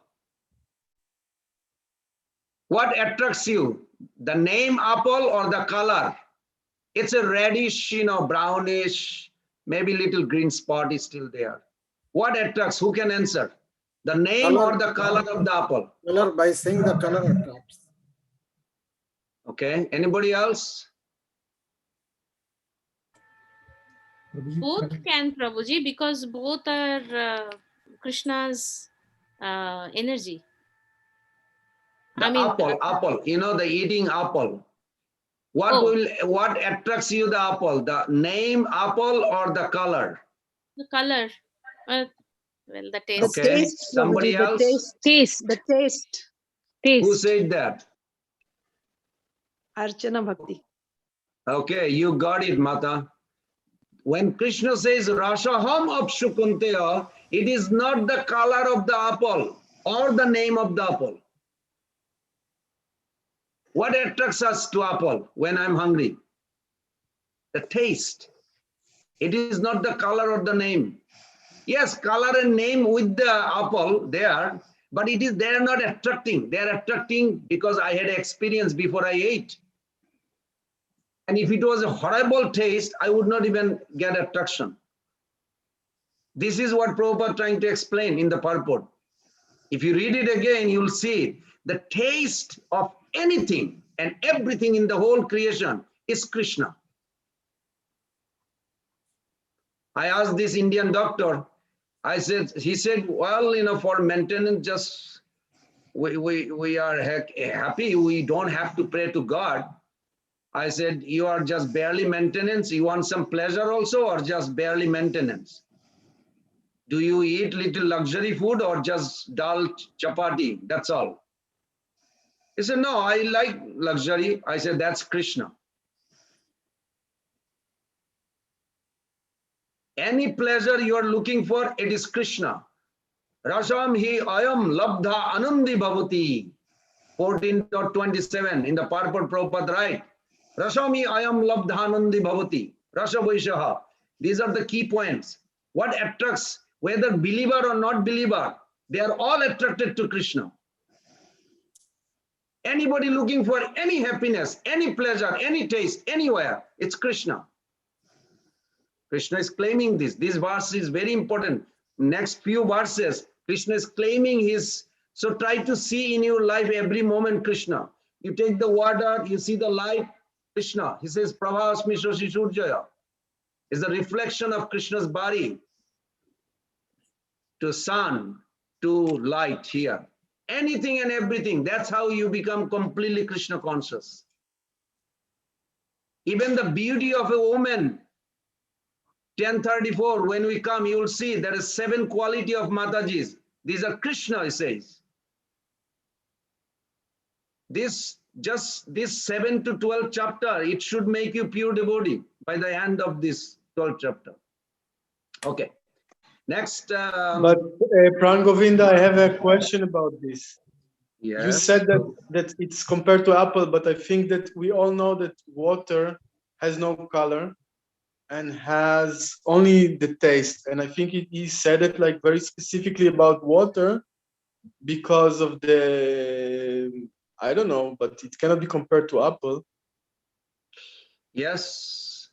A: What attracts you? The name apple or the color? It's a reddish, brownish, maybe little green spot is still there. What attracts? Who can answer? The name
D: Color,
A: or the color of the apple?
D: Color, by saying the color attracts.
A: Okay, anybody else?
B: Both can, Prabhuji, because both are Krishna's energy.
A: The apple, the eating apple. What attracts you the apple? The name apple or the color?
B: The color. Well, the taste.
A: Okay, somebody else?
F: The taste.
A: Who said that?
C: Archana Bhakti.
A: Okay, you got it, Mata. When Krishna says Rashaham Apshukunteya, It is not the color of the apple or the name of the apple. What attracts us to apple when I'm hungry? The taste. It is not the color or the name. Yes, color and name with the apple there, but they are not attracting. They are attracting because I had experience before I ate. And if it was a horrible taste, I would not even get attraction. This is what Prabhupada trying to explain in the purport. If you read it again, you'll see the taste of anything and everything in the whole creation is Krishna. I asked this Indian doctor, he said, well, for maintenance, just we are happy. We don't have to pray to God. I said, you are just barely maintenance. You want some pleasure also or just barely maintenance? Do you eat little luxury food or just dal chapati? That's all. He said, no, I like luxury. I said, that's Krishna. Any pleasure you are looking for, it is Krishna. Rasham hi ayam labdha anandi bhavati. 14.27 in the purport Prabhupada write. Rasham hi ayam labdha anandi bhavati. Rasha Vaishaha. These are the key points. What attracts, whether believer or not believer, they are all attracted to Krishna. Anybody looking for any happiness, any pleasure, any taste, anywhere, it's Krishna. Krishna is claiming this. This verse is very important. Next few verses, Krishna is claiming his. So try to see in your life every moment Krishna. You take the water, you see the light, Krishna. He says, Prabhasmi Shoshi Surjaya is the reflection of Krishna's body to sun, to light here. Anything and everything. That's how you become completely Krishna conscious. Even the beauty of a woman. 1034, when we come, you will see there is 7 quality of Matajis. These are Krishna, he says. This 7 to 12 chapter, it should make you pure devotee by the end of this 12th chapter. Okay. Next.
J: But Pran Govinda, I have a question about this.
A: Yes.
J: You said that it's compared to apple, but I think that we all know that water has no color and has only the taste. And I think he said it like very specifically about water because of the, I don't know, but it cannot be compared to apple.
A: Yes,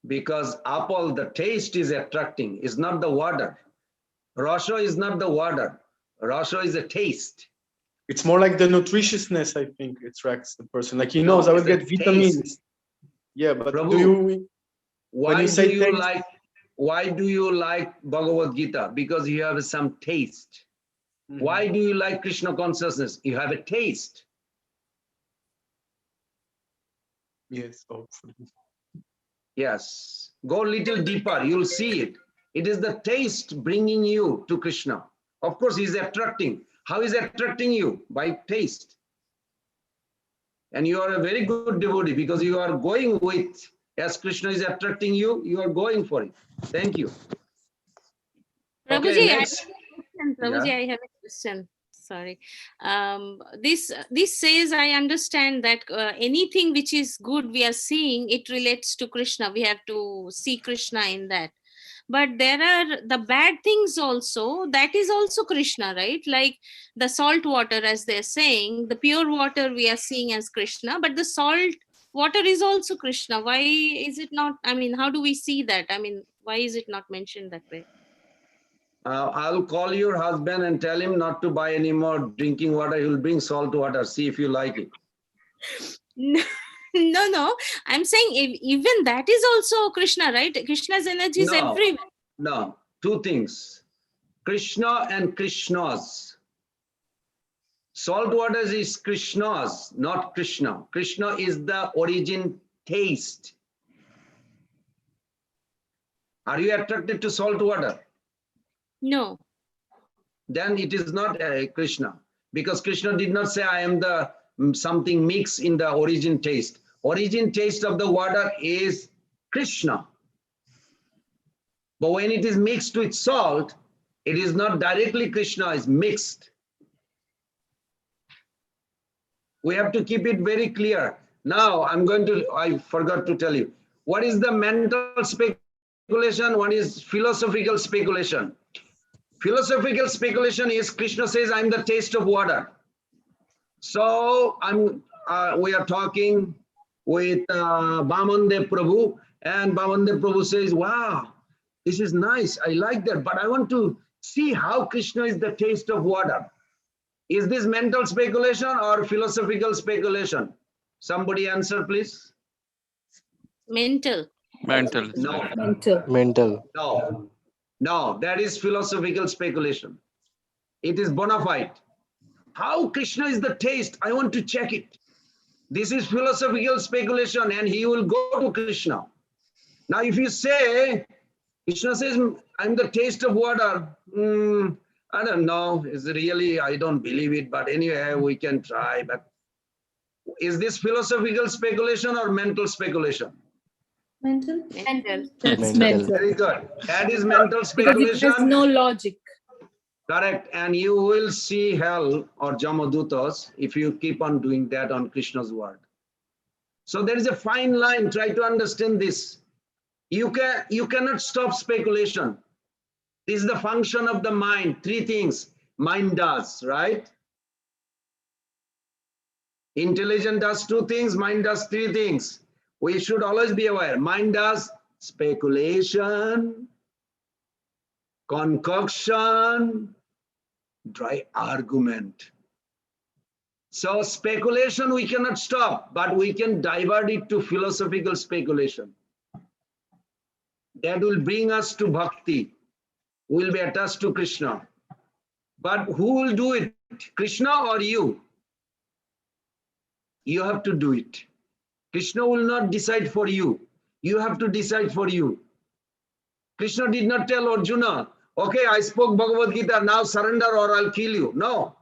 A: because apple, the taste is attracting, is not the water. Rasha is not the water. Rasha is a taste.
J: It's more like the nutritiousness, I think, attracts the person. Like he knows I will get vitamins. Taste. Yeah, but
A: Prabhu, why do you like Bhagavad Gita? Because you have some taste. Mm-hmm. Why do you like Krishna consciousness? You have a taste.
J: Yes, hopefully.
A: Yes. Go a little deeper, you'll see it. It is the taste bringing you to Krishna. Of course, he's attracting. How is attracting you? By taste. And you are a very good devotee because you are going with, as Krishna is attracting you, you are going for it. Thank you.
B: Prabhuji,
A: okay, next.
B: I have a question. Sorry. This says, I understand that anything which is good we are seeing, it relates to Krishna. We have to see Krishna in that. But there are the bad things also, that is also Krishna, right? Like the salt water, as they're saying, the pure water we are seeing as Krishna, but the salt water is also Krishna. Why is it not? I mean, how do we see that? I mean, why is it not mentioned that way?
A: I'll call your husband and tell him not to buy any more drinking water. He'll bring salt water. See if you like it.
B: No. I'm saying even that is also Krishna, right? Krishna's energy is everywhere.
A: No, 2 things. Krishna and Krishnas. Salt water is Krishnas, not Krishna. Krishna is the origin taste. Are you attracted to salt water?
B: No.
A: Then it is not Krishna, because Krishna did not say I am the something mixed in the origin taste. Origin taste of the water is Krishna. But when it is mixed with salt, It is not directly Krishna, it's mixed. We have to keep it very clear. Now, I forgot to tell you, what is the mental speculation? One is philosophical speculation. Philosophical speculation is Krishna says, I'm the taste of water. So we are talking with Vamandev Prabhu, and Vamandev Prabhu says, wow, this is nice. I like that, but I want to see how Krishna is the taste of water. Is this mental speculation or philosophical speculation? Somebody answer, please.
B: Mental.
L: Mental.
A: No.
K: Mental.
A: No, that is philosophical speculation. It is bona fide. How Krishna is the taste? I want to check it. This is philosophical speculation, and he will go to Krishna. Now, if you say, Krishna says, I'm the taste of water, I don't know. It's really, I don't believe it, but anyway, we can try. But is this philosophical speculation or mental speculation?
O: Mental.
K: That's mental.
A: Very good. That is mental
K: Because
A: speculation.
K: it has no logic.
A: Correct. And you will see hell or Jamadutas if you keep on doing that on Krishna's word. So there is a fine line. Try to understand this. You cannot stop speculation. This is the function of the mind. Three things mind does, right? Intelligence does two things, mind does three things. We should always be aware. Mind does speculation, concoction, dry argument. So speculation we cannot stop, but we can divert it to philosophical speculation. That will bring us to bhakti. We will be attached to Krishna. But who will do it? Krishna or you? You have to do it. Krishna will not decide for you. You have to decide for you. Krishna did not tell Arjuna, okay, I spoke Bhagavad Gita, now surrender or I'll kill you. No.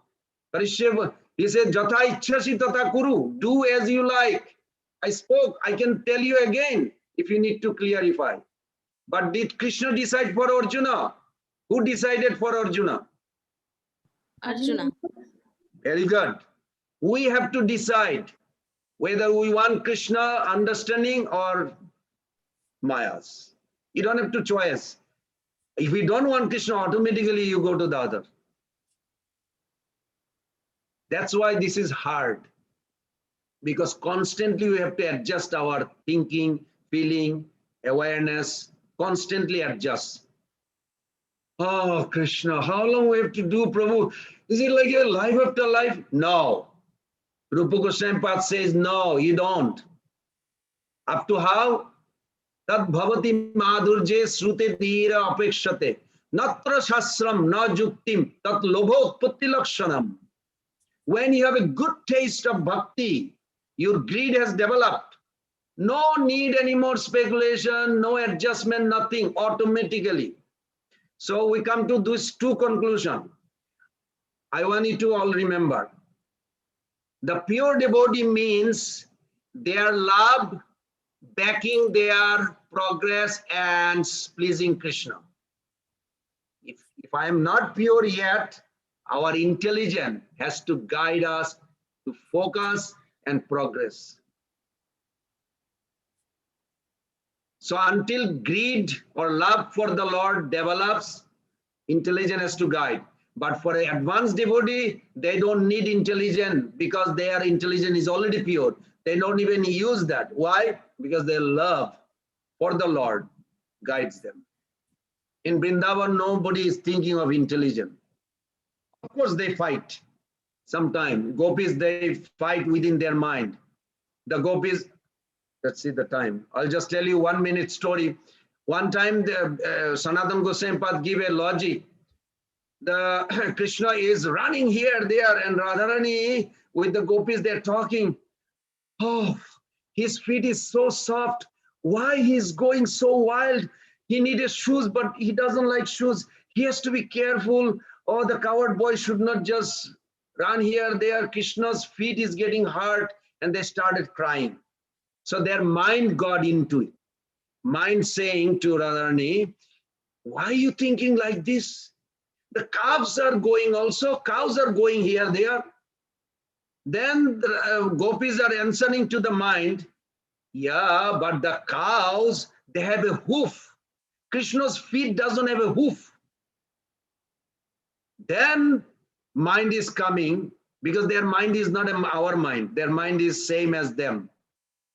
A: He said, Jatha ichchasi tata kuru. Do as you like. I spoke. I can tell you again if you need to clarify. But did Krishna decide for Arjuna? Who decided for Arjuna?
B: Arjuna.
A: Very good. We have to decide whether we want Krishna understanding or Mayas. You don't have to choose. If we don't want Krishna, automatically you go to the other. That's why this is hard. Because constantly we have to adjust our thinking, feeling, awareness, constantly adjust. Oh, Krishna, how long we have to do, Prabhu? Is it like a life after life? No. Rupa Goswami Path says, no, you don't. Up to how? Tad bhavati madhurje srute dhira apekshate. Natra shasram na juktim tat lobhotpatti lakshanam. When you have a good taste of bhakti, your greed has developed. No need any more speculation, no adjustment, nothing, automatically. So we come to these two conclusions. I want you to all remember. The pure devotee means their love backing their progress and pleasing Krishna. If I am not pure yet, our intelligence has to guide us to focus and progress. So until greed or love for the Lord develops, intelligence has to guide. But for an advanced devotee, they don't need intelligence because their intelligence is already pure. They don't even use that. Why? Because their love for the Lord guides them. In Vrindavan, nobody is thinking of intelligence. Of course, they fight. Sometimes gopis, they fight within their mind. The gopis, let's see the time. I'll just tell you 1 minute story. One time, the Sanatana Goswami Path gave a logic. The Krishna is running here, there, and Radharani with the gopis, they're talking. Oh, his feet is so soft. Why he's going so wild? He needed shoes, but he doesn't like shoes. He has to be careful. Oh, the coward boy should not just run here, there. Krishna's feet is getting hurt, and they started crying. So their mind got into it. Mind saying to Radharani, why are you thinking like this? The calves are going also, cows are going here, there. Then the gopis are answering to the mind, yeah, but the cows, they have a hoof. Krishna's feet doesn't have a hoof. Then mind is coming, because their mind is not our mind. Their mind is same as them,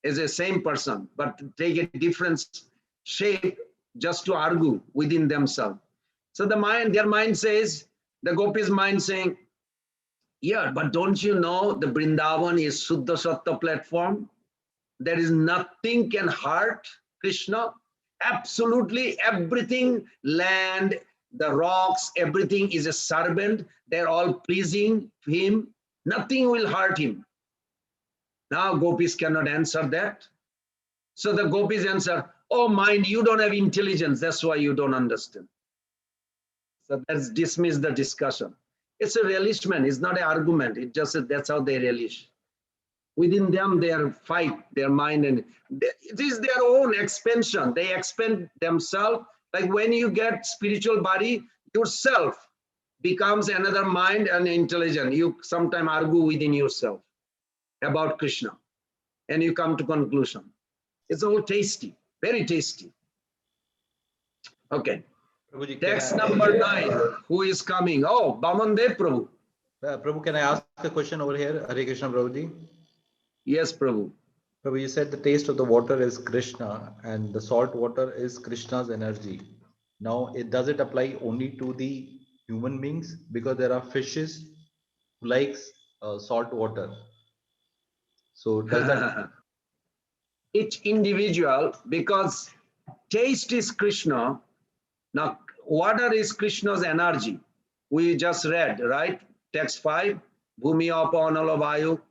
A: is a same person, but take a different shape just to argue within themselves. So their mind says, the gopis' mind saying, yeah, but don't you know the Vrindavan is Suddha Sattva platform? There is nothing can hurt Krishna. Absolutely everything, land, the rocks, everything is a servant. They're all pleasing him. Nothing will hurt him. Now gopis cannot answer that. So the gopis answer, oh mind, you don't have intelligence. That's why you don't understand. So let's dismiss the discussion. It's a relishment. It's not an argument. It just that's how they relish. Within them, they are fight, their mind, and it is their own expansion. They expand themselves. Like when you get spiritual body, yourself becomes another mind and intelligent. You sometimes argue within yourself about Krishna, and you come to conclusion. It's all tasty, very tasty. Okay.
P: Prabhuji,
A: Text number 9. Who is coming? Oh, Bamandev Prabhu.
P: Prabhu, can I ask a question over here? Hare Krishna, Prabhuji.
A: Yes, Prabhu.
P: Prabhu, you said the taste of the water is Krishna and the salt water is Krishna's energy. Now, does it apply only to the human beings? Because there are fishes who likes salt water. So does that...
A: Each individual, because taste is Krishna. Now, water is Krishna's energy. We just read, right? Text 5, Bhumi Apa Anala Vayu.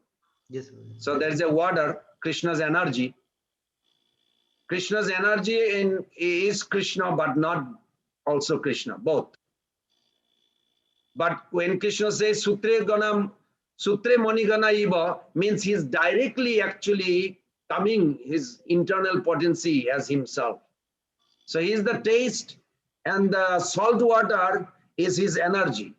P: Yes.
A: So there is a water, Krishna's energy. Krishna's energy is Krishna, but not also Krishna, both. But when Krishna says Sutre Ganam, Sutre Manigana Iva, means he's directly actually coming his internal potency as himself. So he is the taste, and the salt water is his energy.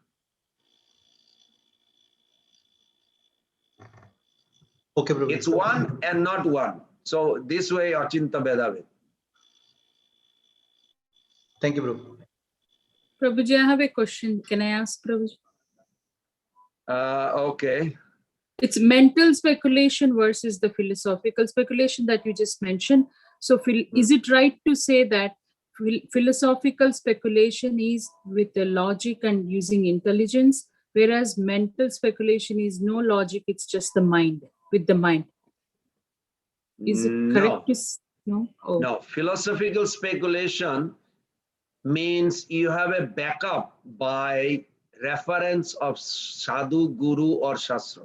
P: Okay, Prabhu.
A: It's one and not one. So this way, Achinta Vedavid.
P: Thank you, Prabhu.
F: Prabhuji, I have a question. Can I ask Prabhuji?
A: Okay.
F: It's mental speculation versus the philosophical speculation that you just mentioned. So is it right to say that philosophical speculation is with the logic and using intelligence, whereas mental speculation is no logic, it's just the mind, with the mind? Is it correct? No. Oh.
A: No, philosophical speculation means you have a backup by reference of sadhu, guru, or shastra.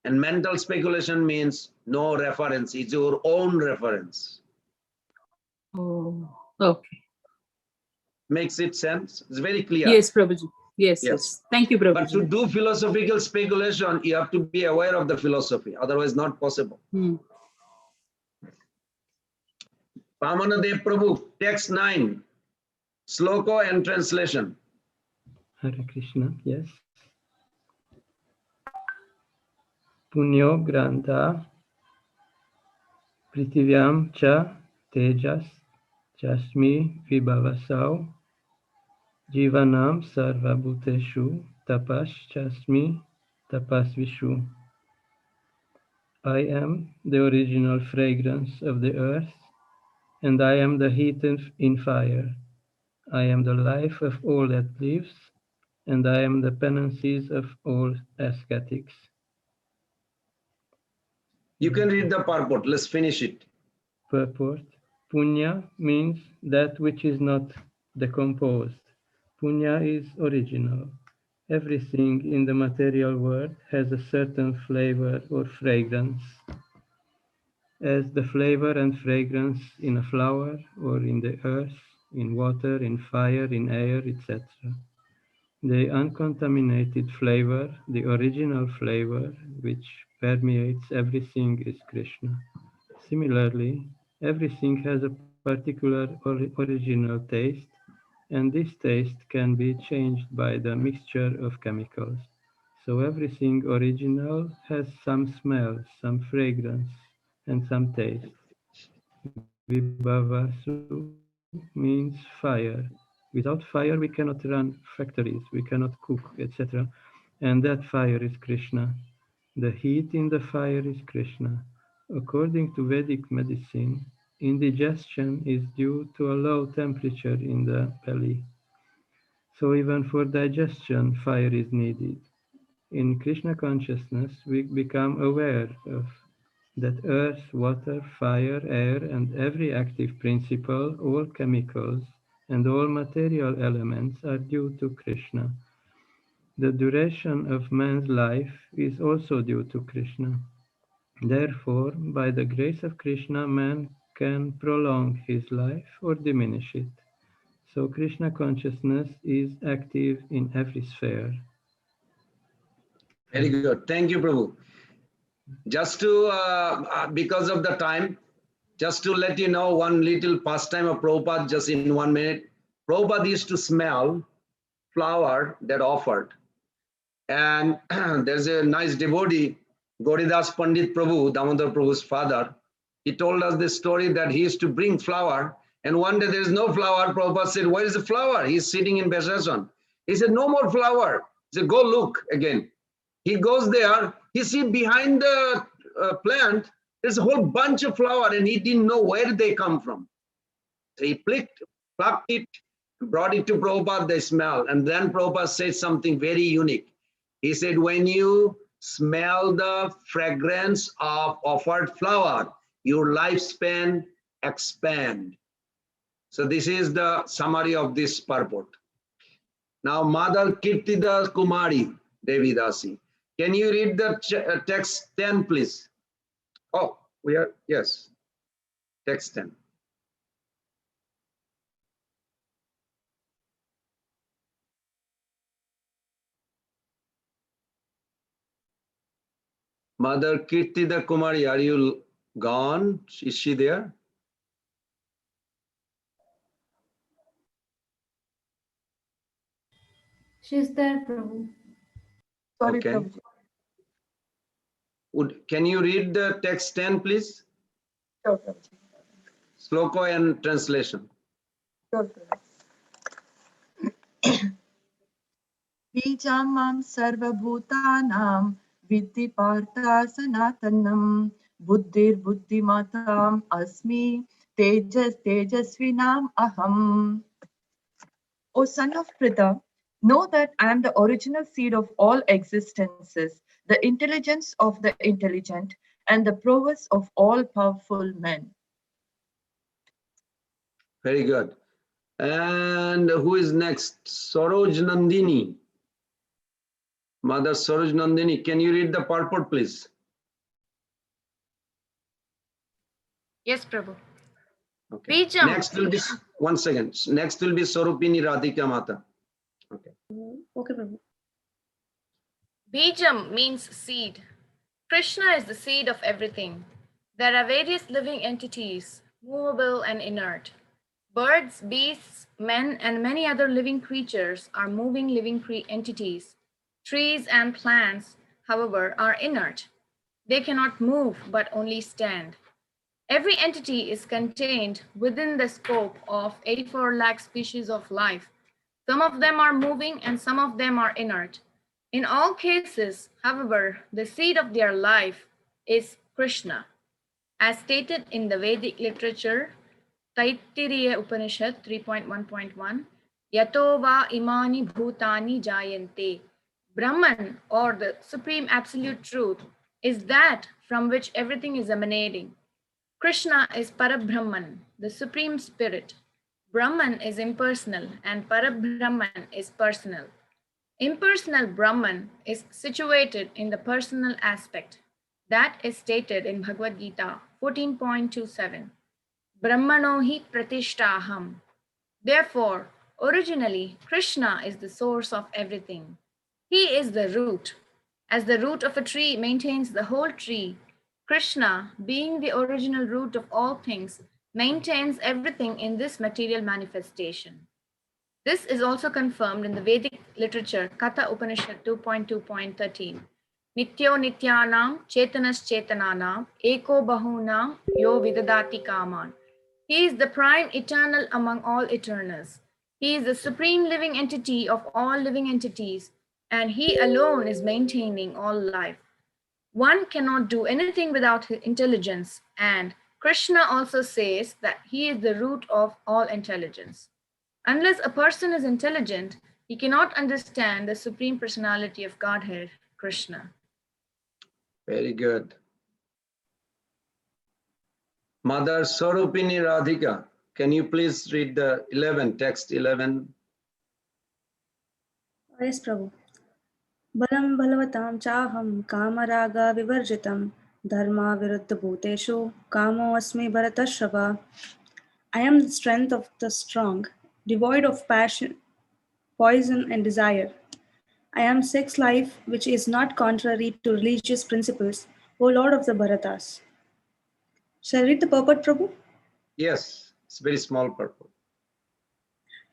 A: And mental speculation means no reference, it's your own reference.
F: Oh, okay.
A: Makes it sense? It's very clear.
F: Yes, Prabhuji. Yes. Thank you, Prabhuji.
A: But to do philosophical speculation, you have to be aware of the philosophy, otherwise not possible. Pamanadev Prabhu, text 9, sloka and translation.
Q: Hare Krishna, yes. Punyo Grantha Pritivyam Cha Tejas Jasmi Vibhavasau Jivanam Sarva Bhuteshu Tapas Jasmi Tapasvishu. I am the original fragrance of the earth, and I am the heat in fire. I am the life of all that lives, and I am the penances of all ascetics.
A: You can read the purport. Let's finish it.
Q: Purport. Punya means that which is not decomposed. Punya is original. Everything in the material world has a certain flavor or fragrance. As the flavor and fragrance in a flower or in the earth, in water, in fire, in air, etc. The uncontaminated flavor, the original flavor, which permeates everything, is Krishna. Similarly, everything has a particular original taste, and this taste can be changed by the mixture of chemicals. So everything original has some smell, some fragrance, and some taste. Vibhavasu means fire. Without fire, we cannot run factories, we cannot cook, etc. And that fire is Krishna. The heat in the fire is Krishna. According to Vedic medicine, indigestion is due to a low temperature in the belly. So even for digestion, fire is needed. In Krishna consciousness, we become aware of that earth, water, fire, air, and every active principle, all chemicals, and all material elements are due to Krishna. The duration of man's life is also due to Krishna. Therefore, by the grace of Krishna, man can prolong his life or diminish it. So Krishna consciousness is active in every sphere.
A: Very good. Thank you, Prabhu. Just to, because of the time, just to let you know one little pastime of Prabhupada, just in 1 minute. Prabhupada used to smell flower that offered. And there's a nice devotee, Goridas Pandit Prabhu, Damodar Prabhu's father. He told us this story that he used to bring flower. And one day there's no flower. Prabhupada said, where is the flower? He's sitting in Besasan. He said, no more flower. He said, go look again. He goes there. He see behind the plant, there's a whole bunch of flower and he didn't know where they come from. So he plucked it, brought it to Prabhupada, they smell. And then Prabhupada said something very unique. He said, when you smell the fragrance of offered flower, your lifespan expand. So this is the summary of this purport. Now, Mother Kirtida Kumari Devi Dasi. Can you read the text 10, please? Oh, we are, yes, text 10. Mother Kirtida Kumari, are you gone? Is she there?
O: She's there, Prabhu.
K: Sorry,
A: Okay.
K: Prabhuji.
A: Can you read the text 10, please?
K: Sure, Prabhuji.
A: Sloka and translation.
K: Sure, Prabhuji. Bijamam sarvabhutanam vidhi partha sanatanam buddhir buddhimatam asmi tejasvinam aham. O son of Pritha, know that I am the original seed of all existences, the intelligence of the intelligent, and the prowess of all powerful men.
A: Very good. And who is next? Saroj Nandini. Mother Saroj Nandini, can you read the purport, please?
B: Yes, Prabhu.
A: Okay.
B: Bijam.
A: Next will be, 1 second. Next will be Sarupini Radhika Mata. Okay.
O: Okay, Prabhu.
B: Bijam means seed. Krishna is the seed of everything. There are various living entities, movable and inert. Birds, beasts, men, and many other living creatures are moving living entities. Trees and plants, however, are inert. They cannot move but only stand. Every entity is contained within the scope of 84 lakh species of life. Some of them are moving and some of them are inert. In all cases, however, the seed of their life is Krishna. As stated in the Vedic literature, Taittiriya Upanishad 3.1.1, Yato va imani bhutani jayante. Brahman, or the supreme absolute truth, is that from which everything is emanating. Krishna is Parabrahman, the supreme spirit. Brahman is impersonal and Parabrahman is personal. Impersonal Brahman is situated in the personal aspect. That is stated in Bhagavad Gita 14.27. Brahmano hi pratishtaham. Therefore, originally, Krishna is the source of everything. He is the root. As the root of a tree maintains the whole tree, Krishna, being the original root of all things,
R: maintains everything in this material manifestation. This is also confirmed in the Vedic literature, Katha Upanishad 2.2.13. Nityo nityanam chetanas chetananam eko bahunam yo vidadati kaman. He is the prime eternal among all eternals. He is the supreme living entity of all living entities, and he alone is maintaining all life. One cannot do anything without his intelligence, and Krishna also says that he is the root of all intelligence. Unless a person is intelligent, he cannot understand the Supreme Personality of Godhead, Krishna.
A: Very good. Mother Swarupini Radhika, can you please read the 11, text 11?
O: Yes, Prabhu. Balam balavatam chaham kamaraga vivarjitam dharma viruddha bhuteshu kamo asmi bharatashrava. I am the strength of the strong, devoid of passion, poison, and desire. I am sex life, which is not contrary to religious principles, O Lord of the Bharatas. Shall I read the purport, Prabhu?
A: Yes, it's very small purport.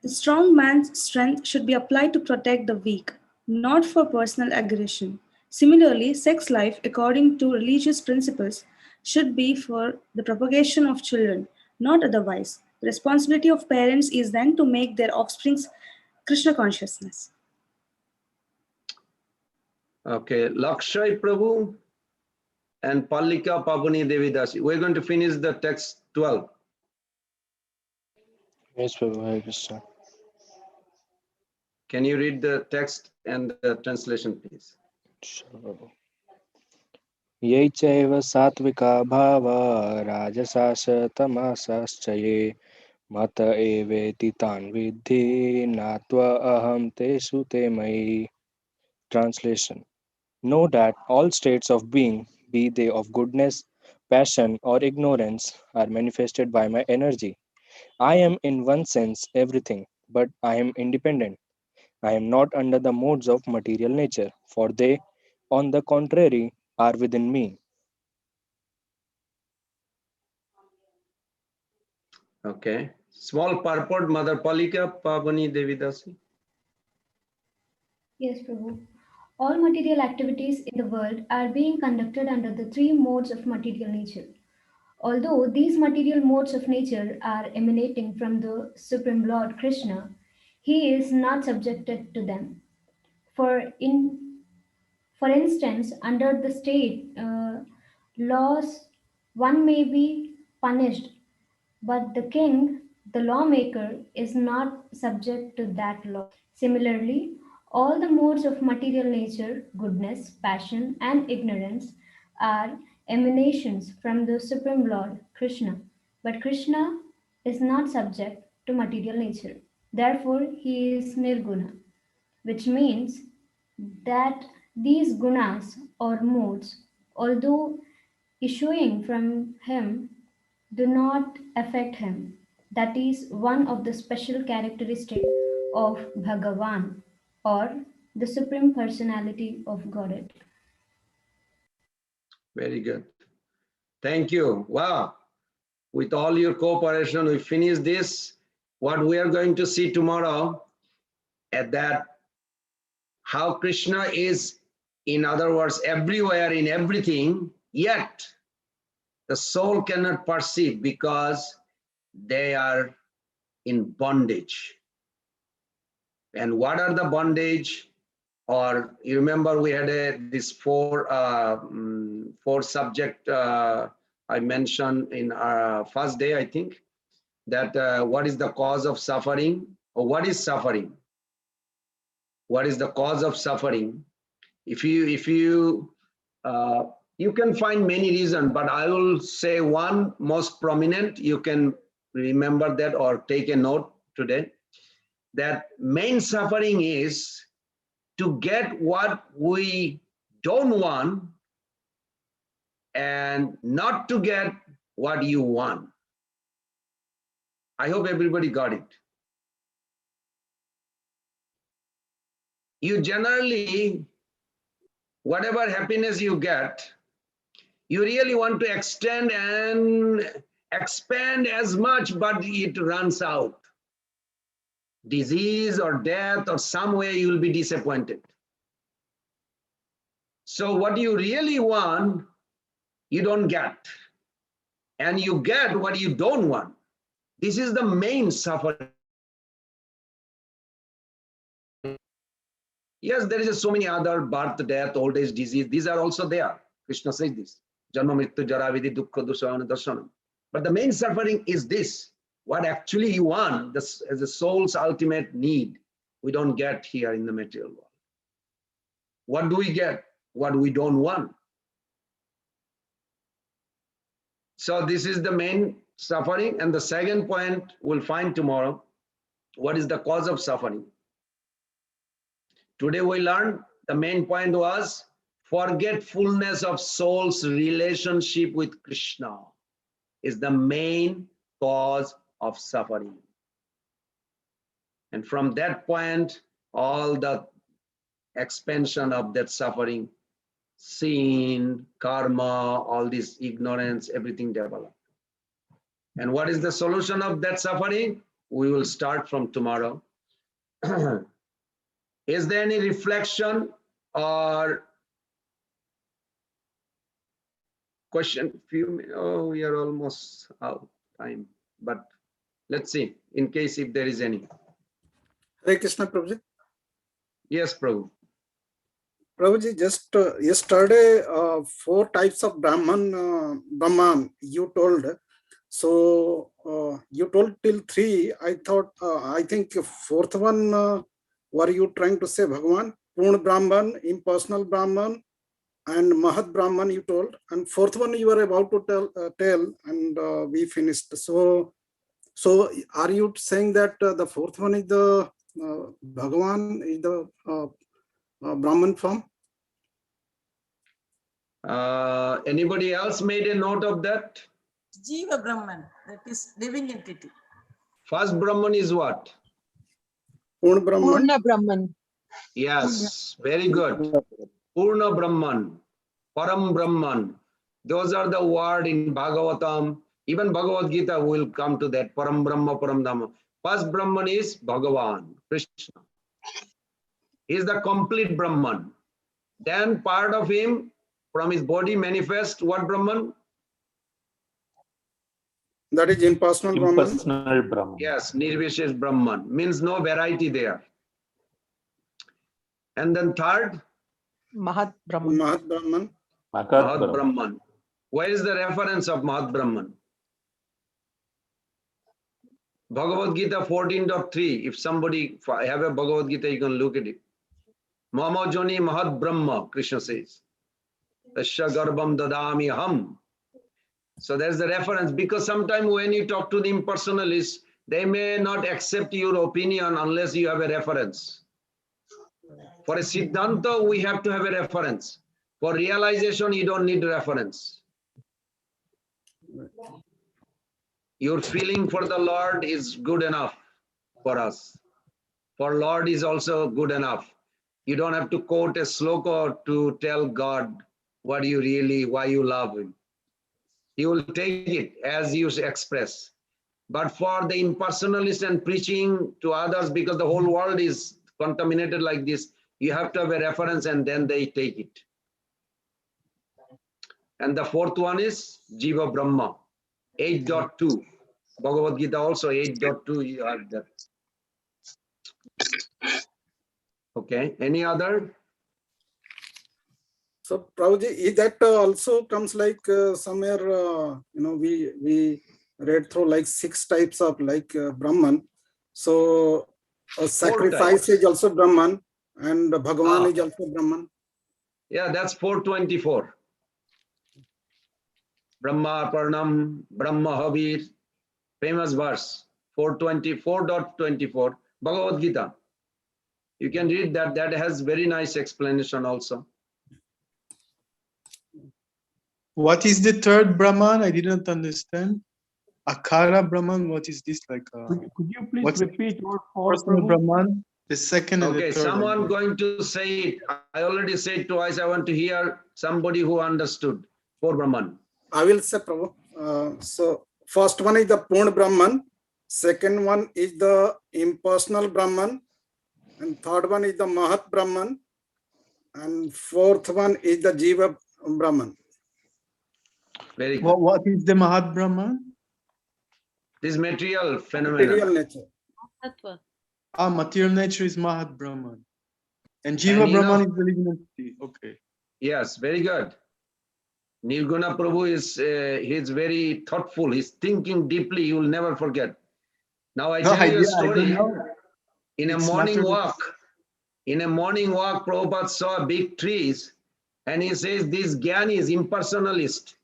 O: The strong man's strength should be applied to protect the weak, not for personal aggression. Similarly, sex life, according to religious principles, should be for the propagation of children, not otherwise. The responsibility of parents is then to make their offspring's Krishna consciousness.
A: Okay, Lakshay Prabhu and Pallika Pabuni Devidasi. We're going to finish the text 12.
S: Yes, Prabhu, Hare Krishna.
A: Can you read the text and the translation, please?
S: Sure, Prabhu. Ye chaiva satvika bhava rajasas tamasas chaye mata eveti tan vidhi natva aham te sute mai. Translation. Know that all states of being, be they of goodness, passion, or ignorance, are manifested by my energy. I am in one sense everything, but I am independent. I am not under the modes of material nature, for they, on the contrary, are within me.
A: Okay. Small purport, Mother Pallika Pabuni Devidasi.
O: Yes, Prabhu. All material activities in the world are being conducted under the three modes of material nature. Although these material modes of nature are emanating from the Supreme Lord Krishna, he is not subjected to them. For for instance, under the state laws, one may be punished, but the king, the lawmaker, is not subject to that law. Similarly, all the modes of material nature, goodness, passion, and ignorance, are emanations from the Supreme Lord, Krishna. But Krishna is not subject to material nature. Therefore, he is nirguna, which means that these gunas or modes, although issuing from him, do not affect him. That is one of the special characteristics of Bhagavan, or the Supreme Personality of Godhead.
A: Very good. Thank you. Wow. With all your cooperation, we finish this. What we are going to see tomorrow at that, how Krishna is, in other words, everywhere in everything, yet the soul cannot perceive because they are in bondage. And what are the bondage? Or you remember we had this four subject I mentioned in our first day, I think, that what is the cause of suffering, or what is suffering? What is the cause of suffering? If you can find many reasons, but I will say one most prominent. You can remember that or take a note today. That main suffering is to get what we don't want and not to get what you want. I hope everybody got it. You generally, whatever happiness you get, you really want to extend and expand as much, but it runs out. Disease or death or some way you will be disappointed. So what you really want, you don't get. And you get what you don't want. This is the main suffering. Yes, there is so many other birth, death, old age, disease. These are also there. Krishna says this. Janma mrityu jara vidhi dukkha dusana darshanam. But the main suffering is this. What actually you want, this as a soul's ultimate need, we don't get here in the material world. What do we get? What we don't want. So this is the main suffering. And the second point we'll find tomorrow. What is the cause of suffering? Today we learned the main point was forgetfulness of soul's relationship with Krishna is the main cause of suffering. And from that point, all the expansion of that suffering, sin, karma, all this ignorance, everything developed. And what is the solution of that suffering? We will start from tomorrow. Is there any reflection or question? Oh, we are almost out of time, but let's see in case if there is any.
D: Hare Krishna, Prabhuji.
A: Yes, Prabhu.
D: Prabhuji, just yesterday, 4 types of Brahman you told. So you told till 3. I thought, I think 4th one, were you trying to say Bhagavan? Purna Brahman, impersonal Brahman, and Mahat Brahman you told. And 4th one you were about to tell and we finished. So are you saying that the 4th one is the Bhagavan, is the Brahman form?
A: Anybody else made a note of that?
T: Jiva Brahman, that is living entity.
A: First Brahman is what?
D: Purna Brahman.
K: Purna Brahman.
A: Yes, very good. Purna Brahman, Param Brahman. Those are the words in Bhagavatam. Even Bhagavad Gita will come to that. Param Brahma, Param Dhamma. First Brahman is Bhagavan, Krishna. He is the complete Brahman. Then part of him from his body manifest what Brahman?
D: That is impersonal Brahman.
U: Impersonal Brahman.
A: Yes, Nirvishesh Brahman. Means no variety there. And then third?
K: Mahat Brahman.
D: Mahat Brahman.
A: Mahat Brahman. Where is the reference of Mahat Brahman? Bhagavad Gita 14.3. If somebody have a Bhagavad Gita, you can look at it. Mama Joni Mahat Brahma, Krishna says. Tasya Garbham Dadami Ham. So there's the reference, because sometimes when you talk to the impersonalists, they may not accept your opinion unless you have a reference. For a Siddhanta, we have to have a reference. For realization, you don't need reference. Your feeling for the Lord is good enough for us. For Lord is also good enough. You don't have to quote a sloka to tell God what you really, why you love him. He will take it as you express. But for the impersonalist and preaching to others, because the whole world is contaminated like this, you have to have a reference and then they take it. And the 4th one is Jiva Brahma, 8.2. Bhagavad Gita also 8.2, you have that. Okay, any other?
D: So Prabhuji, that also comes like somewhere, we read through like 6 types of like Brahman. So sacrifice is also Brahman and Bhagavan is also Brahman.
A: Yeah, that's 424. Brahma Parnam, Brahma Havir, famous verse, 424.24, Bhagavad Gita. You can read that, that has very nice explanation also.
J: What is the third Brahman? I didn't understand. Akara Brahman, what is this like?
M: Could you please repeat what
J: first Brahman, the second and the
A: Okay,
J: third?
A: someone going to say it. I already said twice. I want to hear somebody who understood. 4 Brahman.
D: I will say, Prabhu. So First one is the Purna Brahman, second one is the impersonal Brahman, and third one is the Mahat Brahman, and fourth one is the Jiva Brahman.
A: Very good.
J: What is the Mahat Brahman?
A: This material phenomenon.
D: Material nature.
J: Material nature is Mahat Brahman. And Jiva Brahman is the living entity. Okay.
A: Yes, very good. Nirguna Prabhu is he's very thoughtful. He's thinking deeply. You will never forget. Now I tell you a story. In a morning walk, Prabhupada saw big trees, and he says this Gyani is impersonalist.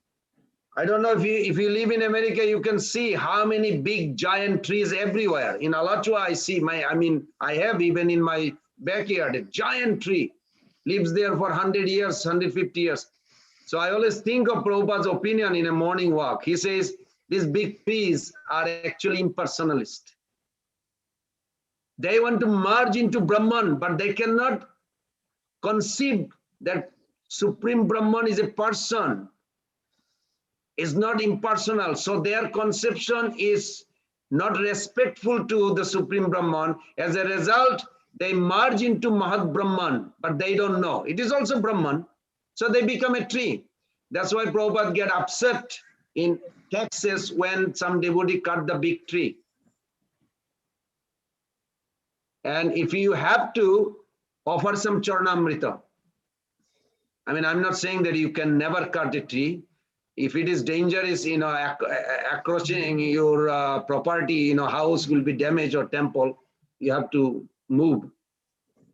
A: I don't know if you live in America, you can see how many big giant trees everywhere. In Alachua, I see I have even in my backyard a giant tree, lives there for 100 years, 150 years. So I always think of Prabhupada's opinion in a morning walk. He says these big trees are actually impersonalist. They want to merge into Brahman, but they cannot conceive that Supreme Brahman is a person, is not impersonal. So their conception is not respectful to the Supreme Brahman. As a result, they merge into Mahat Brahman, but they don't know. It is also Brahman. So they become a tree. That's why Prabhupada get upset in Texas when some devotee cut the big tree. And if you have to, offer some Charnamrita. I'm not saying that you can never cut a tree. If it is dangerous, approaching your property, house will be damaged or temple, you have to move.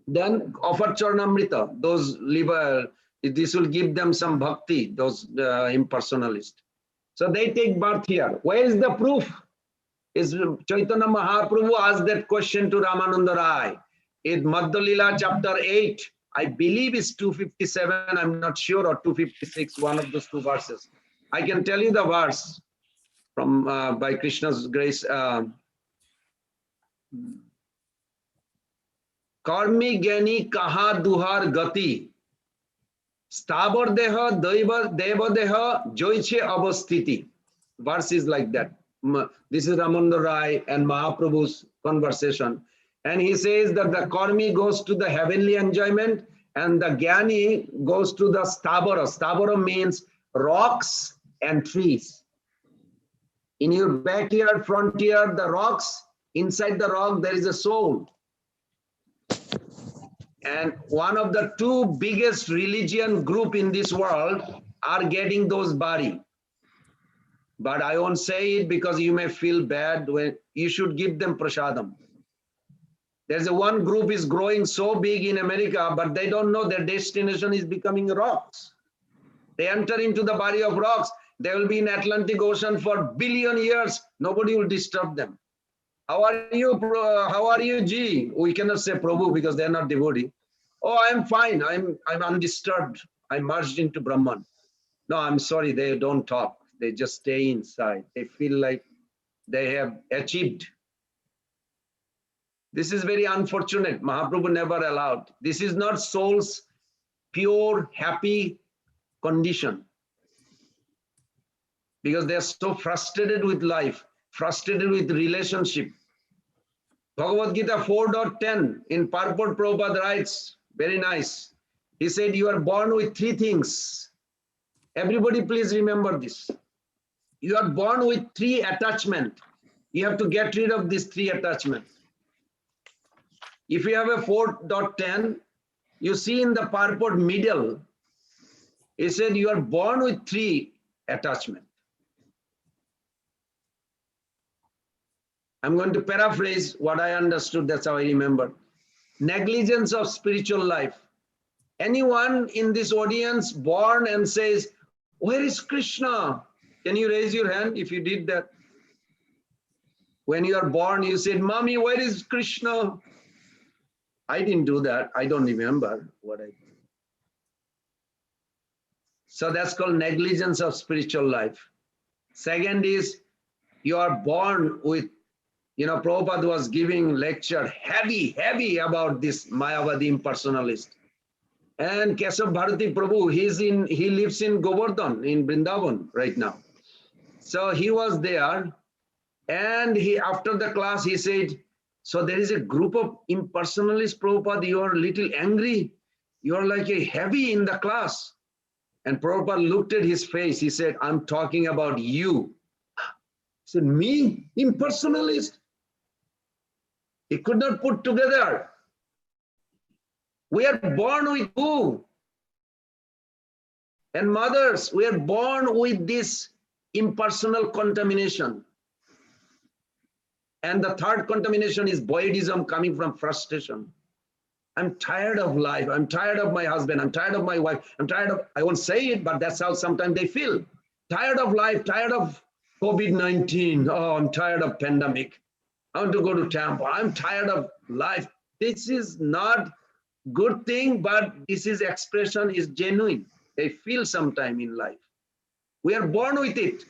A: Then offer Charnamrita. Those this will give them some bhakti, those impersonalists. So they take birth here. Where is the proof? Is Chaitanya Mahaprabhu asked that question to Ramananda Rai in Madhya Lila chapter 8. I believe it's 257, I'm not sure, or 256, one of those two verses. I can tell you the verse from by Krishna's grace. Karmi Gyani Kaha Duhar Gati Stabor Deha Deva Deha Joiche Avastiti. Verse is like that. This is Ramananda Rai and Mahaprabhu's conversation. And he says that the Karmi goes to the heavenly enjoyment and the Gyani goes to the Stabara. Stabara means rocks and trees. In your backyard, frontier, the rocks, inside the rock, there is a soul. And one of the two biggest religion group in this world are getting those body. But I won't say it because you may feel bad. When you should give them prasadam. There's one group is growing so big in America, but they don't know their destination is becoming rocks. They enter into the body of rocks. They will be in Atlantic Ocean for billion years. Nobody will disturb them. How are you? How are you, G? We cannot say Prabhu because they're not devotee. Oh, I'm fine. I'm undisturbed. I merged into Brahman. No, I'm sorry. They don't talk. They just stay inside. They feel like they have achieved. This is very unfortunate. Mahaprabhu never allowed. This is not soul's pure, happy condition. Because they are so frustrated with life, frustrated with relationship. Bhagavad Gita 4.10 in Purport Prabhupada writes, very nice. He said, you are born with three things. Everybody please remember this. You are born with three attachments. You have to get rid of these three attachments. If you have a 4.10, you see in the purport middle, he said you are born with three attachments. I'm going to paraphrase what I understood, that's how I remember. Negligence of spiritual life. Anyone in this audience born and says, where is Krishna? Can you raise your hand if you did that? When you are born, you said, Mommy, where is Krishna? I didn't do that. I don't remember what I did. So that's called negligence of spiritual life. Second is, you are born with, Prabhupada was giving lecture heavy about this Mayavadi impersonalist. And Kesav Bharati Prabhu, he lives in Govardhan, in Vrindavan right now. So he was there, and he, after the class, he said, so there is a group of impersonalists, Prabhupada, you are a little angry. You are like a heavy in the class. And Prabhupada looked at his face. He said, I'm talking about you. He said, me? Impersonalist? He could not put together. We are born with who? And mothers, we are born with this impersonal contamination. And the third contamination is voidism coming from frustration. I'm tired of life. I'm tired of my husband. I'm tired of my wife. I'm tired of, I won't say it, but that's how sometimes they feel. Tired of life, tired of COVID-19. Oh, I'm tired of pandemic. I want to go to temple. I'm tired of life. This is not good thing, but this is expression is genuine. They feel sometime in life. We are born with it.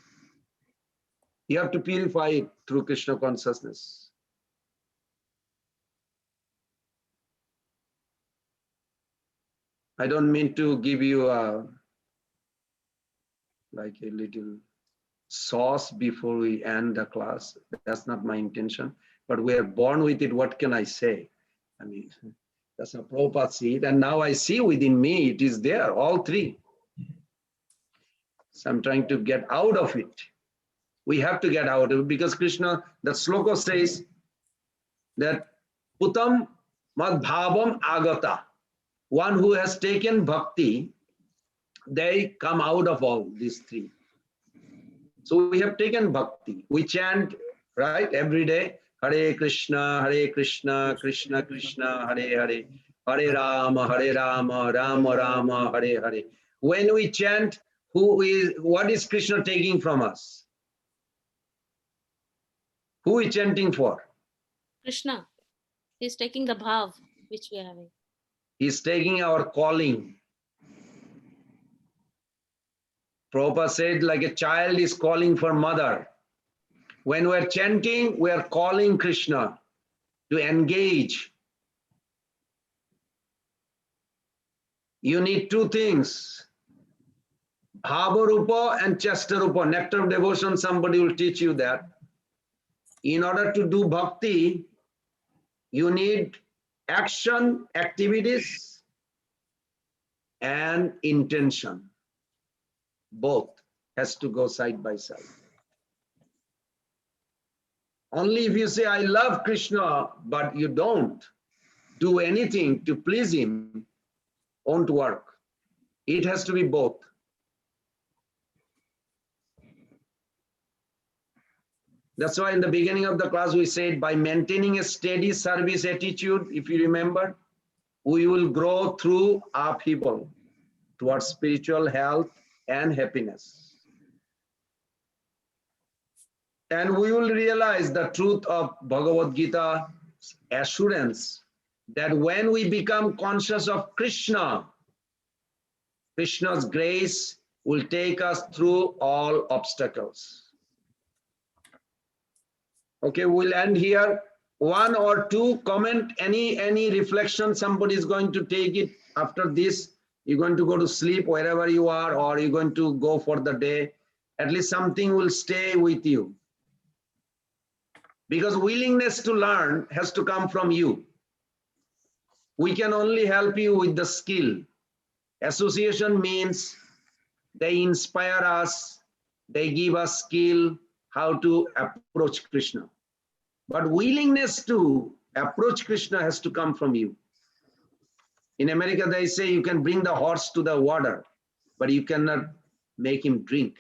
A: You have to purify it through Krishna consciousness. I don't mean to give you like a little sauce before we end the class. That's not my intention. But we are born with it. What can I say? I mean, that's how Prabhupada see it. And now I see within me, it is there, all three. So I'm trying to get out of it. We have to get out of it because Krishna, the sloka says that Putam mad bhavam agata. One who has taken bhakti, they come out of all these three. So we have taken bhakti. We chant, right, every day, Hare Krishna, Krishna Krishna, Hare Hare, Hare Rama, Rama Rama, Hare Hare. When we chant, what is Krishna taking from us? Who is chanting for?
B: Krishna. He's taking the bhav which we are having.
A: He's taking our calling. Prabhupada said, like a child is calling for mother. When we're chanting, we are calling Krishna to engage. You need two things, Bhavarupa and Chastarupa. Nectar of devotion, somebody will teach you that. In order to do bhakti, you need action, activities, and intention. Both has to go side by side. Only if you say, I love Krishna, but you don't do anything to please him, won't work. It has to be both. That's why in the beginning of the class we said, by maintaining a steady service attitude, if you remember, we will grow through upheaval towards spiritual health and happiness. And we will realize the truth of Bhagavad Gita assurance that when we become conscious of Krishna, Krishna's grace will take us through all obstacles. Okay, we'll end here. One or two comment, any reflection somebody is going to take it after this. You're going to go to sleep wherever you are, or you're going to go for the day. At least something will stay with you. Because willingness to learn has to come from you. We can only help you with the skill. Association means they inspire us, they give us skill how to approach Krishna. But willingness to approach Krishna has to come from you. In America, they say you can bring the horse to the water, but you cannot make him drink.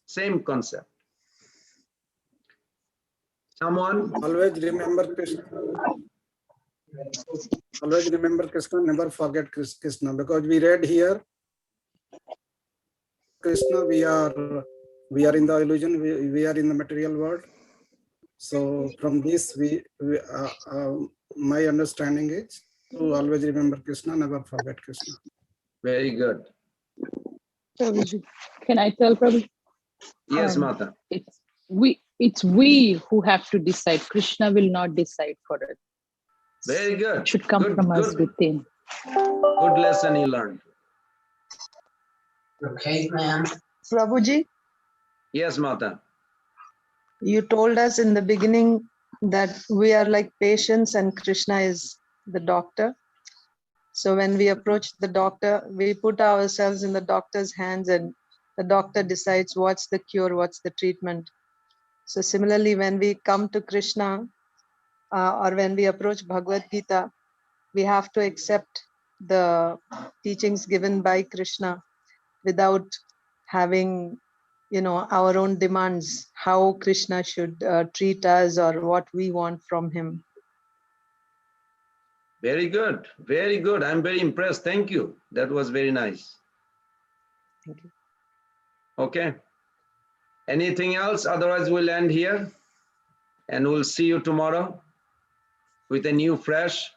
A: Same concept. Someone?
D: Always remember Krishna. Always remember Krishna, never forget Krishna. Because we read here, Krishna, we are in the illusion, we are in the material world. So from this, my understanding is to always remember Krishna, never forget Krishna.
A: Very good.
F: Can I tell Prabhu?
A: Yes, Mata.
F: It's we who have to decide. Krishna will not decide for us.
A: Very good.
F: It should come from us within.
A: Good lesson you learned. Okay, ma'am.
C: Prabhuji,
A: Yes, Mata.
C: you told us in the beginning that we are like patients and Krishna is the doctor. So when we approach the doctor, we put ourselves in the doctor's hands and the doctor decides what's the cure, what's the treatment. So similarly, when we come to Krishna or when we approach Bhagavad Gita, we have to accept the teachings given by Krishna without having, our own demands, how Krishna should treat us or what we want from him.
A: Very good. Very good. I'm very impressed. Thank you. That was very nice.
C: Thank you.
A: Okay. Anything else? Otherwise, we'll end here and we'll see you tomorrow with a new fresh.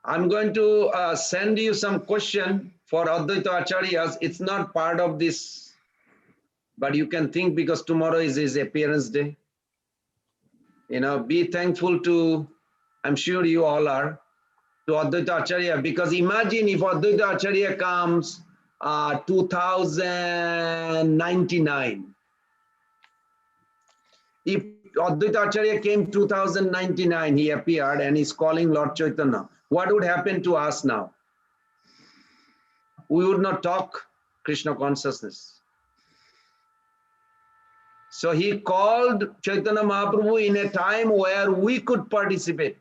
A: I'm going to send you some question for Advaita Acharyas. It's not part of this, but you can think because tomorrow is his appearance day. Be thankful to, I'm sure you all are, to Advaita Acharya, because imagine if Advaita Acharya comes 2099. If Advaita Acharya came 2099, he appeared and is calling Lord Chaitanya, what would happen to us now? We would not talk Krishna consciousness. So he called Chaitanya Mahaprabhu in a time where we could participate.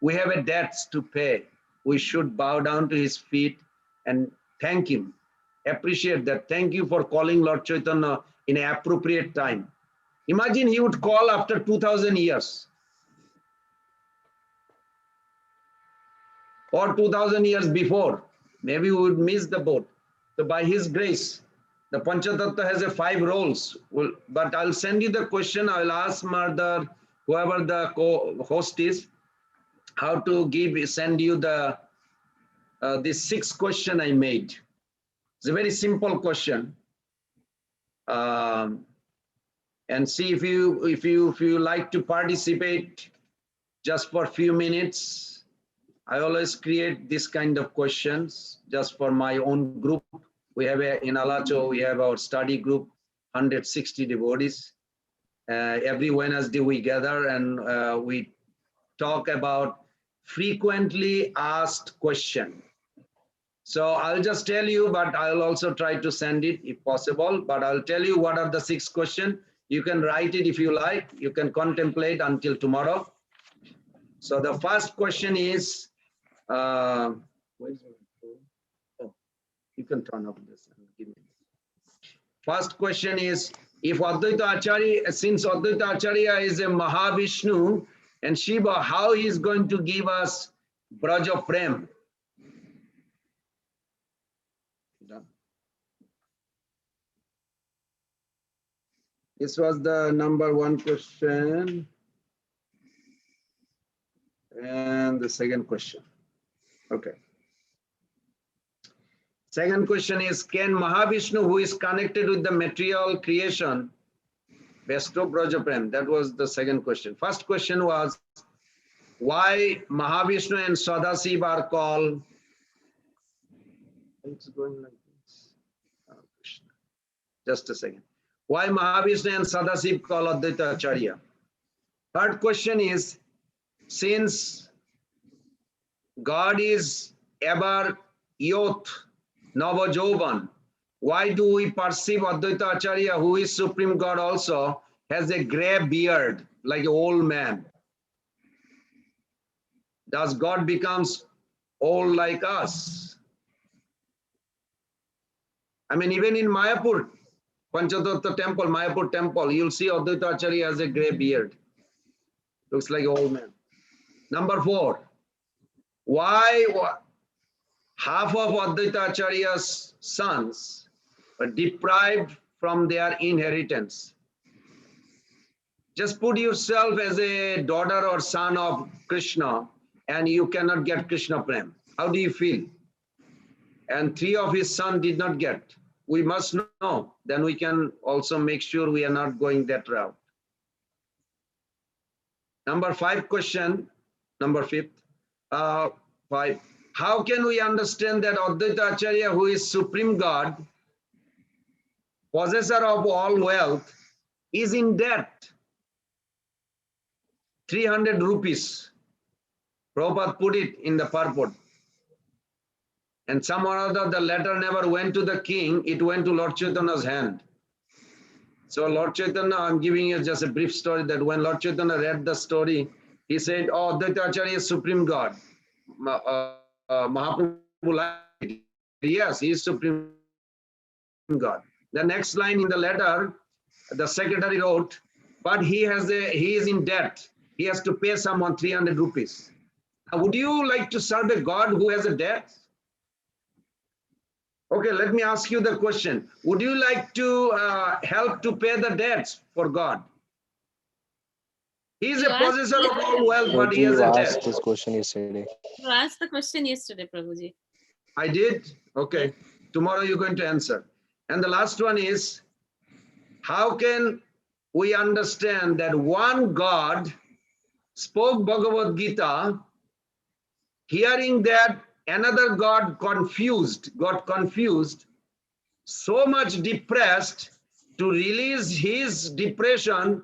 A: We have a debts to pay. We should bow down to his feet and thank him. Appreciate that. Thank you for calling Lord Chaitanya in an appropriate time. Imagine he would call after 2000 years or 2000 years before. Maybe we would miss the boat. So by his grace, the Panchatattva has a 5 roles. But I'll send you the question. I'll ask Mardar, whoever the host is, how to send you the this 6 question I made. It's a very simple question. And see if you like to participate just for a few minutes. I always create this kind of questions just for my own group. We have in Alacho, we have our study group, 160 devotees. Every Wednesday we gather and we talk about frequently asked question. So I'll just tell you, but I'll also try to send it if possible, but I'll tell you what are the 6 questions. You can write it if you like. You can contemplate until tomorrow. So the first question is, you can turn off this and give me. First question is, if Advaita Acharya, since Advaita Acharya is a Mahavishnu and Shiva, how he is going to give us Braja Prem? This was the number 1 question. And the second question. Okay. Second question is, can Mahavishnu, who is connected with the material creation, bestow Braja Prem? That was the second question. First question was, why Mahavishnu and Sadasiva are called? It's going like this. Oh, Krishna. Just a second. Why Mahavishnu and Sadasiva call Advaita Acharya? Third question is, since God is ever youth, Navajovan, why do we perceive Advaita Acharya, who is Supreme God also, has a gray beard like an old man? Does God becomes old like us? I mean, even in Mayapur, Panchatattva temple, Mayapur temple, you'll see Advaita Acharya has a gray beard. Looks like an old man. Number 4, why half of Advaita Acharya's sons were deprived from their inheritance? Just put yourself as a daughter or son of Krishna and you cannot get Krishna Prem. How do you feel? And 3 of his sons did not get. We must know. Then we can also make sure we are not going that route. Number 5 question, number 5th. 5. How can we understand that Advaita Acharya, who is Supreme God, possessor of all wealth, is in debt. 300 rupees. Prabhupada put it in the purport. And some or other, the letter never went to the king, it went to Lord Chaitanya's hand. So Lord Chaitanya, I'm giving you just a brief story that when Lord Chaitanya read the story, he said, oh, Advaita Acharya is Supreme God. Mahaprabhu liked it. Yes, he is Supreme God. The next line in the letter, the secretary wrote, but he is in debt. He has to pay someone 300 rupees. Now, would you like to serve a God who has a debt? Okay, let me ask you the question. Would you like to help to pay the debts for God? He is a possessor of all wealth, but he has
S: You
A: a
S: asked
A: debt.
S: this question yesterday.
B: You asked the question yesterday, Prabhuji.
A: I did? Okay. Tomorrow you're going to answer. And the last one is, how can we understand that one God spoke Bhagavad Gita, hearing that another God got confused, so much depressed, to release his depression,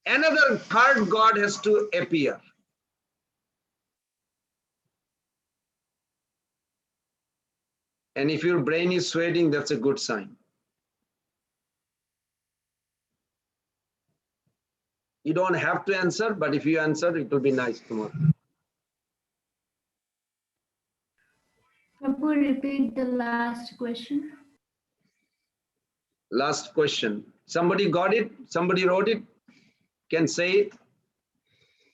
A: another third God has to appear. And if your brain is sweating, that's a good sign. You don't have to answer, but if you answer, it will be nice tomorrow.
O: Prabhu, repeat the last question.
A: Last question. Somebody got it? Somebody wrote it? Can say it?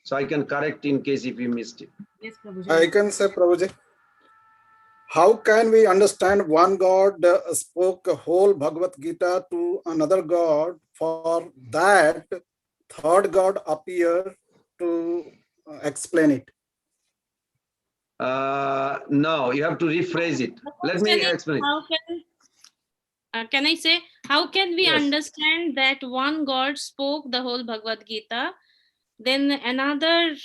A: So I can correct in case if you missed it.
B: Yes, Prabhuji.
D: I can say, Prabhuji. How can we understand one God spoke a whole Bhagavad Gita to another God? For that, third God appear to explain it.
A: No, you have to rephrase it. Let me explain.
B: Can I say, how can we
A: Yes.
B: understand that one God spoke the whole Bhagavad Gita, then another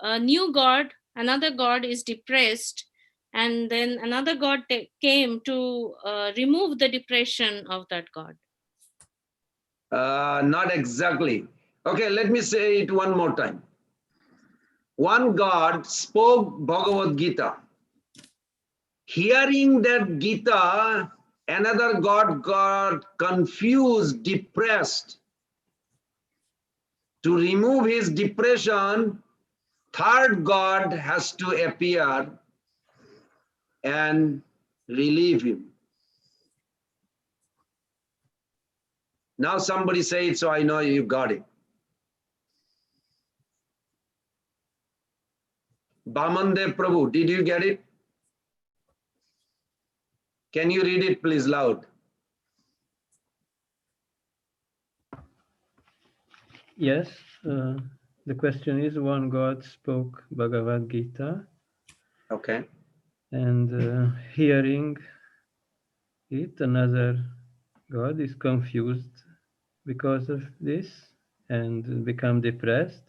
B: another God is depressed, and then another God came to remove the depression of that God?
A: Not exactly. Okay, let me say it one more time. One God spoke Bhagavad Gita. Hearing that Gita, another God got confused, depressed. To remove his depression, third God has to appear and relieve him. Now somebody say it, so I know you got it. Bamandev Prabhu, did you get it? Can you read it please loud?
Q: Yes, the question is, one God spoke Bhagavad Gita.
A: Okay.
Q: And hearing it, another God is confused because of this and become depressed.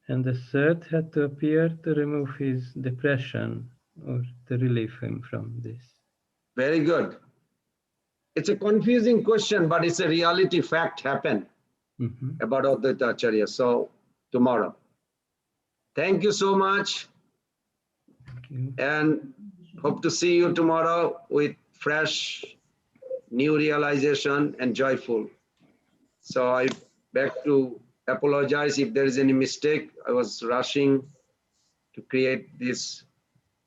Q: And the third had to appear to remove his depression or to relieve him from this.
A: Very good. It's a confusing question, but it's a reality fact happened about Advaita Acharya. So tomorrow. Thank you so much. And hope to see you tomorrow with fresh, new realization and joyful. So I beg to apologize if there is any mistake. I was rushing to create this.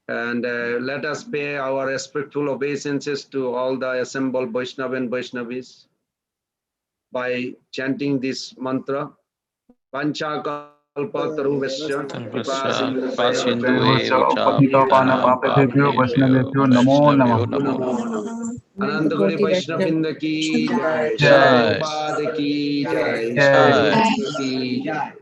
A: And let us pay our respectful obeisances to all the assembled Vaishnava and Vaishnavis by chanting this mantra. Pancha kalpataruvasya kripa
U: Vaishnavebhyo namo namah.
A: Anantaguri Vaishnavrinda ki jai,
U: Jai.
A: Prabhupada ki jai,
U: Jai.
A: Shri Krishna ki jai.